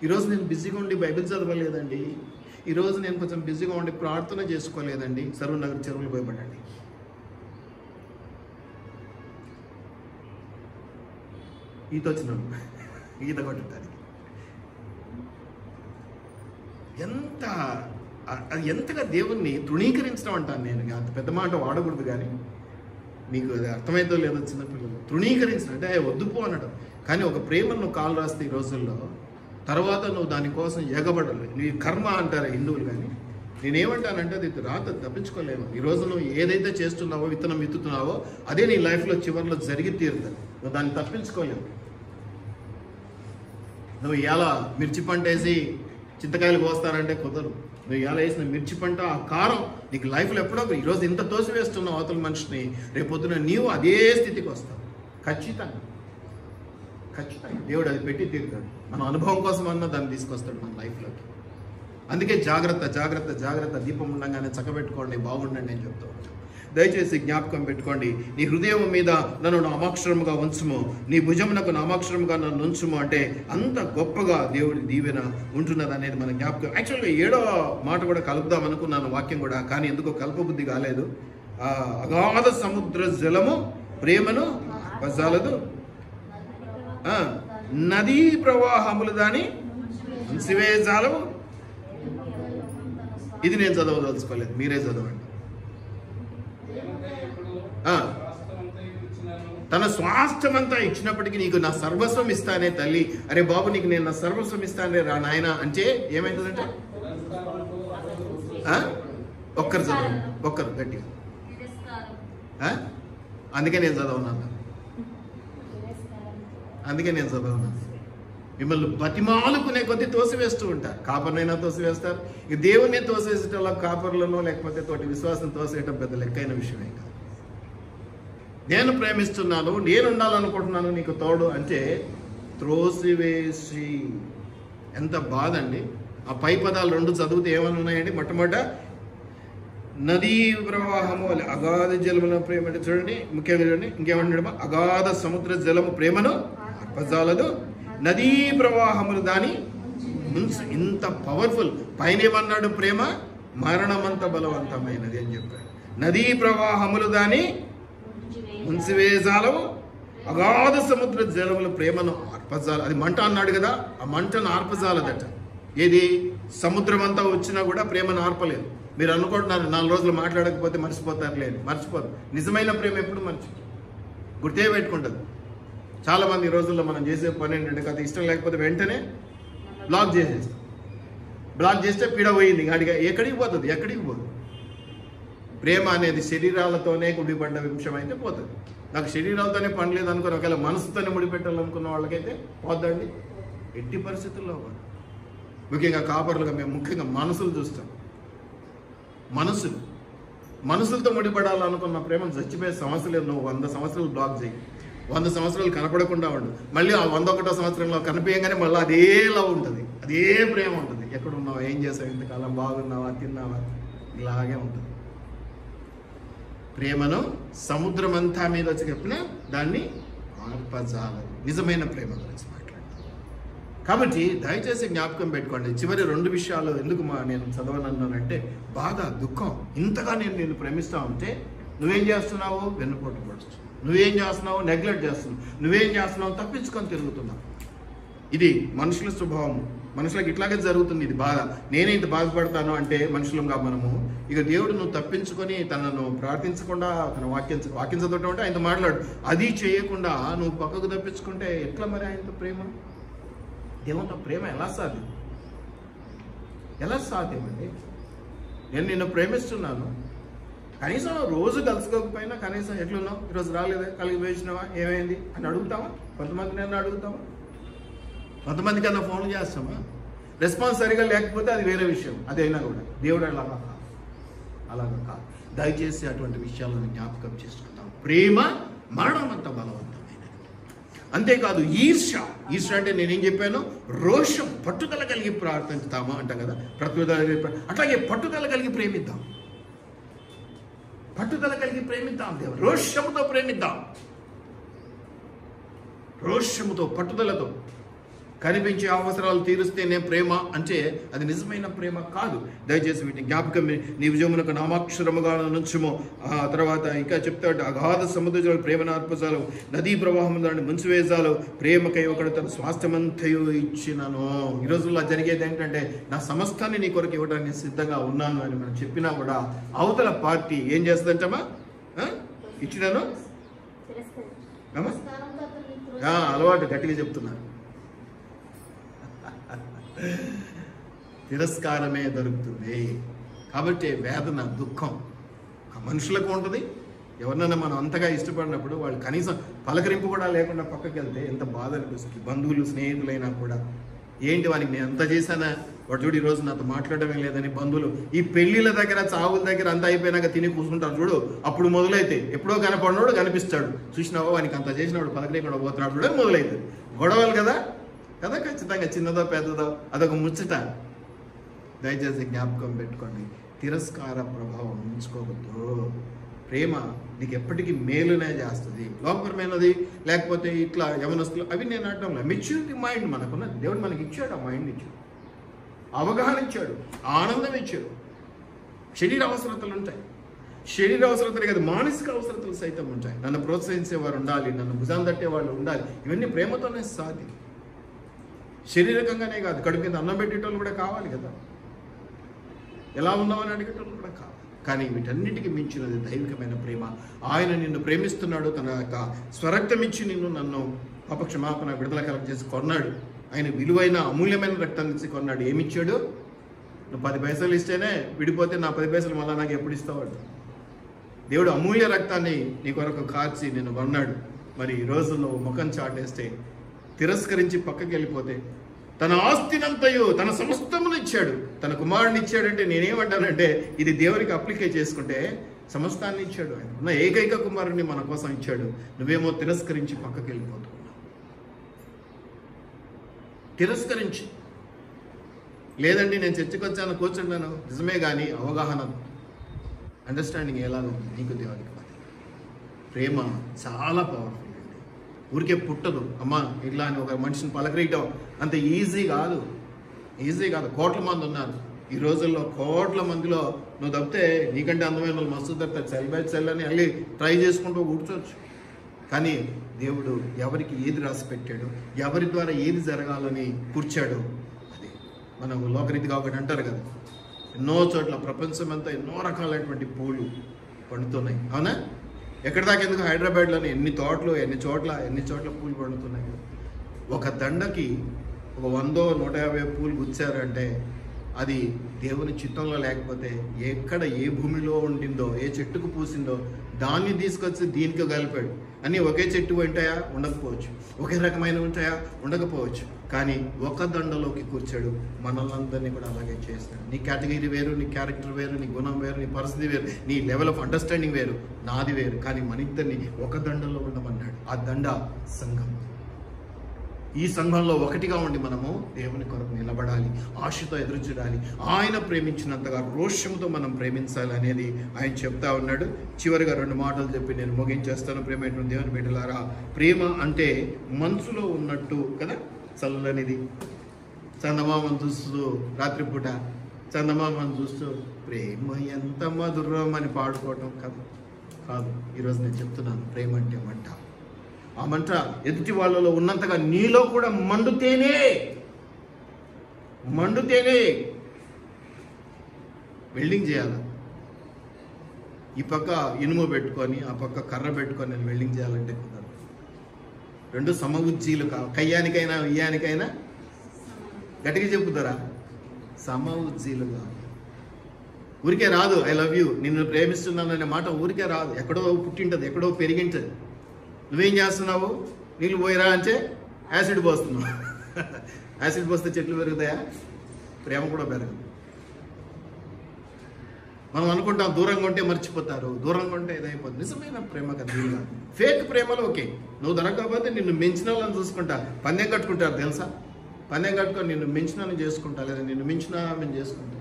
A: ఈరోజు నేను బిజీగా ఉండి బైబిల్ చదవలేదండి, ఈరోజు నేను కొంచెం బిజీగా ఉండి ప్రార్థన చేసుకోలేదండి, సర్వ నగర్ చెరువులు పోయబడండి. ఈత వచ్చినాడు, ఈత కొట్టడానికి ఎంతగా దేవుణ్ణి తృణీకరించడం అంటాను నేను. అంత పెద్ద మాట వాడకూడదు, కానీ మీకు అది అర్థమైతే లేదో చిన్నపిల్లలు. తృణీకరించడం అంటే వద్దుపో అనడం. కానీ ఒక ప్రేమను నువ్వు కాలు రాస్తే ఈ రోజుల్లో, తర్వాత నువ్వు దానికోసం ఎగబడలేదు. నీ కర్మ అంటారు హిందువులు, కానీ నేనేమంటానంటే అది రాత తప్పించుకోలేము. ఈరోజు నువ్వు ఏదైతే చేస్తున్నావో, విత్తనం విత్తుతున్నావో, అదే నీ లైఫ్లో చివరిలో జరిగి తీరుతుంది. నువ్వు దాన్ని తప్పించుకోలేవు. నువ్వు ఎలా మిర్చి పంట వేసి చింతకాయలు కోస్తానంటే కుదరదు. నువ్వు ఎలా వేసిన మిర్చి పంట, ఆ కారం నీకు లైఫ్లో ఎప్పుడో, ఈరోజు ఇంత తోసివేస్తున్నావు అవతల మనిషిని, రేపొద్దున నీవు అదే స్థితికి వస్తావు ఖచ్చితంగా. ఖచ్చితంగా దేవుడు అది పెట్టి తీరుతాడు. మన అనుభవం కోసం అన్నా దాన్ని తీసుకొస్తాడు మన లైఫ్లోకి. అందుకే జాగ్రత్త జాగ్రత్త జాగ్రత్త, దీపం ఉండగానే చక్కబెట్టుకోండి, బాగుండండి అని చెప్తూ ఉంటాం. దయచేసి జ్ఞాపకం పెట్టుకోండి, నీ హృదయం మీద నన్ను నామాక్షరముగా ఉంచుము, నీ భుజమునకు నామాక్షరముగా నన్ను ఉంచుము అంటే అంత గొప్పగా దేవుడి దీవెన ఉంటున్నది అనేది మన జ్ఞాపకం. యాక్చువల్గా 7వ మాట కూడా కలుపుదాం అనుకున్నాను, వాక్యం కూడా, కానీ ఎందుకో కల్పబుద్ధి కాలేదు. అగాధ సముద్ర జలము ప్రేమను పజాలదు, నదీ ప్రవాహములు దాని ముంచివేజాలవు. ఇది నేను చదవదలుచుకోలేదు, మీరే చదవండి. తన స్వాస్థ్యమంతా ఇచ్చినప్పటికీ నీకు నా సర్వస్వం ఇస్తానే తల్లి, అరే బాబు నీకు నేను నా సర్వస్వం ఇస్తానే రా నాయన అంటే ఏమైతుందంటే, ఒక్కరు చదవండి, ఒక్కరు గట్టిగా. అందుకే నేను చదవన్నాను, అందుకే నేను చదవన్నాను. మిమ్మల్ని బతిమాలుకునే కొద్ది తోసివేస్తూ ఉంటారు. కాపర్నైనా తోసివేస్తారు. ఇక దేవుణ్ణి తోసేసేటలా కాపర్లను లేకపోతే తోటి విశ్వాసం తోసేయటం పెద్ద లెక్కైన విషయమే కాదు. నేను ప్రేమిస్తున్నాను, నేను ఉండాలనుకుంటున్నాను నీకు తోడు అంటే త్రోసివేసి, ఎంత బాధ అండి. ఆ పై పదాలు 2 చదివితే ఏమని ఉన్నాయండి? మొట్టమొదట నదీ ప్రవాహము అగాధ జలముల ప్రేమ అంటే చూడండి, ముఖ్యంగా చూడండి, ఇంకేమన్నాడు? అగాధ సముద్ర జలము ప్రేమను అర్పజాలదు, నదీ ప్రవాహములు దాని ముంచు. ఇంత పవర్ఫుల్. పైన ఏమన్నాడు? ప్రేమ మరణమంత బలవంతమైనది అని చెప్పాడు. నదీ ప్రవాహములు దాని ముంచివేజాలవు, అగాధ సముద్ర జలములు ప్రేమను ఆర్పజాల. అది మంట అన్నాడు కదా, ఆ మంటను ఆర్పజాలదట. ఏది? సముద్రం అంతా వచ్చినా కూడా ప్రేమను ఆర్పలేదు. మీరు అనుకుంటున్నారు 4 రోజులు మాట్లాడకపోతే మర్చిపోతారు, లేదు, మర్చిపోదు. నిజమైన ప్రేమ ఎప్పుడు మర్చిపోదు, గుర్తే పెట్టుకుంటుంది. చాలామంది ఈ రోజుల్లో మనం చేసే పని ఏంటంటే, కదా ఇష్టం లేకపోతే వెంటనే బ్లాక్ చేసేస్తాం. బ్లాక్ చేస్తే పీడ పోయింది, అడిగా ఎక్కడికి పోతుంది, ఎక్కడికి పోదు. ప్రేమ అనేది శరీరాలతోనే ముడిపడ్డ విషయం అయితే పోతుంది. నాకు శరీరాలతోనే పని లేదు అనుకుని ఒకవేళ మనసుతోనే ముడిపెట్టాలనుకున్న వాళ్ళకైతే పోద్దండి, ఎట్టి పరిస్థితుల్లో పోదు. ముఖ్యంగా కాపర్లుగా మేము ముఖ్యంగా మనసులు చూస్తాం. మనసులతో ముడిపడాలనుకున్న ప్రేమను చచ్చిపోయే సమస్య లేదు. నువ్వు 100 సంవత్సరాలు బ్లాక్ చేయి, 100 సంవత్సరాలు కనపడకుండా ఉండు, మళ్ళీ ఆ 101వ సంవత్సరంలో కనిపించగానే మళ్ళీ అదే లవ్ ఉంటుంది, అదే ప్రేమ ఉంటుంది. ఎక్కడున్నావు, ఏం చేసావు, ఇంతకాలం బాగున్నావా, తిన్నావా, ఇలాగే ఉంటుంది. ప్రేమను సముద్రం అంతా మీద వచ్చి చెప్పిన దాన్ని ఆర్పజాలదు. నిజమైన ప్రేమ గురించి మాట్లాడతాను కాబట్టి దయచేసి జ్ఞాపకం పెట్టుకోండి. చివరి 2 విషయాలు ఎందుకు నేను చదవనన్నానంటే, బాధ, దుఃఖం. ఇంతగా నేను ప్రేమిస్తా ఉంటే నువ్వేం చేస్తున్నావు? వెన్నుపోటు పడుతున్నావు. నువ్వేం చేస్తున్నావు? నెగ్లెక్ట్ చేస్తున్నావు. నువ్వేం చేస్తున్నావు? తప్పించుకొని తిరుగుతున్నావు. ఇది మనుషుల స్వభావం. మనుషులకు ఇట్లాగే జరుగుతుంది. ఇది బాధ. నేనే ఇంత బాధపడతాను అంటే మనుషులంగా మనము ఇక దేవుడు నువ్వు తప్పించుకొని తనను ప్రార్థించకుండా తన వాక్యం చదవటం అంటే ఆయనతో మాట్లాడు. అది చేయకుండా నువ్వు పక్కకు తప్పించుకుంటే ఎట్లా మరి ఆయనతో ప్రేమ? దేవునితో ప్రేమ ఎలా సాధ్యం? ఎలా సాధ్యమండి? నేను నిన్ను ప్రేమిస్తున్నాను, కనీసం రోజు కలుసుకోకపోయినా కనీసం ఎట్లున్నావు, ఈరోజు రాలేదా, కలిగి వేసినావా, ఏమైంది అని అడుగుతావా? కొంతమంది నన్ను అడుగుతావా? కొంతమందికి అన్న ఫోన్ చేస్తామా? రెస్పాన్స్ సరిగా లేకపోతే అది వేరే విషయం. అదైనా కూడా దేవుడు అలాగా కాదు. దయచేసి అటువంటి విషయాలను జ్ఞాపకం చేసుకుంటాం. ప్రేమ మరణమంత బలవంతమైనది. అంతేకాదు ఈర్ష్య అంటే నేనేం చెప్పాను? రోషం, పట్టుదల కలిగి ప్రార్థిస్తామా అంటాం కదా. అట్లాగే పట్టుదల కలిగి ప్రేమిద్దాం. దేవుడు రోషముతో ప్రేమిద్దాం. రోషముతో, పట్టుదలతో. కనిపించే అవసరాలు తీరుస్తేనే ప్రేమ అంటే అది నిజమైన ప్రేమ కాదు. దయచేసి వీటిని జ్ఞాపకం. నీ విజయమునకు నామాక్షరముగా నుంచుము. ఆ తర్వాత ఇంకా చెప్తాడు, అగాధ సముద్ర ప్రేమ అర్పజాలు, నదీ ప్రవాహం దాన్ని ముంచివేసాలు, ప్రేమకై ఒకడు తన స్వాస్థ్యమంతయు ఇచ్చినను. ఈ రోజుల్లో జరిగేది ఏంటంటే, నా సమస్తాన్ని నీ కొరకు ఇవ్వడానికి సిద్ధంగా ఉన్నాను అని మనం చెప్పినా కూడా అవతల పార్టీ ఏం చేస్తుందంటమ్మా? ఇచ్చినాను అలవాటు గట్టిగా చెప్తున్నారు. తిరస్కారమే దొరుకుతుంది. కాబట్టి వేదన, దుఃఖం మనుషులకు ఉంటుంది. ఎవరినైనా మనం అంతగా ఇష్టపడినప్పుడు వాళ్ళు కనీసం పలకరింపు కూడా లేకుండా పక్కకి వెళ్తే ఎంత బాధ అనిపిస్తుంది. బంధువులు, స్నేహితులైనా కూడా ఏంటి వానికి నేను అంత చేశానా, వాడు చూడు ఈరోజు నాతో మాట్లాడమే లేదని బంధువులు ఈ పెళ్లిళ్ళ దగ్గర, చావుల దగ్గర అంతా అయిపోయినాక తిని కూర్చుంటారు చూడు. అప్పుడు మొదలైతే ఎప్పుడో కనపడినోడు కనిపిస్తాడు, చూసినావో వానికి అంత చేసినవాడు పలకలేకుండా పోతున్నాడు చూడ మొదలైతుంది. గొడవలు కదా. ఖచ్చితంగా చిన్నదో పెద్దదో అదొక ముచ్చట. దయచేసి జ్ఞాపకం పెట్టుకోండి. తిరస్కార ప్రభావం ఉంచుకోవద్దు. ప్రేమ నీకు ఎప్పటికీ మేలునే చేస్తుంది. లోకపరమైనది లేకపోతే ఇట్లా యవనస్తులు అవి నేను అంటాం. మెచ్యూరిటీ మైండ్ మనకున్నది. దేవుడు మనకి ఇచ్చాడు. ఆ మైండ్ ఇచ్చాడు, అవగాహన ఇచ్చాడు, ఆనందం ఇచ్చాడు. శరీర అవసరతలు ఉంటాయి. శరీర అవసరతలే కదా, మానసిక అవసరతలు సైతం ఉంటాయి. నన్ను ప్రోత్సహించేవారు ఉండాలి, నన్ను భుజాన్ని తట్టే వాళ్ళు ఉండాలి. ఇవన్నీ ప్రేమతోనే సాధ్యం. శారీరకంగానే కాదు, కడుపు కింద అన్నం పెట్టేటోళ్ళు కూడా కావాలి కదా, ఎలా ఉన్నామని అడిగేటోళ్ళు కూడా కావాలి. కానీ వీటన్నిటికీ మించినది దైవికమైన ప్రేమ. ఆయన నిన్ను ప్రేమిస్తున్నాడు. తన యొక్క స్వరక్తం ఇచ్చి నన్ను పాపక్షమాపణ విడుదల కలెక్ట్ చేసి కొన్నాడు. ఆయన విలువైన అమూల్యమైన రక్తం ఇచ్చి కొన్నాడు. ఏమిచ్చాడు? నువ్వు 10 పైసలు ఇస్తేనే విడిపోతే నా 10 పైసలు మళ్ళీ నాకు ఎప్పుడు ఇస్తావాడు? దేవుడు అమూల్య రక్తాన్ని నీ కొరకు కార్చి నిన్ను కొన్నాడు. మరి ఈ రోజు నువ్వు ముఖం చాటేస్తే, తిరస్కరించి పక్కకి వెళ్ళిపోతే, తన ఆస్తినంతయు, తన సమస్తమును ఇచ్చాడు, తన కుమారుని ఇచ్చాడంటే నేనేమంటానంటే ఇది దేవునికి అప్లికే చేసుకుంటే సమస్తాన్ని ఇచ్చాడు. ఆయన ఉన్న ఏకైక కుమారుని మన కోసం ఇచ్చాడు. నువ్వేమో తిరస్కరించి పక్కకి వెళ్ళిపోతున్నావు. తిరస్కరించి లేదండి నేను చర్చకు వచ్చాను, కూర్చున్నాను, నిజమే. కానీ అవగాహన, అండర్స్టాండింగ్ ఎలా ఉంది నీకు దేవునికి మధ్య? ప్రేమ చాలా పవర్ఫుల్. ఊరికే పుట్టదు. అమ్మ ఇట్లా అని ఒక మనిషిని పలకరీయటం అంత ఈజీ కాదు. కోట్ల మంది ఉన్నారు ఈ రోజుల్లో. కోట్ల మందిలో నువ్వు తప్పితే నీకంటే అందమైన వాళ్ళు మస్తు తప్పుతారు. సెల్ బై సెల్ అని వెళ్ళి ట్రై చేసుకుంటూ కూర్చోవచ్చు. కానీ దేవుడు ఎవరికి ఏది రాసి పెట్టాడు, ఎవరి ద్వారా ఏది జరగాలని కూర్చాడు, అది మనం లోకరీతిగా ఒకటి అంటారు కదా, ఎన్నో చోట్ల ప్రపంచమంతా ఎన్నో రకాలైనటువంటి పూలు పండుతున్నాయి. అవునా? ఎక్కడి దాకా ఎందుకు, హైదరాబాద్లోని ఎన్ని చోట్ల పూలు పండుతున్నాయి. ఒక దండకి ఒక 100, 150 పూలు గుచ్చారంటే అది దేవుని చిత్తంలో లేకపోతే ఎక్కడ ఏ భూమిలో ఉండిందో, ఏ చెట్టుకు పూసిందో దాన్ని తీసుకొచ్చి దీనికి కలిపాడు. అన్నీ ఒకే చెట్టు ఉంటాయా? ఉండకపోవచ్చు. ఒకే రకమైన ఉంటాయా? ఉండకపోవచ్చు. కానీ ఒక దండలోకి కూర్చాడు. మనల్ని కూడా అలాగే చేస్తాడు. నీ కేటగిరీ వేరు, నీ క్యారెక్టర్ వేరు, నీ గుణం వేరు, నీ పరిస్థితి వేరు, నీ లెవెల్ ఆఫ్ అండర్స్టాండింగ్ వేరు, నాది వేరు. కానీ మన ఇద్దరిని ఒక దండలో ఉండమన్నాడు. ఆ దండ సంఘం. ఈ సంఘంలో ఒకటిగా ఉండి మనము దేవుని కొరకు నిలబడాలి, ఆశతో ఎదురు చూడాలి. ఆయన ప్రేమించినంతగా రోషంతో మనం ప్రేమించాలి అనేది ఆయన చెప్తా ఉన్నాడు. చివరిగా 2 మాటలు చెప్పి నేను ముగించేస్తాను. ప్రేమ దేవుని బిడ్డలారా, ప్రేమ అంటే మనసులో ఉన్నట్టు కదా, చల్లనిది. చందమామను చూస్తూ రాత్రిపూట చందమామను చూస్తూ ప్రేమ ఎంత మధురం అని పాడుకోవటం కదా. కాదు. ఈరోజు నేను చెప్తున్నాను, ప్రేమ అంటే మంట. ఆ మంట ఎదుటి వాళ్ళలో ఉన్నంతగా నీలో కూడా మండుతేనే వెల్డింగ్ చేయాలి. ఈ పక్క ఇనుము పెట్టుకొని ఆ పక్క కర్ర పెట్టుకొని నేను వెల్డింగ్ చేయాలంటే కుదరదు. రెండు సమఉజ్జీలు కావు. కయ్యానికైనా ఇయ్యానికైనా గట్టిగా చెప్పుతారా? సమఉజ్జీలు కావు. ఊరికే రాదు ఐ లవ్ యూ, నిన్ను ప్రేమిస్తున్నాను అనే మాట ఊరికే రాదు. ఎక్కడో పుట్టింటుంది, ఎక్కడో పెరిగింటుంది. నువ్వేం చేస్తున్నావు? నీళ్ళు పోయిరా అంటే యాసిడ్ పోస్తున్నావు. యాసిడ్ పోస్తే చెట్లు పెరుగుతాయా? ప్రేమ కూడా పెరగదు. మనం అనుకుంటాం దూరంగా ఉంటే మర్చిపోతారు, దూరంగా ఉంటే ఇదైపోతుంది. నిజమైన ప్రేమ కదా. ఫేక్ ప్రేమలో ఓకే, నువ్వు దొరకకపోతే నిన్ను మించిన వాళ్ళని చూసుకుంటా. పందెం కట్టుకుంటారు తెలుసా? పందెం కట్టుకొని నిన్ను మించిన చేసుకుంటా, లేదా నిన్ను మించిన మేము చేసుకుంటా.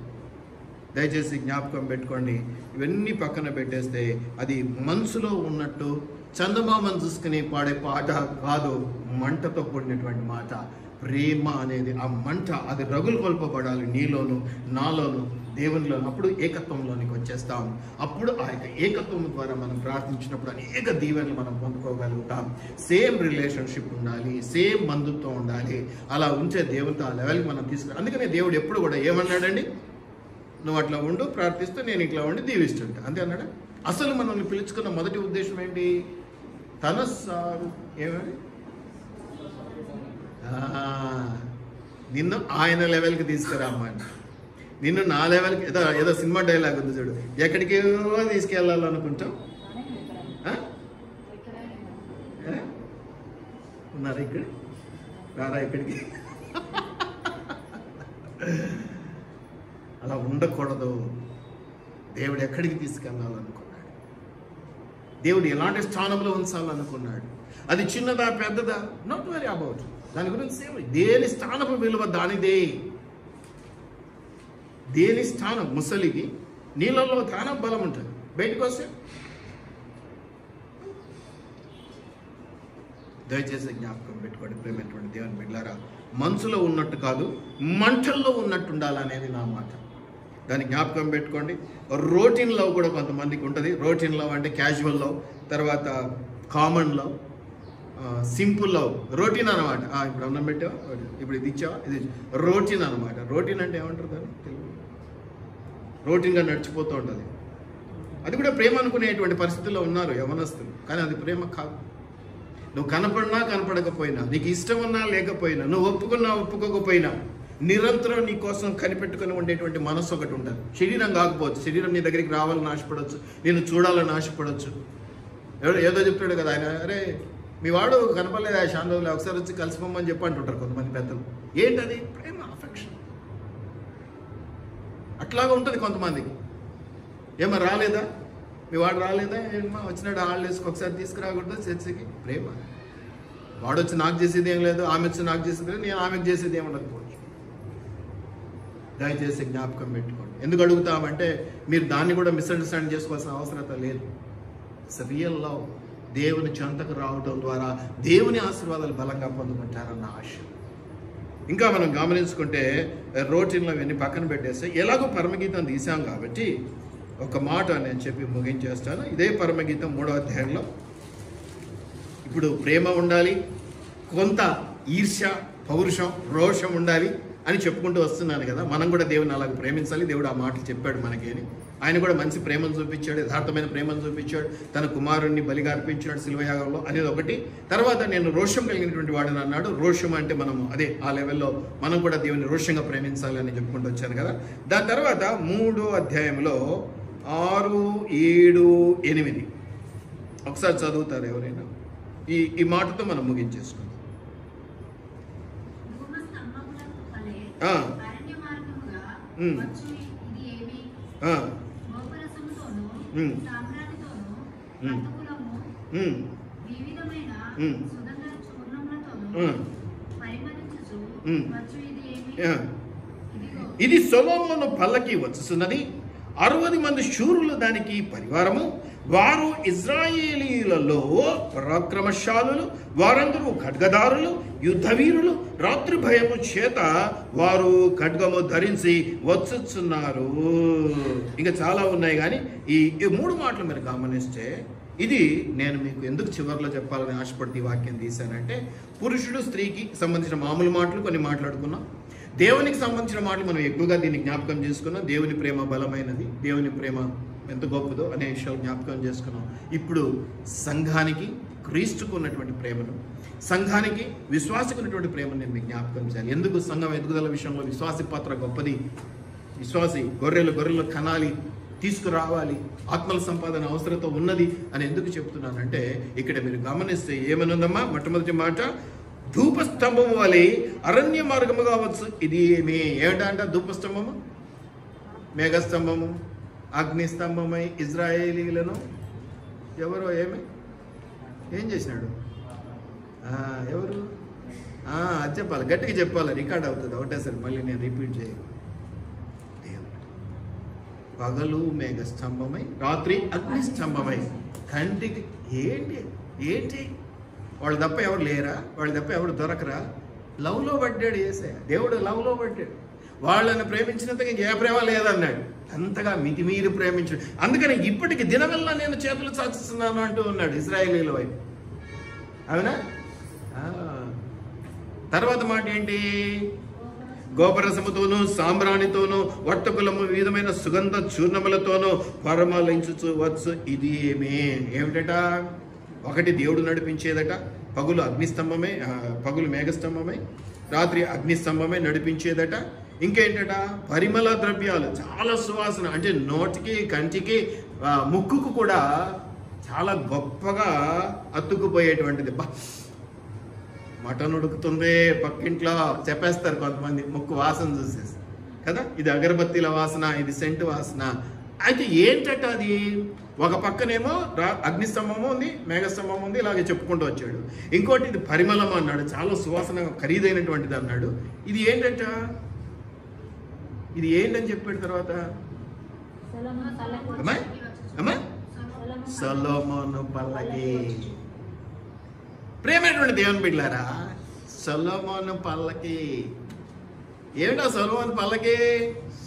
A: దయచేసి జ్ఞాపకం పెట్టుకోండి. ఇవన్నీ పక్కన పెట్టేస్తే అది మనసులో ఉన్నట్టు చందమామను చూసుకుని పాడే పాట కాదు, మంటతో కూడినటువంటి మాట. ప్రేమ అనేది ఆ మంట, అది రగులు కొల్పబడాలి నీలోను నాలోను దేవునిలోను. అప్పుడు ఏకత్వంలోనికి వచ్చేస్తాం. అప్పుడు ఆ యొక్క ఏకత్వం ద్వారా మనం ప్రార్థించినప్పుడు అనేక దీవెనలు మనం పొందుకోగలుగుతాం. సేమ్ రిలేషన్షిప్ ఉండాలి, సేమ్ బంధుత్వం ఉండాలి. అలా ఉంచే దేవునితో ఆ లెవెల్కి మనం తీసుకురా. అందుకనే దేవుడు ఎప్పుడు కూడా ఏమన్నాడండి? నువ్వు అట్లా ఉండు, ప్రార్థిస్తూ నేను ఇట్లా ఉండి దీవిస్తుంటా, అంతే అన్నాడా? అసలు మనల్ని పిలుచుకున్న మొదటి ఉద్దేశం ఏంటి? తన సారు ఏమని నిన్ను ఆయన లెవెల్కి తీసుకురామ్మని, నిన్ను నా లెవెల్కి. ఏదో సినిమా డైలాగ్ ఉంది చూడు, ఎక్కడికి తీసుకెళ్ళాలనుకుంటాం. ఉన్నారా ఇక్కడ? రారా ఇక్కడికి. అలా ఉండకూడదు. దేవుడు ఎక్కడికి తీసుకెళ్ళాలనుకున్నాడు, దేవుడు ఎలాంటి స్థానంలో ఉంచాలనుకున్నాడు. అది చిన్నదా పెద్దదా, నాట్ వెరీ అబౌట్ దాని గురించి. దేని స్థానపు విలువ దానిదే. దేని స్థానం, ముసలికి నీళ్ళలో స్థానం బలం ఉంటుంది, బయటకు వస్తే. దయచేసి జ్ఞాపకం పెట్టుకోండి ప్రేమైనటువంటి దేవుని బిడ్డలారా, మనసులో ఉన్నట్టు కాదు, మంటల్లో ఉన్నట్టు ఉండాలనేది నా మాట. దాన్ని జ్ఞాపకం పెట్టుకోండి. రొటీన్ లవ్ కూడా కొంతమందికి ఉంటుంది. రొటీన్ లవ్ అంటే క్యాజువల్ లవ్, తర్వాత common love, simple love. Routine అనమాట. ఇప్పుడు అన్నం పెట్టావా, ఇప్పుడు ఇది ఇచ్చావా, ఇది రొటీన్ అనమాట. రొటీన్ అంటే ఏమంటారు దాన్ని తెలుగు? రొటీన్గా నడిచిపోతూ ఉంటుంది. అది కూడా ప్రేమ అనుకునేటువంటి పరిస్థితుల్లో ఉన్నారు యవనస్తులు, కానీ అది ప్రేమ కాదు. నువ్వు కనపడినా కనపడకపోయినా, నీకు ఇష్టం ఉన్నా లేకపోయినా, నువ్వు ఒప్పుకున్నా ఒప్పుకోకపోయినా, నిరంతరం నీ కోసం కనిపెట్టుకుని ఉండేటువంటి మనసు ఒకటి ఉంటుంది. శరీరం కాకపోవచ్చు, శరీరం నీ దగ్గరికి రావాలని ఆశపడవచ్చు, నేను చూడాలని ఆశపడవచ్చు. ఏదో చెప్తాడు కదా ఆయన, అరే మీ వాడు కనపడలేదు ఆ శాంతంలో, ఒకసారి వచ్చి కలిసిపోమని చెప్పి అంటుంటారు కొంతమంది పెద్దలు. ఏంటది? ప్రేమ, అఫెక్షన్. అట్లాగా ఉంటుంది కొంతమందికి. ఏమో రాలేదా మీ వాడు, రాలేదా ఏమో వచ్చినాడు హాలిడేస్కి, ఒకసారి తీసుకురాకూడదు చర్చికి. ప్రేమ. వాడు వచ్చి నాకు చేసేది ఏం లేదు, ఆమె వచ్చి నాకు చేసేది, నేను ఆమెకు చేసేది ఏమనకపోవచ్చు. దయచేసి జ్ఞాపకం పెట్టుకోండి. ఎందుకు అడుగుతామంటే మీరు దాన్ని కూడా మిస్అండర్స్టాండ్ చేసుకోవాల్సిన అవసరం లేదు. It's real love. దేవుని చెంతకు రావడం ద్వారా దేవుని ఆశీర్వాదాలు బలంగా పొందుకుంటారన్న ఆశ. ఇంకా మనం గమనించుకుంటే రొటీన్లో ఇవన్నీ పక్కన పెట్టేస్తే, ఎలాగో పరమగీతం తీసాం కాబట్టి ఒక మాట నేను చెప్పి ముగించేస్తాను. ఇదే పరమగీతం 3వ అధ్యాయంలో ఇప్పుడు ప్రేమ ఉండాలి, కొంత ఈర్ష్య, పౌరుషం, రోషం ఉండాలి అని చెప్పుకుంటూ వస్తున్నాను కదా. మనం కూడా దేవుని అలాగ ప్రేమించాలి. దేవుడు ఆ మాటలు చెప్పాడు మనకి అని. ఆయన కూడా మంచి ప్రేమను చూపించాడు, యథార్థమైన ప్రేమను చూపించాడు. తన కుమారుణ్ణి బలిగా అర్పించాడు శిలువయాగంలో అనేది ఒకటి. తర్వాత నేను రోషం కలిగినటువంటి వాడిని అన్నాడు. రోషం అంటే మనము అదే ఆ లెవెల్లో మనం కూడా దేవుని రోషంగా ప్రేమించాలి అని చెప్పుకుంటూ వచ్చాను కదా. దాని తర్వాత 3వ అధ్యాయంలో 6, 7, 8 ఒకసారి చదువుతారు ఎవరైనా? ఈ మాటతో మనం ముగించేసుకుందాం. ఇది సొలొమోను పల్లకి వచ్చుచున్నది, 60 మంది శూరులు దానికి పరివారము. వారు ఇజ్రాయేలీలలో పరాక్రమశాలులు, వారందరూ ఖడ్గదారులు, యుద్ధ వీరులు రాత్రి భయము చేత వారు ఖడ్గము ధరించి వచ్చుచున్నారు. ఇంకా చాలా ఉన్నాయి, కానీ ఈ 3 మాటలు మీరు గమనిస్తే, ఇది నేను మీకు ఎందుకు చివరిలో చెప్పాలని ఆశపడి ఈ వాక్యం తీశానంటే, పురుషుడు స్త్రీకి సంబంధించిన మామూలు మాటలు కొన్ని మాట్లాడుకున్నాం, దేవునికి సంబంధించిన మాటలు మనం ఎక్కువగా దీన్ని జ్ఞాపకం చేసుకున్నాం. దేవుని ప్రేమ బలమైనది, దేవుని ప్రేమ ఎంత గొప్పదో అనే విషయాలు జ్ఞాపకం చేసుకున్నాం. ఇప్పుడు సంఘానికి క్రీస్తుకు ఉన్నటువంటి ప్రేమను, సంఘానికి విశ్వాసకు ఉన్నటువంటి ప్రేమను నేను మీకు జ్ఞాపకం చేయాలి. ఎందుకు సంఘం ఎదుగుదల విషయంలో విశ్వాసి పాత్ర గొప్పది, విశ్వాసి గొర్రెలు కనాలి, తీసుకురావాలి, ఆత్మల సంపాదన అవసరత ఉన్నది అని ఎందుకు చెప్తున్నానంటే, ఇక్కడ మీరు గమనిస్తే ఏమనుందమ్మా? మొట్టమొదటి మాట, ధూపస్తంభము వలె అరణ్య మార్గము కావచ్చు. ఇది ఏమిటంట? ధూపస్తంభము, మేఘస్తంభము, అగ్నిస్తంభమై ఇజ్రాయేలీలను ఎవరో ఏం చేసినాడు? ఎవరు? అది చెప్పాలి, గట్టిగా చెప్పాలి, రికార్డ్ అవుతుంది ఒకటేసారి, మళ్ళీ నేను రిపీట్ చేయను. దేవుడు పగలు మేఘస్తంభమై, రాత్రి అగ్నిస్తంభమై, కంటికి ఏంటి వాళ్ళు తప్ప ఎవరు లేరా? వాళ్ళు తప్ప ఎవరు దొరకరా? లవ్లో పడ్డాడు యేసయ్య. దేవుడు లవ్లో పడ్డాడు. వాళ్ళని ప్రేమించినంతగా ఇంకే ప్రేమ లేదన్నాడు. అంతగా మితిమీరి ప్రేమించాడు. అందుకని ఇప్పటికి దినవల్ల నేను చేతులు చాచుతున్నాను అంటూ ఉన్నాడు ఇశ్రాయేలీల వైపు. అవునా? తర్వాత మాట ఏంటి? గోపరసముతోనూ సాంబ్రాణితోనూ వర్తకులము విధమైన సుగంధ చూర్ణములతోనూ పరమలించుచు వచ్చు. ఇది ఏమిటట? ఒకటి దేవుడు నడిపించేదట, పగులు అగ్నిస్తంభమే, పగులు మేఘస్తంభమే, రాత్రి అగ్నిస్తంభమే నడిపించేదట. ఇంకేంటట? పరిమళ ద్రవ్యాలు, చాలా సువాసన, అంటే నోటికి, కంటికి, ముక్కుకు కూడా చాలా గొప్పగా అతుక్కుపోయేటువంటిది. మటన్ ఉడుకుతుంది పక్కింట్లో చెప్పేస్తారు కొంతమంది ముక్కు వాసన చూసేసి కదా, ఇది అగరబత్తీల వాసన, ఇది సెంటు వాసన. అయితే ఏంటట అది? ఒక పక్కనేమో అగ్నిస్తంభము ఉంది, మేఘస్తంభం ఉంది, ఇలాగే చెప్పుకుంటూ వచ్చాడు. ఇంకోటి ఇది పరిమళం అన్నాడు, చాలా సువాసన ఖరీదైనటువంటిది అన్నాడు. ఇది ఏంటట? ఇది ఏంటని చెప్పాడు తర్వాత? సొలొమోను పల్లకి. ప్రేమైనటువంటి దేవుని బిడ్డలారా, సొలొమోను పల్లకి ఏమిటా? సొలొమోను పల్లకి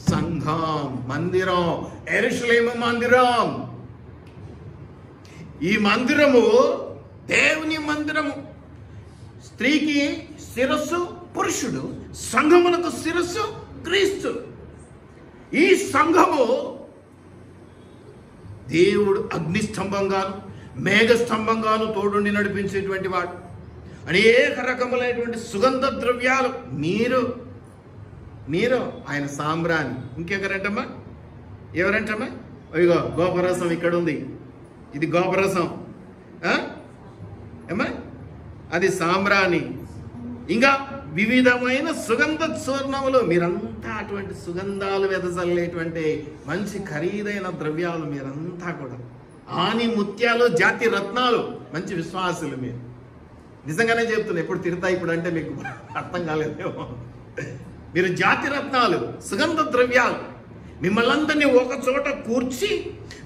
A: సంఘం, మందిరం, యెరూషలేము మందిరం. ఈ మందిరము దేవుని మందిరము. స్త్రీకి శిరస్సు పురుషుడు, సంఘమునకు శిరస్సు క్రీస్తు. ఈ సంఘము దేవుడు అగ్నిస్తంభంగాను మేఘస్తంభంగాను తోడుండి నడిపించేటువంటి వాడు. అనేక రకములైనటువంటి సుగంధ ద్రవ్యాలు, మీరు ఆయన సాంబ్రాణి. ఇంకెవరంటమ్మా? ఎవరంటమ్మా? ఇగో గోపరసం ఇక్కడ ఉంది, ఇది గోపరసం, ఏమా అది సాంబ్రాణి. ఇంకా వివిధమైన సుగంధ చూర్ణములు, మీరంతా అటువంటి సుగంధాలు వెదజల్లేటువంటి మంచి ఖరీదైన ద్రవ్యాలు మీరంతా కూడా. ఆని ముత్యాలు, జాతి రత్నాలు, మంచి విశ్వాసులు మీరు. నిజంగానే చెప్తున్నా, ఎప్పుడు తిడతా ఇప్పుడు అంటే మీకు అర్థం కాలేదేమో. మీరు జాతి రత్నాలు, సుగంధ ద్రవ్యాలు, మిమ్మల్ని అందరినీ ఒక చోట కూర్చి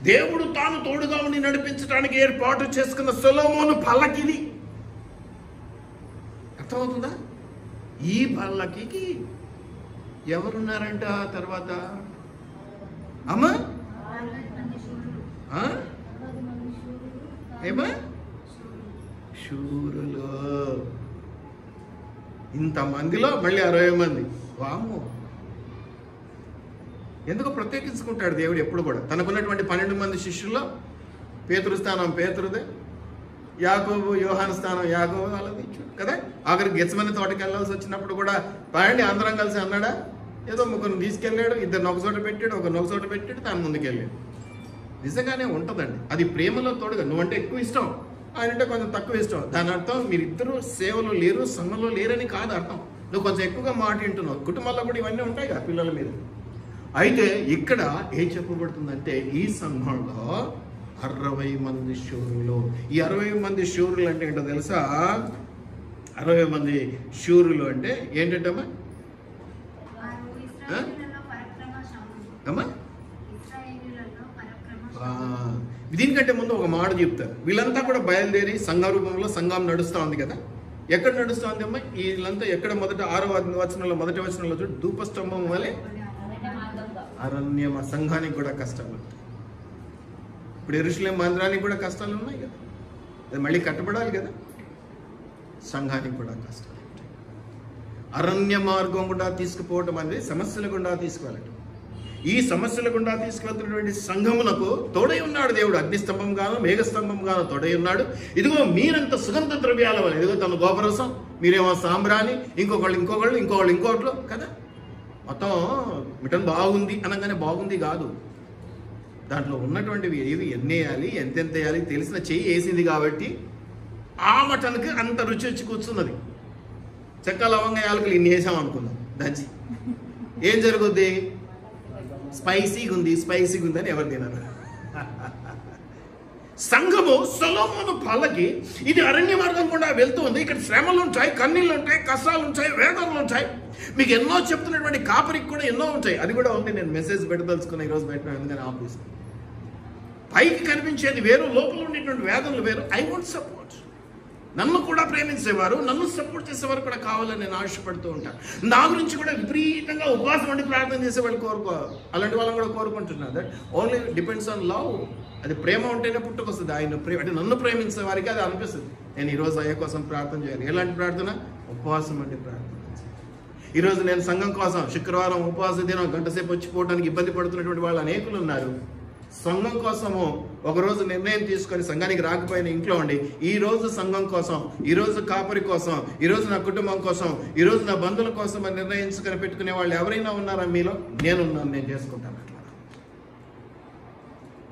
A: దేవుడు తాను తోడుగా ఉండి నడిపించడానికి ఏర్పాటు చేసుకున్న సొలొమోను పల్లకిది. అర్థమవుతుందా? ఈ పల్లకి ఎవరున్నారంట తర్వాత? అమ్మా ఏమా? శూరులు. ఇంతమందిలో మళ్ళీ 60 మంది. వాము, ఎందుకు ప్రత్యేకించుకుంటాడు దేవుడు ఎప్పుడు కూడా? తనకున్నటువంటి 12 మంది శిష్యుల్లో పేతురు స్థానం పేతురుదే, యాకోబు యోహాను స్థానం యాకోబు వాళ్ళది కదా. ఆఖరికి గెత్సేమనే తోటకి వెళ్ళాల్సి వచ్చినప్పుడు కూడా పడండి అందరం కలిసి అన్నాడా? ఏదో ముగ్గురు తీసుకెళ్ళాడు, ఇద్దరు ఒక చోట పెట్టాడు, ఒకరిని ఒక చోట పెట్టాడు, తాను ముందుకెళ్ళాడు. నిజంగానే ఉంటుందండి అది ప్రేమలో తోడుగా. నువ్వంటే ఎక్కువ ఇష్టం, ఆయన అంటే కొంచెం తక్కువ ఇష్టం. దాని అర్థం మీరిద్దరూ సేవలో లేరు, సంఘంలో లేరని కాదు అర్థం. నువ్వు కొంచెం ఎక్కువగా మాట వింటున్నావు. కుటుంబాల్లో కూడా ఇవన్నీ ఉంటాయి కదా పిల్లల మీద. అయితే ఇక్కడ ఏం చెప్పబడుతుందంటే, ఈ సంఘంలో 60 మంది శూరులు. ఈ 60 మంది శూరులు అంటే ఏంటో తెలుసా? 60 మంది శూరులు అంటే ఏంటంటమ్మా? దీనికంటే ముందు ఒక మాట చెప్తారు. వీళ్ళంతా కూడా బయలుదేరి సంఘ రూపంలో సంఘం నడుస్తూ ఉంది కదా. ఎక్కడ నడుస్తుంది అమ్మా వీళ్ళంతా? ఎక్కడ మొదట 6వ వచనంలో మొదటి వచనంలో చూడు, ధూపస్తంభం వలె అరణ్యం. సంఘానికి కూడా కష్టాలు ఉంటాయి. ఇప్పుడు యెరూషలేము మందిరానికి కూడా కష్టాలు ఉన్నాయి కదా, అది మళ్ళీ కట్టబడాలి కదా. సంఘానికి కూడా కష్టాలు ఉంటాయి. అరణ్య మార్గం గుండా తీసుకుపోవటం అనేది సమస్యల గుండా తీసుకువెళ్ళటం. ఈ సమస్యల గుండా తీసుకెళ్తున్నటువంటి సంఘమునకు తోడై ఉన్నాడు దేవుడు. అగ్నిస్తంభం గాను మేఘస్తంభం గాను తోడై ఉన్నాడు. ఇదిగో మీరంత సుగంధ ద్రవ్యాల వల్ల, ఇదిగో తన గోపరసం, మీరేమో సాంబ్రాణి, ఇంకోట్లు కదా. మొత్తం మిటన్ బాగుంది అనగానే బాగుంది కాదు, దాంట్లో ఉన్నటువంటివి ఏవి ఎన్ని వేయాలి, ఎంతెంత వేయాలి తెలిసిన చెయ్యి వేసింది కాబట్టి ఆ మటన్కి అంత రుచి వచ్చి కూర్చున్నది. చెక్క లవంగా యాలకులు ఇన్ని వేసాం అనుకుందాం దంచి, ఏం జరుగుద్ది? స్పైసీగా ఉంది అని ఎవరు తినరు. సంఘము సొలొమోను పల్లకి ఇది అరణ్య మార్గం కూడా వెళ్తూ ఉంది. ఇక్కడ శ్రమలు ఉంటాయి, కన్నీళ్ళు ఉంటాయి, కష్టాలు ఉంటాయి, వేదనలు ఉంటాయి. మీకు ఎన్నో చెప్తున్నటువంటి కాపరికి కూడా ఎన్నో ఉంటాయి. అది కూడా ఉంది. నేను మెసేజ్ పెట్టదలుచుకున్నా ఈరోజు పెట్టిన, ఎందుకని ఆఫీస్ పైకి కనిపించేది వేరు, లోపల ఉండేటువంటి వేదనలు వేరు. I want support. నన్ను కూడా ప్రేమించేవారు, నన్ను సపోర్ట్ చేసేవారు కూడా కావాలని నేను ఆశపడుతూ ఉంటాను. నా గురించి కూడా విపరీతంగా ఉపవాసం ఉండి ప్రార్థన చేసేవాళ్ళు అలాంటి వాళ్ళని కూడా కోరుకుంటున్నాను. That only depends on love. అది ప్రేమ ఉంటేనే పుట్టుకొస్తుంది. ఆయన అంటే నన్ను ప్రేమించే వారికి అది అనిపిస్తుంది. నేను ఈరోజు అయ్యే కోసం ప్రార్థన చేయాలి. ఎలాంటి ప్రార్థన? ఉపవాసం అంటే ప్రార్థన. ఈరోజు నేను సంఘం కోసం శుక్రవారం ఉపవాస దినం గంటసేపు వచ్చిపోవడానికి ఇబ్బంది పడుతున్నటువంటి వాళ్ళు అనేకులు ఉన్నారు. సంఘం కోసము ఒకరోజు నిర్ణయం తీసుకొని సంఘానికి రాకపోయిన ఇంట్లో ఉండి ఈ రోజు సంఘం కోసం, ఈరోజు కాపరి కోసం, ఈరోజు నా కుటుంబం కోసం, ఈరోజు నా బంధువుల కోసం అని నిర్ణయించుకొని పెట్టుకునే వాళ్ళు ఎవరైనా ఉన్నారా మీలో? నేనున్నాను, నేను చేసుకుంటాను. అట్లా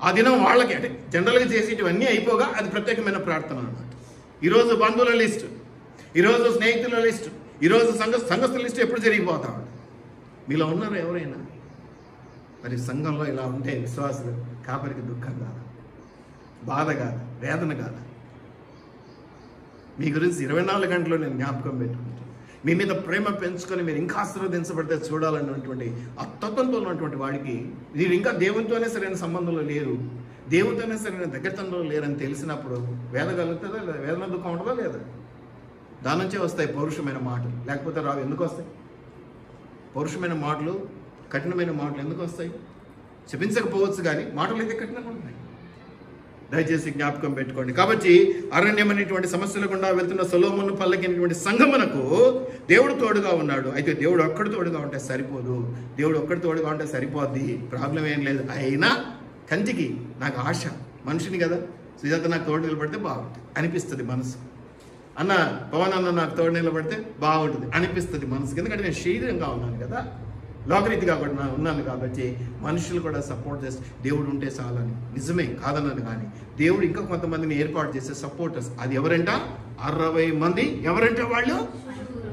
A: ఆ దినం వాళ్ళకి అంటే జనరల్గా చేసేటివన్నీ అయిపోగా అది ప్రత్యేకమైన ప్రార్థన అన్నమాట. ఈరోజు బంధువుల లిస్టు, ఈరోజు స్నేహితుల లిస్టు, ఈరోజు సంఘస్థుల లిస్టు ఎప్పుడు జరిగిపోతా ఉంది. మీలో ఉన్నారా ఎవరైనా? మరి సంఘంలో ఇలా ఉంటే విశ్వాసులు కాపరికి దుఃఖం కాదు, బాధ కాదు, వేదన కాదు. మీ గురించి 24 గంటలు నేను జ్ఞాపకం పెట్టుకుంటాను. మీ మీద ప్రేమ పెంచుకొని మీరు ఇంకా ఆశీర్వదించబడితే చూడాలన్నటువంటి ఆ తత్వంతో ఉన్నటువంటి వాడికి మీరు ఇంకా దేవునితోనే సరైన సంబంధంలో లేరు, దేవునితోనే సరైన దగ్గరతనంలో లేరని తెలిసినప్పుడు వేద కలుగుతుందా లేదా? వేదన దుఃఖం ఉంటుందా లేదా? దాని నుంచే వస్తాయి పౌరుషమైన మాటలు, లేకపోతే రావు. ఎందుకు వస్తాయి పౌరుషమైన మాటలు? కఠినమైన మాటలు ఎందుకు వస్తాయి? చెప్పించకపోవచ్చు కానీ మాటలు అయితే కఠినంగా ఉంటాయి. దయచేసి జ్ఞాపకం పెట్టుకోండి. కాబట్టి అరణ్యం అనేటువంటి సమస్యల గుండా వెళ్తున్న సొలొమోను పల్లకినటువంటి సంఘమునకు దేవుడు తోడుగా ఉన్నాడు. అయితే దేవుడు ఒక్కడు తోడుగా ఉంటే సరిపోదు. దేవుడు ఒక్కడు తోడుగా ఉంటే సరిపోద్ది, ప్రాబ్లం ఏం లేదు. అయినా కంటికి నాకు ఆశ, మనిషిని కదా, సుజాత నాకు తోడు నిలబడితే బాగుంటుంది అనిపిస్తుంది మనసు. అన్న పవన్ అన్న నాకు తోడు నిలబడితే బాగుంటుంది అనిపిస్తుంది మనసుకి. ఎందుకంటే నేను శరీరంగా ఉన్నాను కదా, లోకరీతిగా కూడా ఉన్నాను కాబట్టి మనుషులు కూడా సపోర్ట్ చేస్తే దేవుడు ఉంటే చాలని. నిజమే కాదన్నాను, కానీ దేవుడు ఇంకా కొంతమందిని ఏర్పాటు చేసే సపోర్టర్స్. అది ఎవరంట? 60 మంది. ఎవరంటే వాళ్ళు?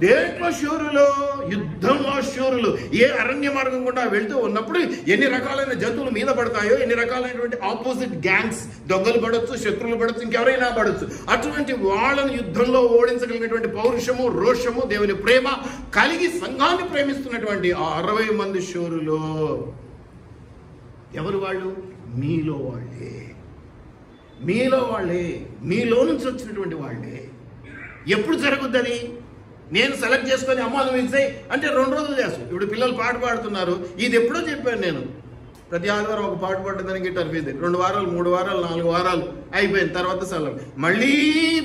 A: దేంట్లో శూరులు? యుద్ధంలో శూరులు. ఏ అరణ్య మార్గం గుండా వెళ్తూ ఉన్నప్పుడు ఎన్ని రకాలైన జంతువులు మీద పడతాయో, ఎన్ని రకాలైనటువంటి ఆపోజిట్ గ్యాంగ్స్, దొంగలు పడవచ్చు, శత్రువులు పడవచ్చు, ఇంకెవరైనా పడవచ్చు. అటువంటి వాళ్ళను యుద్ధంలో ఓడించగలిగినటువంటి పౌరుషము, రోషము, దేవుని ప్రేమ కలిగి సంఘాన్ని ప్రేమిస్తున్నటువంటి ఆ 60 మంది శూరులు ఎవరు? వాళ్ళు మీలో వాళ్ళే, మీలో వాళ్ళే, మీలో నుంచి వచ్చినటువంటి వాళ్ళే. ఎప్పుడు జరుగుద్ది అది? నేను సెలెక్ట్ చేసుకొని అమ్మాలు ఇచ్చాయి అంటే 2 రోజులు చేస్తాను. ఇప్పుడు పిల్లలు పాట పాడుతున్నారు, ఇది ఎప్పుడో చెప్పాను నేను. ప్రతి ఆదివారం ఒక పాట పాడడానికి గిటార్ ఫీజు 2 వారాలు, 3 వారాలు, 4 వారాలు అయిపోయిన తర్వాత సెలవు. మళ్ళీ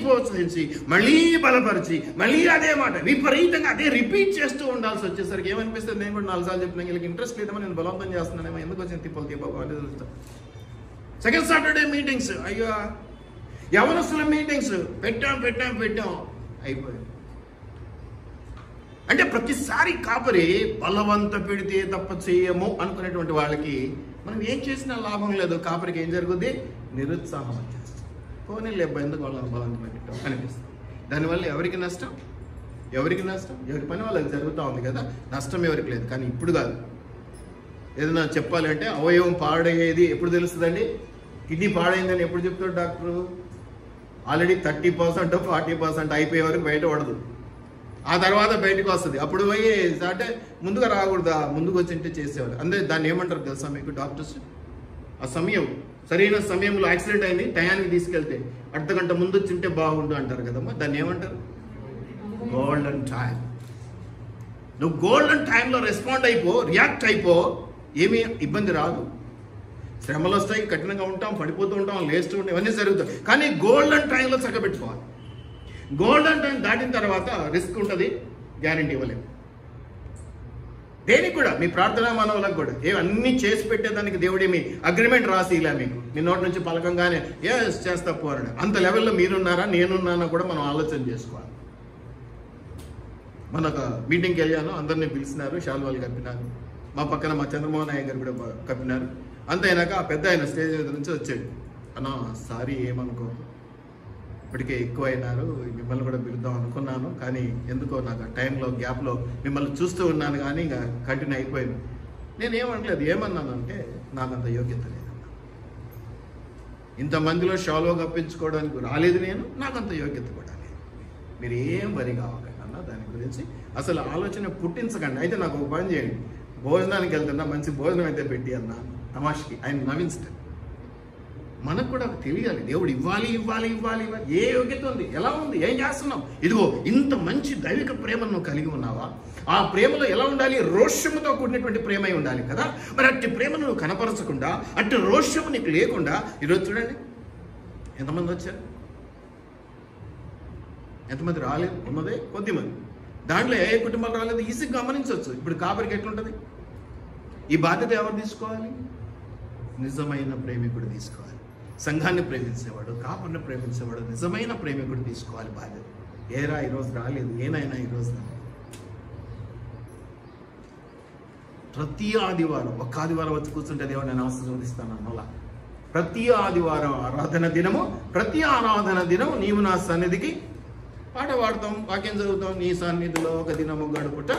A: ప్రోత్సహించి, మళ్ళీ బలపరిచి, మళ్ళీ అదే మాట విపరీతంగా అదే రిపీట్ చేస్తూ ఉండాల్సి వచ్చేసరికి ఏమనిపిస్తుంది? నేను కూడా 4 సార్లు చెప్పిన వీళ్ళకి ఇంట్రెస్ట్ లేదేమో, నేను బలవంతం చేస్తున్నానేమో, ఎందుకు వచ్చిన తిప్పలు అంటే తెలుస్తాను. సెకండ్ సాటర్డే మీటింగ్స్, అయ్యో యవనస్తుల మీటింగ్స్ పెట్టాం అయిపోయాయి. అంటే ప్రతిసారి కాపరి బలవంత పెడితే తప్ప చేయము అనుకునేటువంటి వాళ్ళకి మనం ఏం చేసినా లాభం లేదు. కాపరికి ఏం జరుగుద్ది? నిరుత్సాహం వచ్చేస్తుంది. పోనీ లేబ్బా ఎందుకు వాళ్ళని బలవంతం పెట్టడం అనిపిస్తుంది. దానివల్ల ఎవరికి నష్టం? ఎవరి పని వాళ్ళకి జరుగుతూ ఉంది కదా, నష్టం ఎవరికి లేదు. కానీ ఇప్పుడు కాదు. ఏదైనా చెప్పాలంటే అవయవం పాడయ్యేది ఎప్పుడు తెలుస్తుందండి? కిడ్నీ పాడైందని ఎప్పుడు చెప్తాడు డాక్టరు? ఆల్రెడీ 30% 40% అయిపోయే వరకు బయట పడదు, ఆ తర్వాత బయటకు వస్తుంది. అప్పుడు పోయి అంటే ముందుగా రాకూడదా? ముందుకు వచ్చింటే చేసేవాళ్ళు. అందుకే దాన్ని ఏమంటారు తెలుసా మీకు డాక్టర్స్? ఆ సమయం, సరైన సమయంలో యాక్సిడెంట్ అయింది, టయానికి తీసుకెళ్తే అర్ధగంట ముందు వచ్చింటే బాగుండు అంటారు కదమ్మా. దాన్ని ఏమంటారు? Golden time. నువ్వు గోల్డెన్ టైంలో రెస్పాండ్ అయిపో, రియాక్ట్ అయిపో, ఏమీ ఇబ్బంది రాదు. శ్రమలు వస్తాయి, కఠినంగా ఉంటాం, పడిపోతూ ఉంటాం, లేస్తూ ఉంటాం, ఇవన్నీ జరుగుతాయి. కానీ గోల్డెన్ టైంలో చక్కబెట్టుకోవాలి. గోల్డెన్ టైం దాటిన తర్వాత రిస్క్ ఉంటుంది, గ్యారంటీ ఇవ్వలేము. దేనికి కూడా, మీ ప్రార్థన మానవులకు కూడా అన్నీ చేసి పెట్టేదానికి దేవుడేమి అగ్రిమెంట్ రాసి ఇలా మీకు మీ నోటి నుంచి పలకంగానే ఎస్ చేస్తా పోరాడు. అంత లెవెల్లో మీరున్నారా నేనున్నానా కూడా మనం ఆలోచన చేసుకోవాలి. మన ఒక మీటింగ్కి వెళ్ళాను, అందరినీ పిలిచినారు, శాలువాలు కప్పినారు. మా పక్కన మా చంద్రమోహన్ నాయక్ గారు కూడా కప్పినారు. అంత అయినాక ఆ పెద్ద ఆయన స్టేజ్ మీద నుంచి వచ్చాడు. అన్నా సారీ ఏమనుకో, ఇప్పటికే ఎక్కువ అయినారు, మిమ్మల్ని కూడా పిలుద్దాం అనుకున్నాను, కానీ ఎందుకో నాకు ఆ టైంలో గ్యాప్లో మిమ్మల్ని చూస్తూ ఉన్నాను కానీ ఇంకా కంటిన్యూ అయిపోయింది. నేను ఏమనలేదు. ఏమన్నానంటే నాకంత యోగ్యత లేదన్నా, ఇంతమందిలో షాలో కప్పించుకోవడానికి రాలేదు నేను, నాకంత యోగ్యత కూడా లేదు. మీరు ఏం వరి కావాలి అన్న దాని గురించి అసలు ఆలోచన పుట్టించకండి. అయితే నాకు ఒక పని చేయండి, భోజనానికి వెళ్తున్నా మంచి భోజనం అయితే పెట్టి అన్నా తమాష్కి ఆయన నవ్వించటం. మనకు కూడా తెలియాలి, దేవుడు ఇవ్వాలి ఇవ్వాలి ఇవ్వాలి ఇవ్వాలి. ఏ యోగ్యత ఉంది, ఎలా ఉంది, ఏం చేస్తున్నావు? ఇదిగో ఇంత మంచి దైవిక ప్రేమను నువ్వు కలిగి ఉన్నావా? ఆ ప్రేమలో ఎలా ఉండాలి? రోషముతో కూడినటువంటి ప్రేమ ఉండాలి కదా. మరి అట్టి ప్రేమను నువ్వు కనపరచకుండా, అట్టి రోషము నీకు లేకుండా, ఈరోజు చూడండి ఎంతమంది వచ్చారు, ఎంతమంది రాలేదు, ఉన్నదే కొద్దిమంది. దాంట్లో ఏ కుటుంబాలు రాలేదు ఈజీగా గమనించవచ్చు. ఇప్పుడు కాపరికి ఎట్లుంటుంది? ఈ బాధ్యత ఎవరు తీసుకోవాలి? నిజమైన ప్రేమికుడు తీసుకోవాలి. సంఘాన్ని ప్రేమించేవాడు, కాపర్ని ప్రేమించేవాడు, నిజమైన ప్రేమికుడు తీసుకోవాలి బాధ్యత. ఏరా ఈరోజు రాలేదు, ఏనైనా ఈరోజు రాలేదు. ప్రతి ఆదివారం ఒక్క ఆదివారం వచ్చి కూర్చుంటే దేవుడు నేను ఆశీర్వదిస్తాను అలా. ప్రతి ఆదివారం ఆరాధన దినము, ప్రతి ఆరాధన దినం నీవు నా సన్నిధికి పాట పాడతాం, వాక్యం చదువుతాం, నీ సన్నిధిలో ఒక దినము గడుపుట,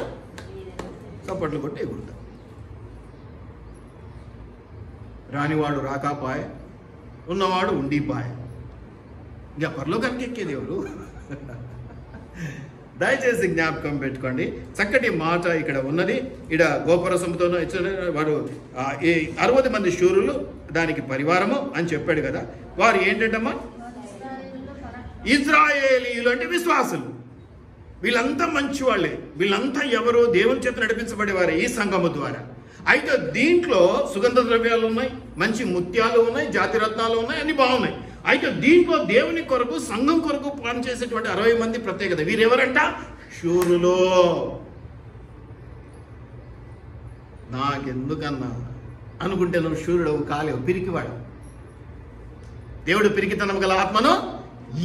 A: చప్పట్లు కొట్టి ఎగురుతాం. రానివాడు రాకాపాయ, ఉన్నవాడు ఉండిపాయ. ఇంకా పరలోకానికి ఎక్కే దేవుడు. దయచేసి జ్ఞాపకం పెట్టుకోండి. చక్కటి మాట ఇక్కడ ఉన్నది. ఇక్కడ గోపరసంతో వాడు 60 మంది శూరులు దానికి పరివారము అని చెప్పాడు కదా. వారు ఏంటంటమ్మా? ఇజ్రాయేలీయులు అంటే విశ్వాసులు. వీళ్ళంతా మంచి వాళ్ళే. వీళ్ళంతా ఎవరు? దేవుని చేత నడిపించబడేవారే ఈ సంఘము ద్వారా. అయితే దీంట్లో సుగంధ ద్రవ్యాలు ఉన్నాయి, మంచి ముత్యాలు ఉన్నాయి, జాతిరత్నాలు ఉన్నాయి, అన్ని బాగున్నాయి. అయితే దీంట్లో దేవుని కొరకు, సంఘం కొరకు పనిచేసేటువంటి 60 మంది ప్రత్యేకత. వీరెవరంట? శూరులు. నాకెందుకన్నా అనుకుంటే నువ్వు శూరుడు కాలేవు, పిరికివాడు. దేవుడు పిరికితనం గల ఆత్మను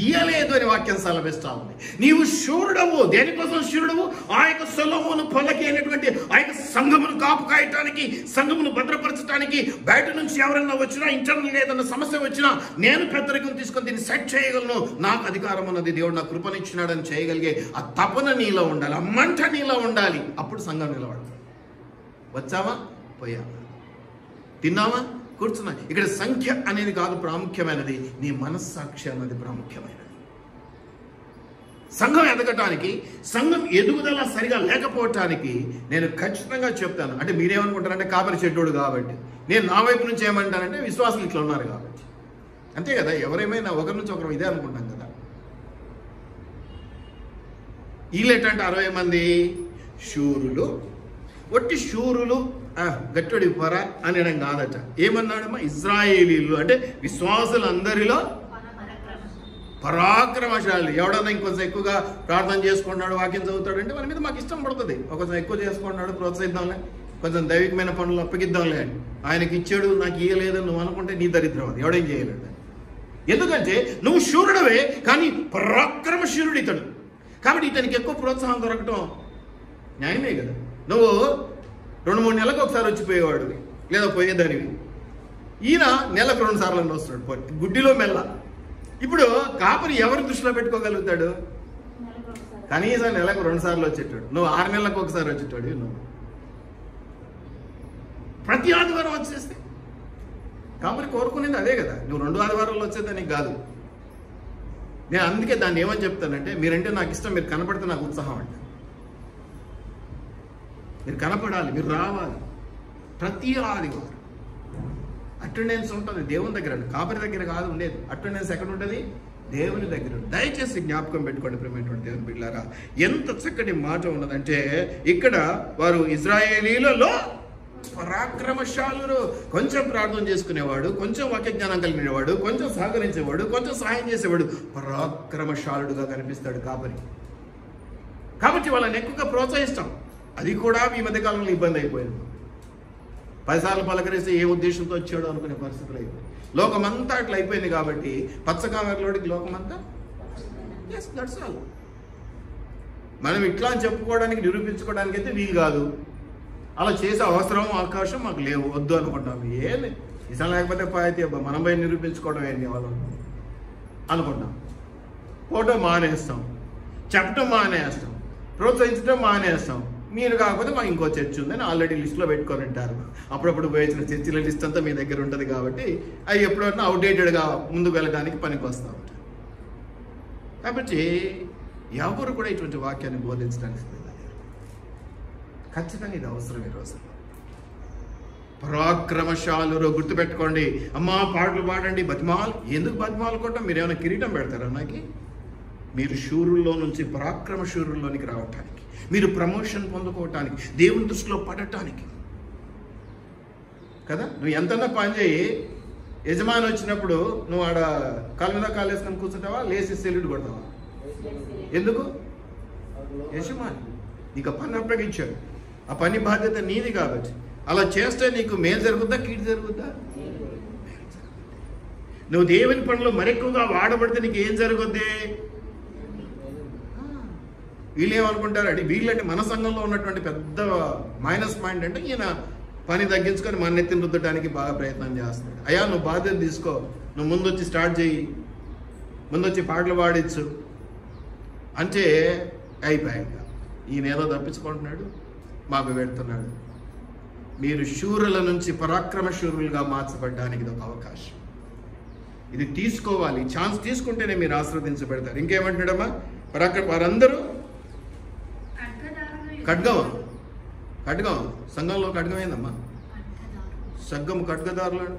A: ఇయ్యలేదు అని వాక్యం సెలవిస్తా ఉంది. నీవు శూరుడవు. దేనికోసం శూరుడవు? ఆ యొక్క సొలొమోను పలకి అయినటువంటి ఆ యొక్క సంఘమును కాపు కాయటానికి, సంఘమును భద్రపరచడానికి. బయట నుంచి ఎవరైనా వచ్చినా, ఇంటర్నల్ ఏదైనా సమస్య వచ్చినా నేను పెద్దరికం తీసుకొని దీన్ని సెట్ చేయగలను, నాకు అధికారం ఉన్నది, దేవుడు నాకు కృపనిచ్చినాడని చేయగలిగే ఆ తపన నీలో ఉండాలి, ఆ మంట నీలో ఉండాలి. అప్పుడు సంఘం నిలబడతాడు. వచ్చావా, పోయావా, తిన్నావా, కూర్చున్నా. ఇక్కడ సంఖ్య అనేది కాదు ప్రాముఖ్యమైనది, నీ మనస్సాక్షి అన్నది ప్రాముఖ్యమైనది. సంఘం ఎదగటానికి, సంఘం ఎదుగుదల సరిగా లేకపోవటానికి నేను ఖచ్చితంగా చెప్తాను. అంటే మీరేమనుకుంటారంటే కాపరి చెడ్డోడు కాబట్టి, నేను నా వైపు నుంచి ఏమంటానంటే విశ్వాసులు ఇట్లా ఉన్నారు కాబట్టి. అంతే కదా, ఎవరేమైనా ఒకరి నుంచి ఒకరు ఇదే అనుకుంటాం కదా. వీళ్ళు ఏంటంటే 60 మంది శూరులు. ఒట్టి శూరులు గట్టడి పొర అనడం కాదట. ఏమన్నాడమ్మా? ఇజ్రాయేలీలు అంటే విశ్వాసులందరిలో పరాక్రమశాలి. ఎవడన్నా ఇంకొంచెం ఎక్కువగా ప్రార్థన చేసుకున్నాడు, వాక్యం చదువుతాడు అంటే మన మీద మాకు ఇష్టం పడుతుంది. కొంచెం ఎక్కువ చేసుకున్నాడు, ప్రోత్సహిద్దాంలే, కొంచెం దైవికమైన పనులు అప్పగిద్దాంలే అని. ఆయనకి ఇచ్చాడు, నాకు ఇయ్యలేదని నువ్వు అనుకుంటే నీ దరిద్రం అది. ఎవడేం చేయలేడు. ఎందుకంటే నువ్వు శూరుడవే, కానీ పరాక్రమశూరుడు ఇతడు. కాబట్టి ఇతనికి ఎక్కువ ప్రోత్సాహం దొరకటం న్యాయమే కదా. నువ్వు 2-3 నెలలకు ఒకసారి వచ్చిపోయేవాడు, లేదా పోయేదానివి. ఈయన నెలకు 2 సార్లు వస్తాడు, గుడ్డిలో మెల్ల. ఇప్పుడు కాపరి ఎవరి దృష్టిలో పెట్టుకోగలుగుతాడు? కనీసం నెలకు 2 సార్లు వచ్చేటాడు. నువ్వు 6 నెలలకు ఒకసారి వచ్చేటాడు. నువ్వు ప్రతి ఆదివారం వచ్చేస్తే కాపరి కోరుకునేది అదే కదా. నువ్వు 2 ఆదివారాలు వచ్చేదానికి కాదు. నేను అందుకే దాన్ని ఏమని చెప్తానంటే, మీరంటే నాకు ఇష్టం, మీరు కనపడితే నాకు ఉత్సాహం అంట. మీరు కనపడాలి, మీరు రావాలి. ప్రతి ఆదివారం అటెండెన్స్ ఉంటుంది దేవుని దగ్గర, కాపరి దగ్గర కాదు ఉండేది. అటెండెన్స్ ఎక్కడ ఉంటుంది? దేవుని దగ్గర. దయచేసి జ్ఞాపకం పెట్టుకోండి ప్రియమైనటువంటి దేవుని బిడ్డలారా, ఎంత చక్కటి మాట ఉన్నదంటే ఇక్కడ వారు ఇశ్రాయేలీలలో పరాక్రమశాలురు. కొంచెం ప్రార్థన చేసుకునేవాడు, కొంచెం వాక్య జ్ఞానం కలిగినవాడు, కొంచెం సహకరించేవాడు, కొంచెం సహాయం చేసేవాడు, పరాక్రమశాలుడుగా కనిపిస్తాడు కాపరి. కాబట్టి వాళ్ళని ఎక్కువగా ప్రోత్సహిస్తాం. అది కూడా ఈ మధ్యకాలంలో ఇబ్బంది అయిపోయింది. 10 సార్లు పలకరిస్తే ఏ ఉద్దేశంతో వచ్చాడో అనుకునే పరిస్థితులు అయిపోయింది. లోకమంతా అట్లా అయిపోయింది. కాబట్టి పచ్చకామెరలోడికి లోకమంతా దట్స్ ఆల్. మనం ఇట్లా చెప్పుకోవడానికి నిరూపించుకోవడానికి అయితే వీలు కాదు. అలా చేసే అవసరం అవకాశం మాకు లేవు, వద్దు అనుకుంటాం. ఏమి ఇష్టం లేకపోతే అయితే మనం పోయి నిరూపించుకోవడం ఏంటి వాళ్ళు అనుకుంటాం. పోవటం మానేస్తాం, చెప్పటం మానేస్తాం, ప్రోత్సహించడం మానేస్తాం. మీరు కాకపోతే మాకు ఇంకో చర్చ్ ఉందని ఆల్రెడీ లిస్టులో పెట్టుకొని ఉంటారు. అప్పుడప్పుడు పోయించిన చర్చిల లిస్ట్ అంతా మీ దగ్గర ఉంటుంది. కాబట్టి అవి ఎప్పుడన్నా అవుట్డేటెడ్గా ముందుకు వెళ్ళడానికి పనికి వస్తూ ఉంటారు. కాబట్టి ఎవరు కూడా ఇటువంటి వాక్యాన్ని బోధించడానికి ఖచ్చితంగా ఇది అవసరం. ఈ రోజు పరాక్రమశాలురు గుర్తుపెట్టుకోండి. అమ్మా పాటలు పాడండి, బతిమాలు. ఎందుకు బతిమాలు కొట్టం? మీరు ఏమైనా కిరీటం పెడతారా నాకు? మీరు శూరుల్లో నుంచి పరాక్రమ శూరుల్లోనికి రావటానికి, మీరు ప్రమోషన్ పొందుకోవటానికి, దేవుని దృష్టిలో పడటానికి కదా. నువ్వు ఎంతన్నా పని చేయి, యజమాని వచ్చినప్పుడు నువ్వు ఆడ కాళ్ళ మీద కాలు వేసుకొని కూర్చుంటావా, లేచి సెల్యూట్ కొడతావా? ఎందుకు? యజమాని నీకు పని అప్పగించాడు, ఆ పని బాధ్యత నీది. కాబట్టి అలా చేస్తే నీకు మేలు జరుగుద్దా, కీడు జరుగుద్దా? నువ్వు దేవుని పనిలో మరెక్కువగా వాడబడితే నీకు ఏం జరుగుద్ది? వీళ్ళు ఏమనుకుంటారు అంటే, వీళ్ళంటే మన సంఘంలో ఉన్నటువంటి పెద్ద మైనస్ పాయింట్ అంటే ఈయన పని తగ్గించుకొని మన నెత్తిని రుద్దడానికి బాగా ప్రయత్నం చేస్తున్నాడు. అయ్యా నువ్వు బాధ్యత తీసుకో, నువ్వు ముందు వచ్చి స్టార్ట్ చేయి, ముందు వచ్చి పాటలు పాడించు అంటే అయిపోయాక ఈయన ఏదో తప్పించుకుంటున్నాడు, మాకు పెడుతున్నాడు. మీరు శూరుల నుంచి పరాక్రమ శూరులుగా మార్చబడ్డానికి ఇది ఒక అవకాశం. ఇది తీసుకోవాలి. ఛాన్స్ తీసుకుంటేనే మీరు ఆశీర్వదించబడతారు. ఇంకేమంటున్నాడమ్మా? వారందరూ ఖడ్గం సంఘంలో ఖడ్గం ఏందమ్మా?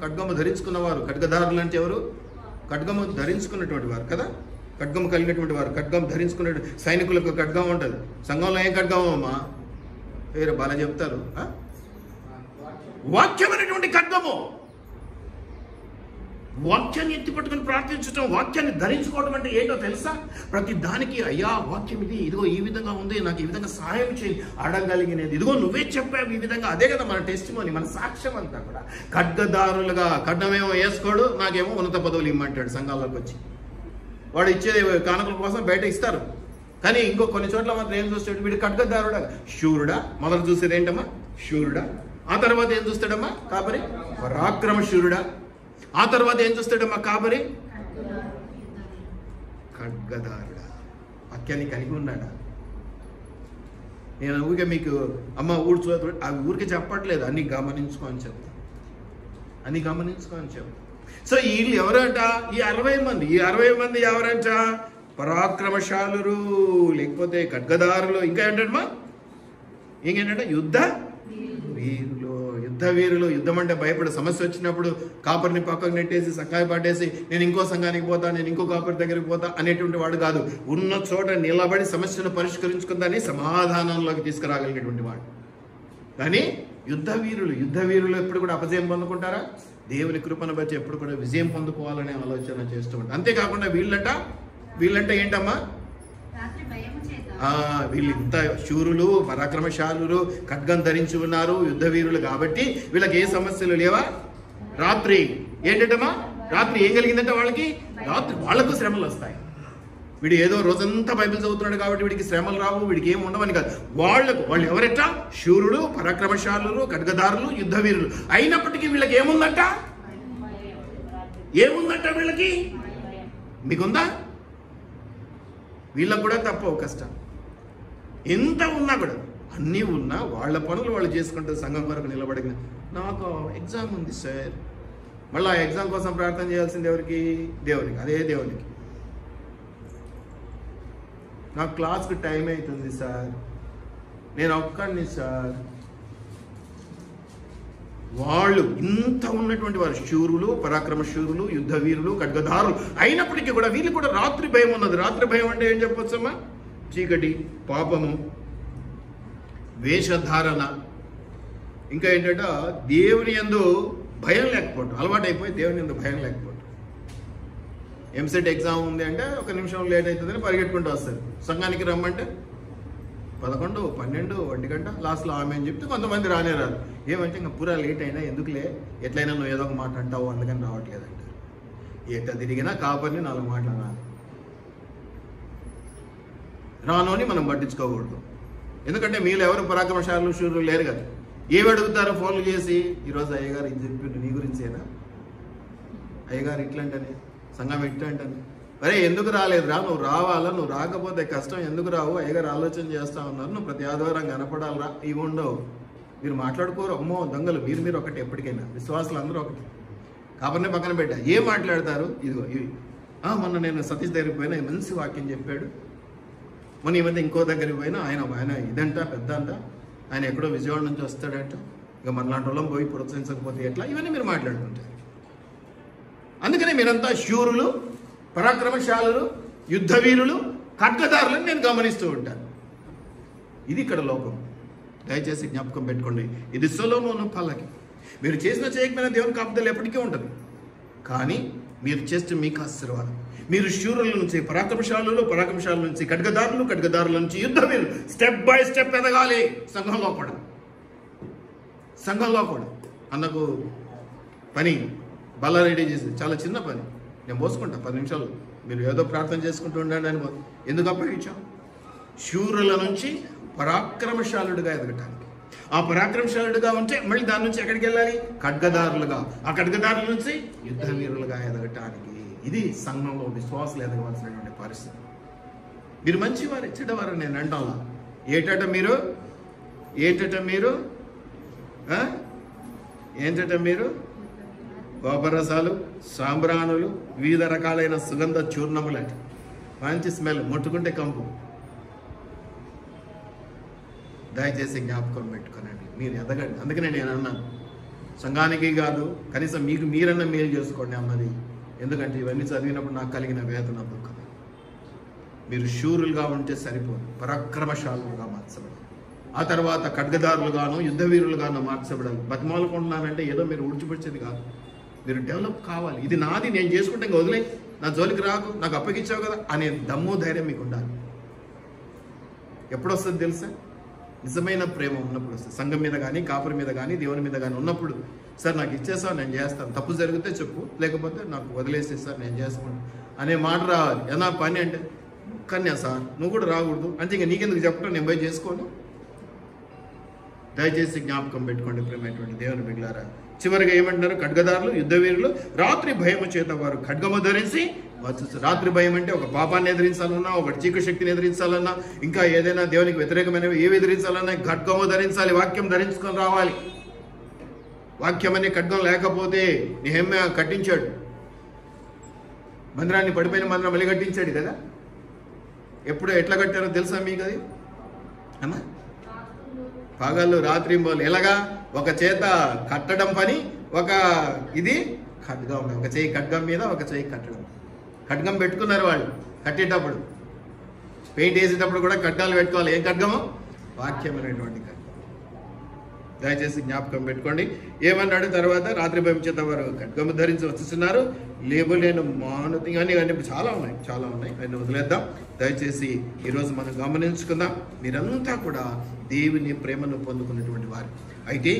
A: ఖడ్గము ధరించుకున్నవారు. ఖడ్గదారులు అంటే ఎవరు? ఖడ్గము ధరించుకున్నటువంటి వారు కదా, ఖడ్గము కలిగినటువంటి వారు. ఖడ్గం ధరించుకునే సైనికులకు ఖడ్గం ఉంటుంది. సంఘంలో ఏం ఖడ్గం అమ్మా? పేరు బాగా చెప్తారు. వాక్యం అనేటువంటి ఖడ్గము. వాక్యాన్ని ఎత్తి పట్టుకుని ప్రార్థించడం, వాక్యాన్ని ధరించుకోవడం అంటే ఏంటో తెలుసా? ప్రతి దానికి అయ్యా వాక్యం ఇది, ఇదిగో ఈ విధంగా ఉంది, నాకు ఈ విధంగా సహాయం చేయి అడగలిగినది, ఇదిగో నువ్వే చెప్పావు ఈ విధంగా. అదే కదా మన టెస్టిమోనీ, మన సాక్ష్యం అంతా కూడా. ఖడ్గదారులుగా. ఖడ్గమేమో వేసుకోడు, నాకేమో ఉన్నత పదవులు ఇమ్మంటాడు. సంఘాల్లోకి వచ్చి వాడు ఇచ్చేది కానుకల కోసం బయట ఇస్తారు. కానీ ఇంకో కొన్ని చోట్ల మాత్రం ఏం చూస్తాడు? వీడు ఖడ్గదారుడా, శూరుడా. మొదలు చూసేది ఏంటమ్మా? శూరుడా. ఆ తర్వాత ఏం చూస్తాడమ్మా? కాపరి. పరాక్రమ శూరుడా. ఆ తర్వాత ఏం చూస్తాడమ్మా? కాపరి. ఖడ్గదారుడా. వాక్యాన్ని కలిగి ఉన్నాడా? నేను ఊరికే మీకు అమ్మ అవి ఊరికే చెప్పట్లేదు, అన్ని గమనించుకో అని చెప్తా. అన్ని గమనించుకో అని చెప్తా. సో వీళ్ళు ఎవరంట? ఈ 60 మంది. ఈ 60 మంది ఎవరంట? పరాక్రమశాలురు, లేకపోతే ఖడ్గదారులు. ఇంకా ఏంటమ్మా? ఇంకేంటంటే యుద్ధ వీరులు. యుద్ధ వీరులు. యుద్ధం అంటే భయపడే. సమస్య వచ్చినప్పుడు కాపరిని పక్కకు నెట్టేసి సకాయ పట్టేసి నేను ఇంకో సంఘానికి పోతా, నేను ఇంకో కాపరి దగ్గరికి పోతా అనేటువంటి వాడు కాదు. ఉన్న చోట నిలబడి సమస్యను పరిష్కరించుకుందాన్ని సమాధానంలోకి తీసుకురాగలిగినటువంటి వాడు. కానీ యుద్ధ వీరులు. యుద్ధ వీరులు ఎప్పుడు కూడా అపజయం పొందుకుంటారా? దేవుని కృపను బట్టి ఎప్పుడు కూడా విజయం పొందుకోవాలనే ఆలోచన చేస్తూ ఉంటారు. అంతేకాకుండా వీళ్ళంటే ఏంటమ్మా? వీళ్ళు ఇంత శూరులు, పరాక్రమశాలురు, ఖడ్గం ధరించి ఉన్నారు, యుద్ధ వీరులు. కాబట్టి వీళ్ళకి ఏ సమస్యలు లేవా? రాత్రి ఏంటంటమ్మా? రాత్రి ఏం కలిగిందంటే వాళ్ళకి? రాత్రి వాళ్లకు శ్రమలు వస్తాయి. వీడు ఏదో రోజంతా బైబిల్ చదువుతున్నాడు కాబట్టి వీడికి శ్రమలు రావు, వీడికి ఏమి ఉండవని కాదు. వాళ్ళు ఎవరెట్టా? శూరుడు, పరాక్రమశాలురు, ఖడ్గదారులు, యుద్ధ వీరులు. అయినప్పటికీ వీళ్ళకి ఏముందంట? వీళ్ళకి? మీకుందా? వీళ్ళకు కూడా తప్పవు కష్టం. ఎంత ఉన్నా కూడా, అన్నీ ఉన్నా వాళ్ళ పనులు వాళ్ళు చేసుకుంటారు. సంఘం వరకు నిలబడిన నాకు ఎగ్జామ్ ఉంది సార్, మళ్ళీ ఆ ఎగ్జామ్ కోసం ప్రార్థన చేయాల్సింది ఎవరికి? దేవునికి. అదే దేవునికి. నాకు క్లాస్కి టైం అవుతుంది సార్, నేను ఒక్కడిని సార్. వాళ్ళు ఇంత ఉన్నటువంటి వారు శూరులు, పరాక్రమ శూరులు, యుద్ధ వీరులు, ఖడ్గదారులు అయినప్పటికీ కూడా వీళ్ళు కూడా రాత్రి భయం ఉన్నది. రాత్రి భయం అంటే ఏం చెప్పొచ్చమ్మా? చీకటి, పాపము, వేషధారణ, ఇంకా ఏంటంటే దేవుని యందు భయం లేకపోవటం. అలవాటు అయిపోయి దేవుని యందు భయం లేకపోవటం. ఎంసెట్ ఎగ్జామ్ ఉంది అంటే 1 నిమిషం లేట్ అవుతుందని పరిగెట్టుకుంటూ వస్తారు. సంఘానికి రమ్మంటే 11, 12, 1 గంట, లాస్ట్లో ఆమె అని చెప్తే కొంతమంది రానే రారు. ఏమంటే ఇంకా పూరా లేట్ అయినా ఎందుకులే, ఎట్లయినా నువ్వు ఏదో ఒక మాట అంటావు అందుకని రావట్లేదు అంటారు. ఎట్లా తిరిగినా కాపర్ని 4 మాటలు అనాలి. రానోని మనం పట్టించుకోకూడదు. ఎందుకంటే మీరు ఎవరు పరాక్రమశాలు శూరులు లేరు కదా. ఏమి అడుగుతారో ఫోన్లు చేసి, ఈరోజు అయ్యగారు ఇది చెప్పిండు నీ గురించేనా, అయ్యగారు ఇట్లాంటని, సంఘం ఇట్లాంటని. అరే ఎందుకు రాలేదురా, నువ్వు రావాలా, నువ్వు రాకపోతే కష్టం, ఎందుకు రావు, అయ్యగారు ఆలోచన చేస్తా ఉన్నారు, నువ్వు ప్రతి ఆదివారం కనపడాలరా. ఇవి ఉండవు. మీరు మాట్లాడుకోరు. అమ్మో దొంగలు మీరు ఒకటి. ఎప్పటికైనా విశ్వాసులు అందరూ ఒకటి. కాబట్టి పక్కన పెట్టా ఏం మాట్లాడతారు. ఇదిగో ఇవి మొన్న నేను సతీష్ దగ్గరికి పోయినా మంచి వాక్యం చెప్పాడు. మొన్న ఈ మధ్య ఇంకో దగ్గరికి పోయినా ఆయన ఇదంట పెద్ద అంట, ఆయన ఎక్కడో విజయవాడ నుంచి వస్తాడంట, ఇక మనలాంటి వాళ్ళం పోయి ప్రోత్సహించకపోతే ఎట్లా, ఇవన్నీ మీరు మాట్లాడుతుంటారు. అందుకనే మీరంతా శూరులు, పరాక్రమశాలులు, యుద్ధ వీరులు, ఖడ్గదారులను నేను గమనిస్తూ ఉంటాను. ఇది ఇక్కడ లోపం. దయచేసి జ్ఞాపకం పెట్టుకోండి. ఇది సొలొమోను పల్లకి. మీరు చేసిన చేయకపోయినా దేవుని కాపుదలు ఎప్పటికీ ఉంటుంది. కానీ మీరు చేస్తే మీకు ఆశీర్వాదం. మీరు శూరుల నుంచి పరాక్రమశాలులు, పరాక్రమశాల నుంచి ఖడ్గదారులు, ఖడ్గదారుల నుంచి యుద్ధ వీరులు, స్టెప్ బై స్టెప్ ఎదగాలి. సంఘంలో కూడా అన్నకు పని బల్ల రెడీ చేసి, చాలా చిన్న పని, నేను పోసుకుంటా 10 నిమిషాలు, మీరు ఏదో ప్రార్థన చేసుకుంటూ ఉండండి అని. ఎందుకు అప్పగించాం? శూరుల నుంచి పరాక్రమశాలుడిగా ఎదగటానికి. ఆ పరాక్రమశాలుడిగా ఉంటే మళ్ళీ దాని నుంచి ఎక్కడికి వెళ్ళాలి? ఖడ్గదారులుగా. ఆ ఖడ్గదారుల నుంచి యుద్ధ వీరులుగా ఎదగటానికి. ఇది సంఘంలో విశ్వాసులు ఎదగవలసినటువంటి పరిస్థితి. మీరు మంచివారు, చెడ్డవారు నేను అంటాను. ఏంటట మీరు గోపరసాలు, సాంబ్రాణులు, వివిధ రకాలైన సుగంధ చూర్ణములంట. మంచి స్మెల్, ముట్టుకుంటే కంపు. దయచేసి జ్ఞాపకం పెట్టుకోనండి, మీరు ఎదగండి. అందుకనే నేను అన్నాను, సంఘానికి కాదు కనీసం మీకు మీరన్నా మేలు చేసుకోండి అన్నది. ఎందుకంటే ఇవన్నీ చదివినప్పుడు నాకు కలిగిన వేదన, దుఃఖం. మీరు శూరులుగా ఉంటే సరిపోదు, పరాక్రమశాలులుగా మార్చబడాలి. ఆ తర్వాత ఖడ్గదారులుగాను, యుద్ధ వీరులుగాను మార్చబడాలి. బతిమాలుకుంటున్నానంటే ఏదో మీరు ఉడిచిపడిచేది కాదు. మీరు డెవలప్ కావాలి. ఇది నాది, నేను చేసుకుంటే ఇంకా వదిలే, నా జోలికి రాకు, నాకు అప్పగించావు కదా అనే దమ్ము ధైర్యం మీకు ఉండాలి. ఎప్పుడు వస్తుంది తెలుసా? నిజమైన ప్రేమ ఉన్నప్పుడు వస్తుంది. సంఘం మీద కానీ, కాపురి మీద కానీ, దేవుని మీద కానీ ఉన్నప్పుడు, సార్ నాకు ఇచ్చేసావు, నేను చేస్తాను, తప్పు జరిగితే చెప్పు, లేకపోతే నాకు వదిలేసే సార్ నేను చేసుకుంటాను అనే మాట రావాలి. ఏనా పని అంటే, కన్యా సార్ నువ్వు కూడా రాకూడదు అంటే ఇంకా నీకెందుకు చెప్పడం, నేను పోయి చేసుకోను. దయచేసి జ్ఞాపకం పెట్టుకోండి ప్రేమైనటువంటి దేవుని బిడ్డలారా. చివరిగా ఏమంటున్నారు? ఖడ్గదారులు, యుద్ధ వీరులు, రాత్రి భయము చేత వారు ఖడ్గము ధరించి వచ్చేస్తారు. రాత్రి భయం అంటే ఒక పాపాన్ని ఎదిరించాలన్నా, ఒక చీకటి శక్తిని ఎదిరించాలన్నా, ఇంకా ఏదైనా దేవునికి వ్యతిరేకమైనవి ఏవి ఎదిరించాలన్నా ఖడ్గము ధరించాలి. వాక్యం ధరించుకొని రావాలి. వాక్యం అనే ఖడ్గం లేకపోతే నెహెమ్యా కట్టించాడు మందిరాన్ని, పడిపోయిన మందిరం మళ్ళీ కట్టించాడు కదా. ఎట్లా కట్టారో తెలుసా మీకు అది? అమ్మా, పగళ్ళు రాత్రి మోలు. ఎలాగా? ఒక చేత కట్టడం పని, ఒక ఇది ఖడ్గం, ఒక చేయి ఖడ్గం మీద, ఒక చేయి కట్టడం. ఖడ్గం పెట్టుకున్నారు వాళ్ళు కట్టేటప్పుడు. పెయింట్ వేసేటప్పుడు కూడా ఖడ్గాలు పెట్టుకోవాలి. ఏం ఖడ్గము? వాక్యం అనేటువంటి ఖడ్గం. దయచేసి జ్ఞాపకం పెట్టుకోండి. ఏమన్నాడు తర్వాత? రాత్రి భయం చేత వారు ఖడ్గము ధరించి వస్తున్నారు, లేబులేను మానుతి అని చాలా ఉన్నాయి. అన్నీ వదిలేద్దాం. దయచేసి ఈరోజు మనం గమనించుకుందాం. మీరంతా కూడా దేవుని ప్రేమను పొందుకున్నటువంటి వారు. అయితే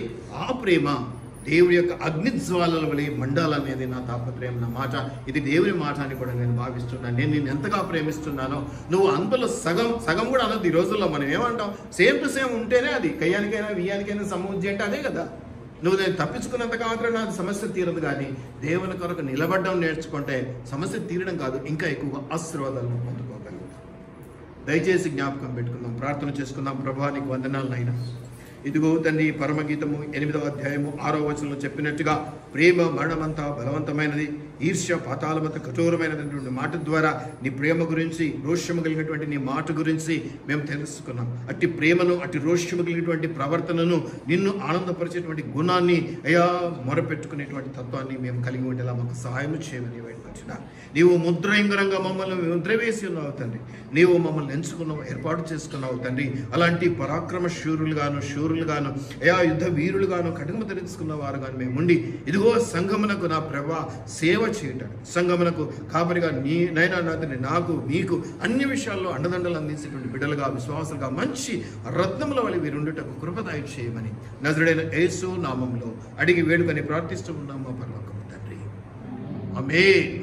A: ఆ ప్రేమ దేవుడి యొక్క అగ్నిజ్వాలల వలె మండాలనేది నా తాపత్రయం, నా మాట. ఇది దేవుని మాట అని కూడా నేను భావిస్తున్నాను. నేను నిన్ను ఎంతగా ప్రేమిస్తున్నానో, నువ్వు అందులో సగం కూడా అనొద్దు. ఈ రోజుల్లో మనం ఏమంటాం? సేమ్ టు సేమ్ ఉంటేనే అది కయ్యానికైనా వియ్యానికైనా సమూజ్జి అంటే అదే కదా. నువ్వు నేను తప్పించుకున్నంత మాత్రం నాకు సమస్య తీరదు. కానీ దేవుని కొరకు నిలబడడం నేర్చుకుంటే సమస్య తీరడం కాదు, ఇంకా ఎక్కువగా ఆశీర్వాదాలను పొందుకోగలుగుతాం. దయచేసి జ్ఞాపకం పెట్టుకుందాం, ప్రార్థన చేసుకుందాం. ప్రభువా నీకు వందనాలు నాయనా. ఇదిగో తండ్రి పరమగీతము 8వ అధ్యాయము 6వ వచనంలో చెప్పినట్టుగా ప్రేమ మరణమంతా బలవంతమైనది, ఈర్ష్య పాతాళమంత కఠోరమైనటువంటి మాట ద్వారా నీ ప్రేమ గురించి, రోష్యము కలిగినటువంటి నీ మాట గురించి మేము తెలుసుకున్నాం. అట్టి ప్రేమను, అట్టి రోష్యము కలిగినటువంటి ప్రవర్తనను, నిన్ను ఆనందపరిచేటువంటి గుణాన్ని అయ్యా మొరపెట్టుకునేటువంటి తత్వాన్ని మేము కలిగి ఉండేలా మాకు సహాయం చేయమని వేడుకొచ్చున్నా. నీవు ముద్రయంగరంగా మమ్మల్ని ముద్రవేసి ఉన్నావు తండ్రి. నీవు మమ్మల్ని ఎంచుకున్నావు, ఏర్పాటు చేసుకున్నావు తండ్రి. అలాంటి పరాక్రమ శూరులుగాను అయా యుద్ధ వీరులుగాను, కఠిన ధరించుకున్న వారు గాను మేము ఉండి ఇదిగో సంఘమునకు నా ప్రభా సేవ చేయటం, సంఘమునకు కాపరిగా నైనా నాథని నాకు మీకు అన్ని విషయాల్లో అండదండలు అందించేటువంటి బిడ్డలుగా, విశ్వాసులుగా, మంచి రత్నముల వలె వీరుండుటకు కృపదాయ చేయమని నజరుడైన యేసు నామములో అడిగి వేడుకొని ప్రార్థిస్తూ ఉన్నాము పరలోకపు తండ్రి. ఆమేన్.